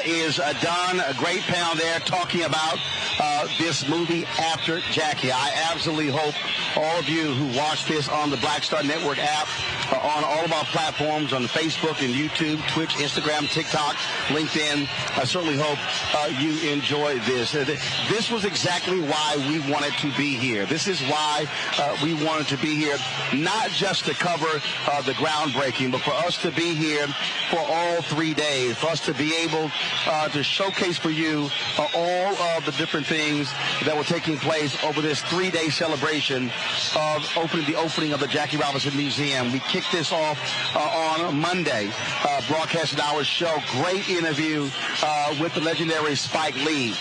is done. A great panel there talking about this movie After Jackie. I absolutely hope all of you who watch this on the Black Star Network app, on all of our platforms, on Facebook and YouTube, Twitch, Instagram, TikTok, LinkedIn, I certainly hope you enjoy this. This was exactly why we wanted to be here. This is why we wanted to be here, not just to cover the groundbreaking, but for us to be here for all 3 days, for us to be able to showcase for you all of the different things that were taking place over this 3-day celebration of the opening of the Jackie Robinson Museum. We kicked this off on Monday, broadcasting our show. Great interview with the legendary Spike Lee.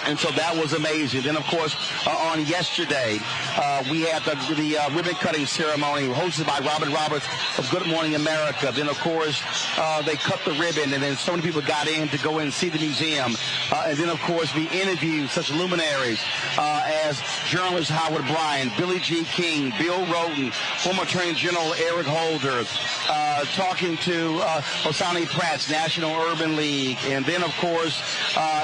And so that was amazing. Then, of course, on yesterday, we had the ribbon-cutting ceremony hosted by Robin Roberts of Good Morning America. Then, of course, they cut the ribbon, and then so many people got in to go in and see the museum. And then, of course, we interviewed such luminaries as journalist Howard Bryan, Billie Jean King, Bill Rhoden, former Attorney General Eric Holder, talking to Osani Pratt's National Urban League. And then, of course,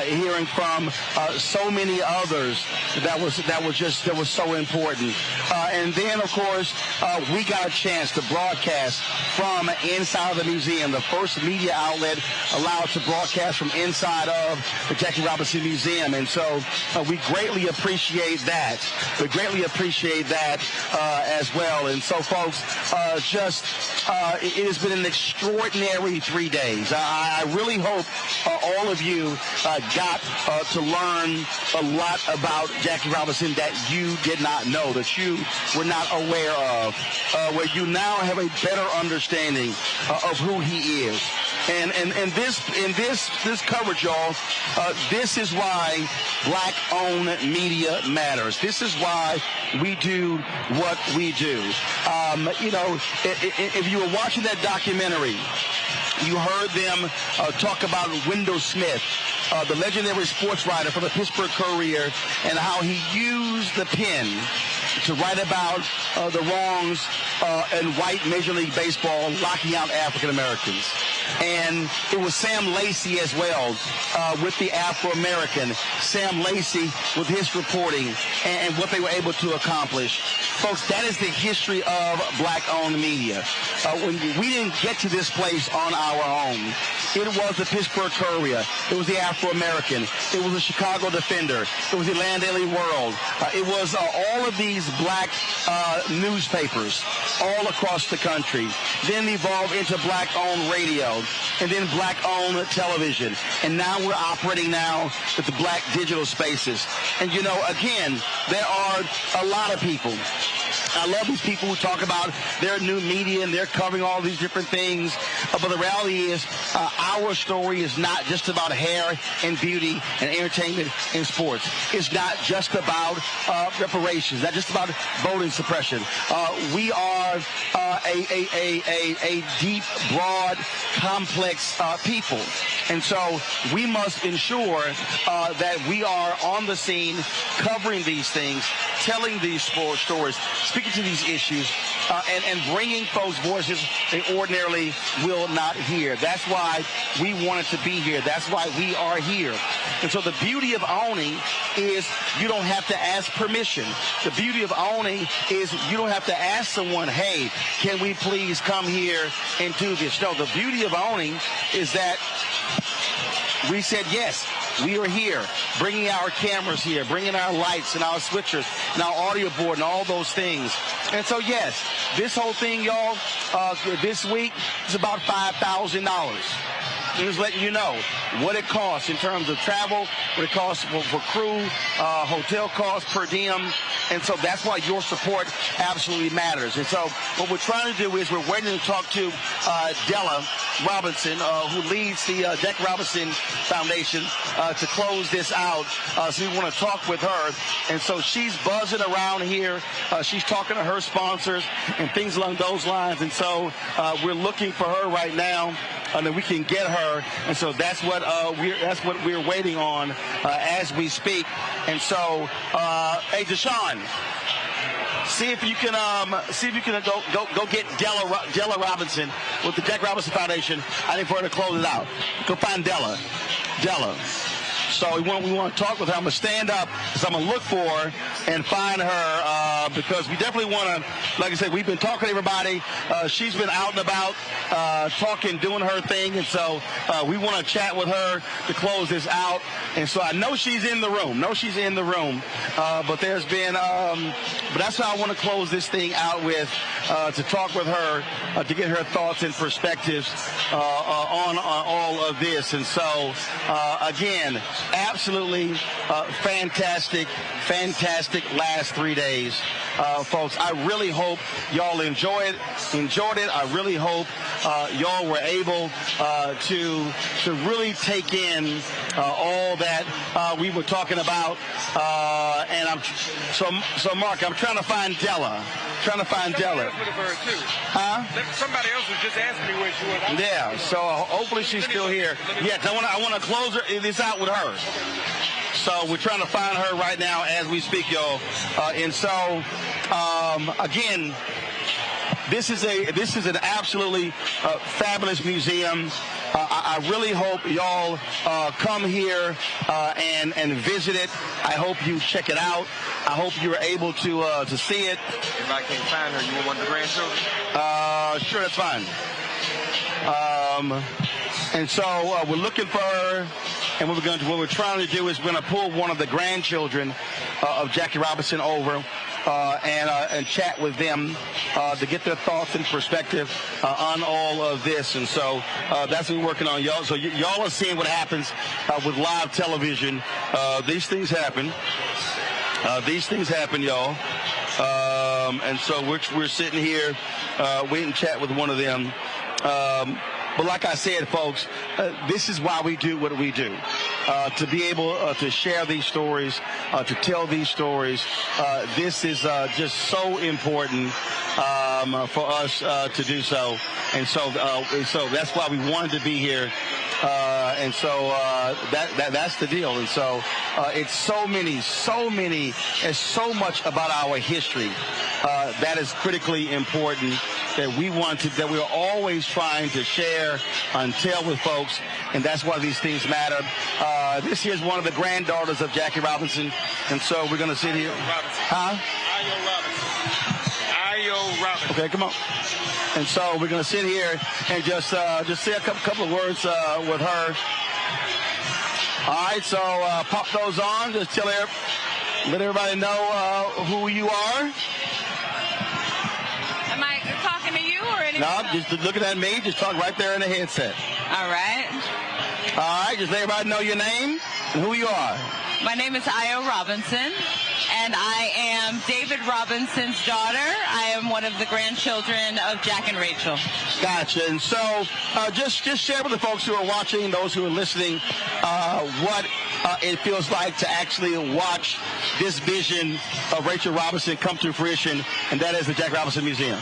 hearing from so many others that was so important. And then, of course, we got a chance to broadcast from inside of the museum, the first media outlet allowed to broadcast from inside of the Jackie Robinson Museum. And so we greatly appreciate that. We greatly appreciate that as well. And so, folks, it has been an extraordinary 3 days. I really hope all of you got to learn a lot about Jackie Robinson that you did not know, that you were not aware of, where you now have a better understanding of who he is. And this coverage, y'all, this is why black-owned media matters. This is why we do what we do. If you were watching that documentary, you heard them talk about Wendell Smith, the legendary sports writer for the Pittsburgh Courier, and how he used the pen to write about the wrongs in white Major League Baseball locking out African Americans. And it was Sam Lacey as well with the Afro-American. Sam Lacey with his reporting and what they were able to accomplish. Folks, that is the history of black-owned media. When we didn't get to this place on our own. It was the Pittsburgh Courier. It was the Afro-American. It was the Chicago Defender. It was the Atlanta Daily World. It was all of these black newspapers all across the country. Then evolved into black-owned radio, and then black-owned television. And now we're operating now with the black digital spaces. And, again, there are a lot of people. I love these people who talk about their new media and they're covering all these different things. But the reality is our story is not just about hair and beauty and entertainment and sports. It's not just about reparations, not just about voting suppression. We are a deep, broad, complex people. And so we must ensure that we are on the scene covering these things, telling these sports stories, speaking to these issues, and bringing folks voices they ordinarily will not hear. That's why we wanted to be here. That's why we are here. And so the beauty of owning is you don't have to ask permission. The beauty of owning is you don't have to ask someone, hey, can we please come here and do this? No, the beauty of owning is that we said, yes, we are here, bringing our cameras here, bringing our lights and our switchers and our audio board and all those things. And so, yes, this whole thing, y'all, this week is about $5,000. I'm just letting you know what it costs in terms of travel, what it costs for crew, hotel costs, per diem. And so that's why your support absolutely matters. And so what we're trying to do is we're waiting to talk to Della Robinson, who leads the Jackie Robinson Foundation, to close this out. So we want to talk with her. And so she's buzzing around here. She's talking to her sponsors and things along those lines. And so we're looking for her right now, and then we can get her. And so that's what we're waiting on as we speak. And so, hey, Deshaun, see if you can go get Della Robinson with the Jackie Robinson Foundation. I think for her to close it out. Go find Della. So we want to talk with her. I'm going to stand up because I'm going to look for her and find her because we definitely want to, like I said, we've been talking to everybody. She's been out and about talking, doing her thing. And so we want to chat with her to close this out. And so I know she's in the room. But there's been, but that's how I want to close this thing out with, to talk with her, to get her thoughts and perspectives on all of this. And so, again, absolutely fantastic last 3 days, folks. I really hope y'all enjoyed it. I really hope y'all were able to really take in all that we were talking about. And so Mark, I'm trying to find Della. Huh? Somebody else was just asking me where she was. Yeah, so hopefully she's still here. Yes, I want to close this out with her. So we're trying to find her right now as we speak, y'all. And so, again, this is an absolutely fabulous museum. I really hope y'all come here and visit it. I hope you check it out. I hope you're able to see it. If I can't find her, you want one of the grandchildren? Sure, that's fine. And so we're looking for her, and what we're trying to do is we're going to pull one of the grandchildren of Jackie Robinson over and chat with them to get their thoughts and perspective on all of this. And so that's what we're working on, y'all. So y'all are seeing what happens with live television. These things happen. These things happen, y'all. And so we're sitting here waiting to chat with one of them. But like I said, folks, this is why we do what we do. To be able to share these stories, to tell these stories. This is just so important for us to do so. And so that's why we wanted to be here. And so that's the deal. And so it's so many, and so much about our history that is critically important that we're always trying to share and tell with folks, and that's why these things matter. This here's one of the granddaughters of Jackie Robinson, and so we're going to sit here. Huh? Ayo Robinson. Okay, come on. And so we're going to sit here and just say a couple of words with her. All right, so pop those on. Just let everybody know who you are. Am I talking to you or anyone else? No, just looking at me. Just talk right there in the headset. All right. All right, just let everybody know your name and who you are. My name is Ayo Robinson, and I am David Robinson's daughter. I am one of the grandchildren of Jack and Rachel. Gotcha. And so just share with the folks who are watching, those who are listening, what it feels like to actually watch this vision of Rachel Robinson come to fruition, and that is the Jack Robinson Museum.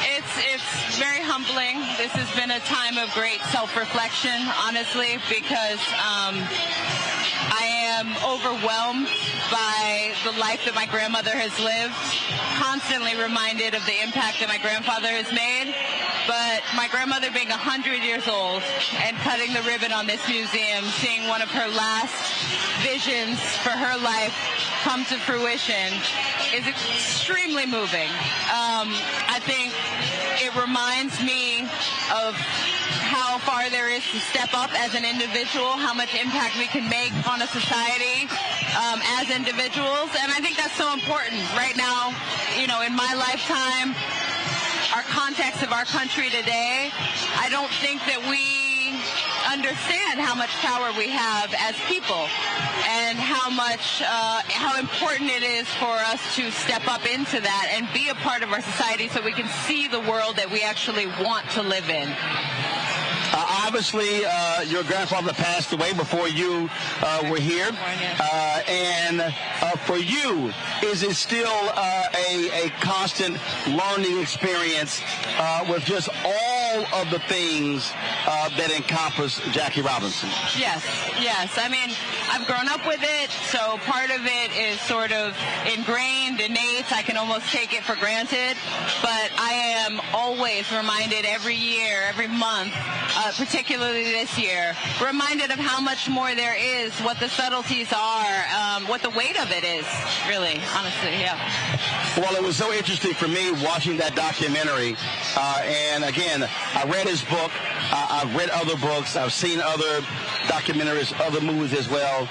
It's very humbling. This has been a time of great self-reflection, honestly, because I am overwhelmed by the life that my grandmother has lived, constantly reminded of the impact that my grandfather has made. But my grandmother being 100 years old and cutting the ribbon on this museum, seeing one of her last visions for her life come to fruition is extremely moving. I think it reminds me of how far there is to step up as an individual, how much impact we can make on a society as individuals. And I think that's so important right now, in my lifetime, our context of our country today. I don't think that we understand how much power we have as people and how important it is for us to step up into that and be a part of our society so we can see the world that we actually want to live in. Obviously, your grandfather passed away before you were here. And for you, is it still a constant learning experience with just all of the things that encompass Jackie Robinson? Yes. I mean, I've grown up with it, so part of it is sort of ingrained, innate. I can almost take it for granted. But I am always reminded every year, every month, particularly this year, reminded of how much more there is, what the subtleties are, what the weight of it is, really, honestly, yeah. Well, it was so interesting for me watching that documentary. And again, I read his book. I've read other books. I've seen other documentaries, other movies as well.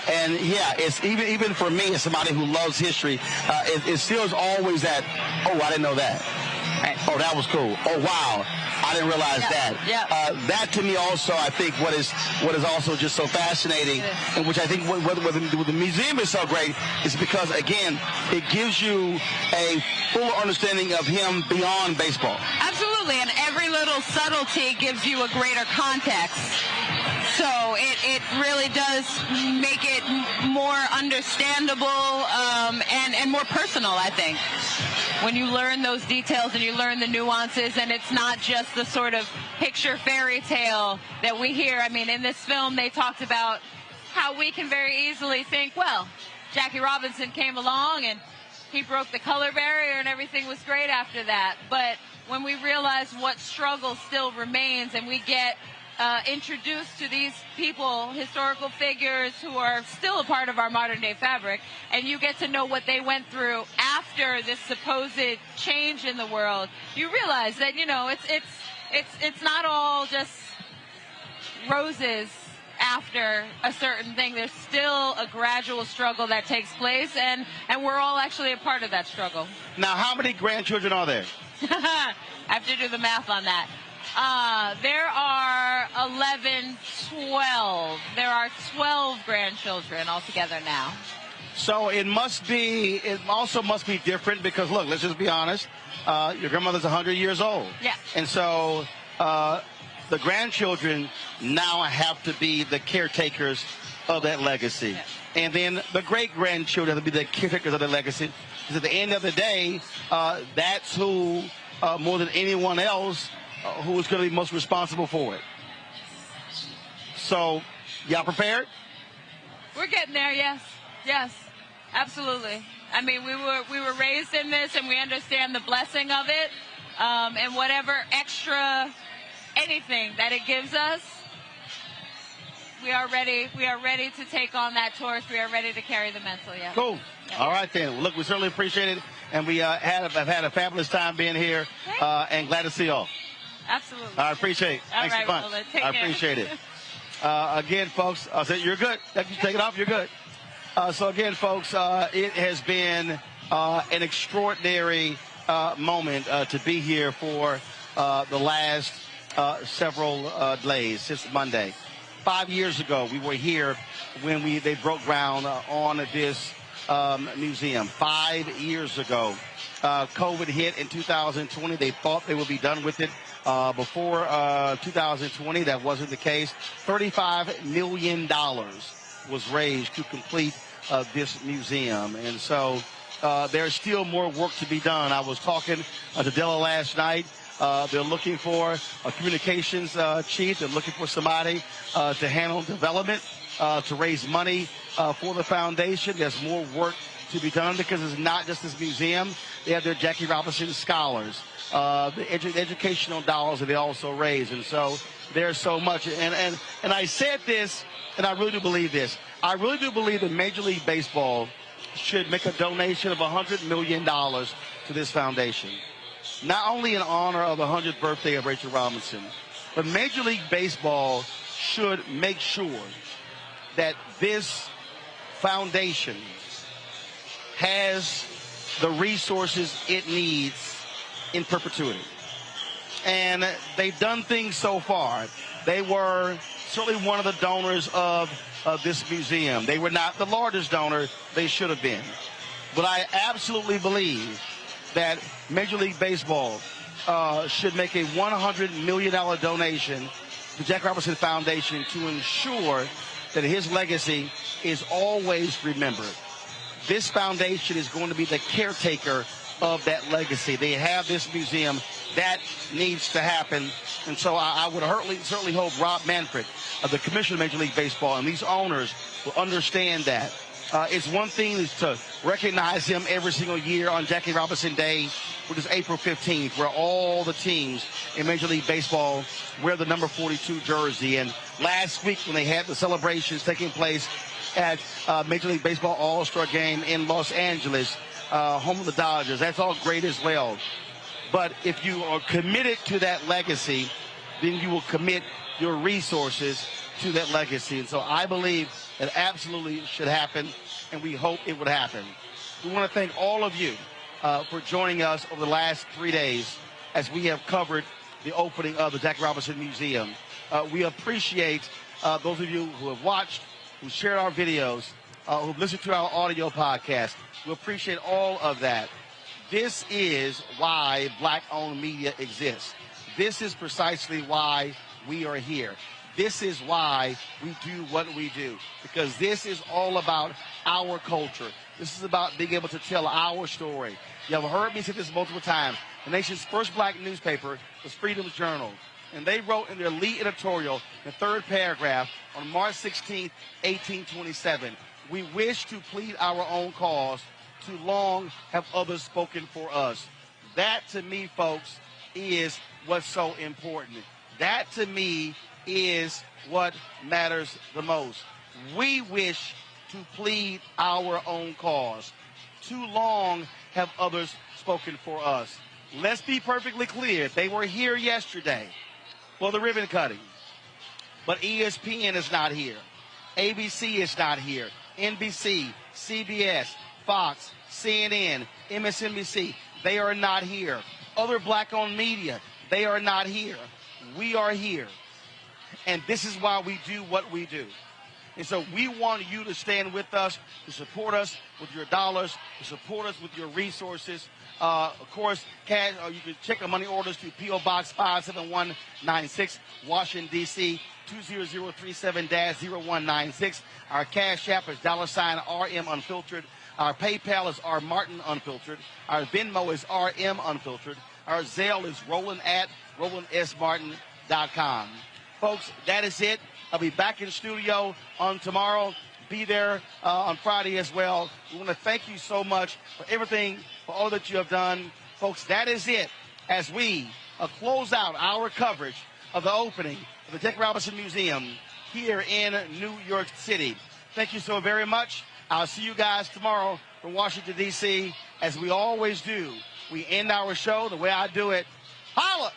And yeah, it's even for me, as somebody who loves history, it still is always that, oh, I didn't know that. Right. Oh, that was cool. Oh, wow. I didn't realize that. Yeah. That to me also, I think, what is also just so fascinating, and which I think what the museum is so great, is because, again, it gives you a fuller understanding of him beyond baseball. Absolutely, and every little subtlety gives you a greater context. So it really does make it more understandable and more personal, I think, when you learn those details and you learn the nuances, and it's not just the sort of picture fairy tale that we hear. I mean, in this film, they talked about how we can very easily think, well, Jackie Robinson came along and he broke the color barrier and everything was great after that. But when we realize what struggle still remains and we get introduced to these people, historical figures who are still a part of our modern day fabric, and you get to know what they went through after this supposed change in the world, you realize that, you know, it's not all just roses after a certain thing. There's still a gradual struggle that takes place, and we're all actually a part of that struggle. Now, how many grandchildren are there? I have to do the math on that. There are 11, 12. There are 12 grandchildren altogether now. So it also must be different because, look, let's just be honest. Your grandmother's 100 years old. Yeah. And so the grandchildren now have to be the caretakers of that legacy. Yeah. And then the great-grandchildren have to be the caretakers of the legacy. Because at the end of the day, that's who, more than anyone else, who is going to be most responsible for it. So, y'all prepared? We're getting there, yes. Yes, absolutely. I mean, we were raised in this, and we understand the blessing of it, and whatever extra anything that it gives us, we are ready. We are ready to take on that torch. We are ready to carry the mantle. Yeah. Cool. Yeah. All right, then. Well, look, we certainly appreciate it, and we have had a fabulous time being here, and glad to see y'all. Absolutely. I appreciate it. All Thanks right, for fun. well, take I care. appreciate it. Again, folks, I said you're good. You take it off, you're good. So again, folks, it has been an extraordinary moment to be here for the last several days since Monday. 5 years ago, we were here when they broke ground on this museum. 5 years ago, COVID hit in 2020. They thought they would be done with it before 2020. That wasn't the case. $35 million was raised to complete this museum. And so there's still more work to be done. I was talking to Della last night. They're looking for a communications chief. They're looking for somebody to handle development, to raise money for the foundation. There's more work to be done because it's not just this museum. They have their Jackie Robinson scholars, the educational dollars that they also raise. And so there's so much. And I said this, and I really do believe this. I really do believe that Major League Baseball should make a donation of $100 million to this foundation. Not only in honor of the 100th birthday of Rachel Robinson, but Major League Baseball should make sure that this foundation has the resources it needs in perpetuity. And they've done things so far. They were certainly one of the donors of this museum. They were not the largest donor. They should have been. But I absolutely believe that Major League Baseball should make a $100 million donation to the Jack Robinson Foundation to ensure that his legacy is always remembered. This foundation is going to be the caretaker of that legacy. They have this museum. That needs to happen. And so I would certainly hope Rob Manfred, the commissioner of Major League Baseball, and these owners will understand that. It's one thing is to recognize him every single year on Jackie Robinson Day, which is April 15th, where all the teams in Major League Baseball wear the number 42 jersey. And last week when they had the celebrations taking place at Major League Baseball All-Star Game in Los Angeles, home of the Dodgers, that's all great as well. But if you are committed to that legacy, then you will commit your resources to that legacy. And so I believe it absolutely should happen, and we hope it would happen. We want to thank all of you for joining us over the last 3 days as we have covered the opening of the Jackie Robinson Museum. We appreciate those of you who have watched, who shared our videos, who've listened to our audio podcast. We appreciate all of that. This is why black-owned media exists. This is precisely why we are here. This is why we do what we do, because this is all about our culture. This is about being able to tell our story. You have heard me say this multiple times. The nation's first black newspaper was Freedom's Journal, and they wrote in their lead editorial, the third paragraph, on March 16, 1827, we wish to plead our own cause Too long have others spoken for us. That, to me, folks, is what's so important. That, to me, is what matters the most. We wish to plead our own cause. Too long have others spoken for us. Let's be perfectly clear. They were here yesterday for the ribbon cutting. But ESPN is not here. ABC is not here. NBC, CBS, Fox, CNN, MSNBC, they are not here. Other black-owned media, they are not here. We are here. And this is why we do what we do. And so we want you to stand with us, to support us with your dollars, to support us with your resources. Of course, cash, you can check our money orders to P.O. Box 57196, Washington, D.C., 20037-0196. Our Cash App is $RM Unfiltered. Our PayPal is R Martin Unfiltered. Our Venmo is RM Unfiltered. Our Zelle is RolandS.Martin.com. Folks, that is it. I'll be back in studio on tomorrow. Be there on Friday as well. We want to thank you so much for everything, for all that you have done. Folks, that is it as we close out our coverage of the opening of the Jackie Robinson Museum here in New York City. Thank you so very much. I'll see you guys tomorrow from Washington, D.C. As we always do, we end our show the way I do it. Holla!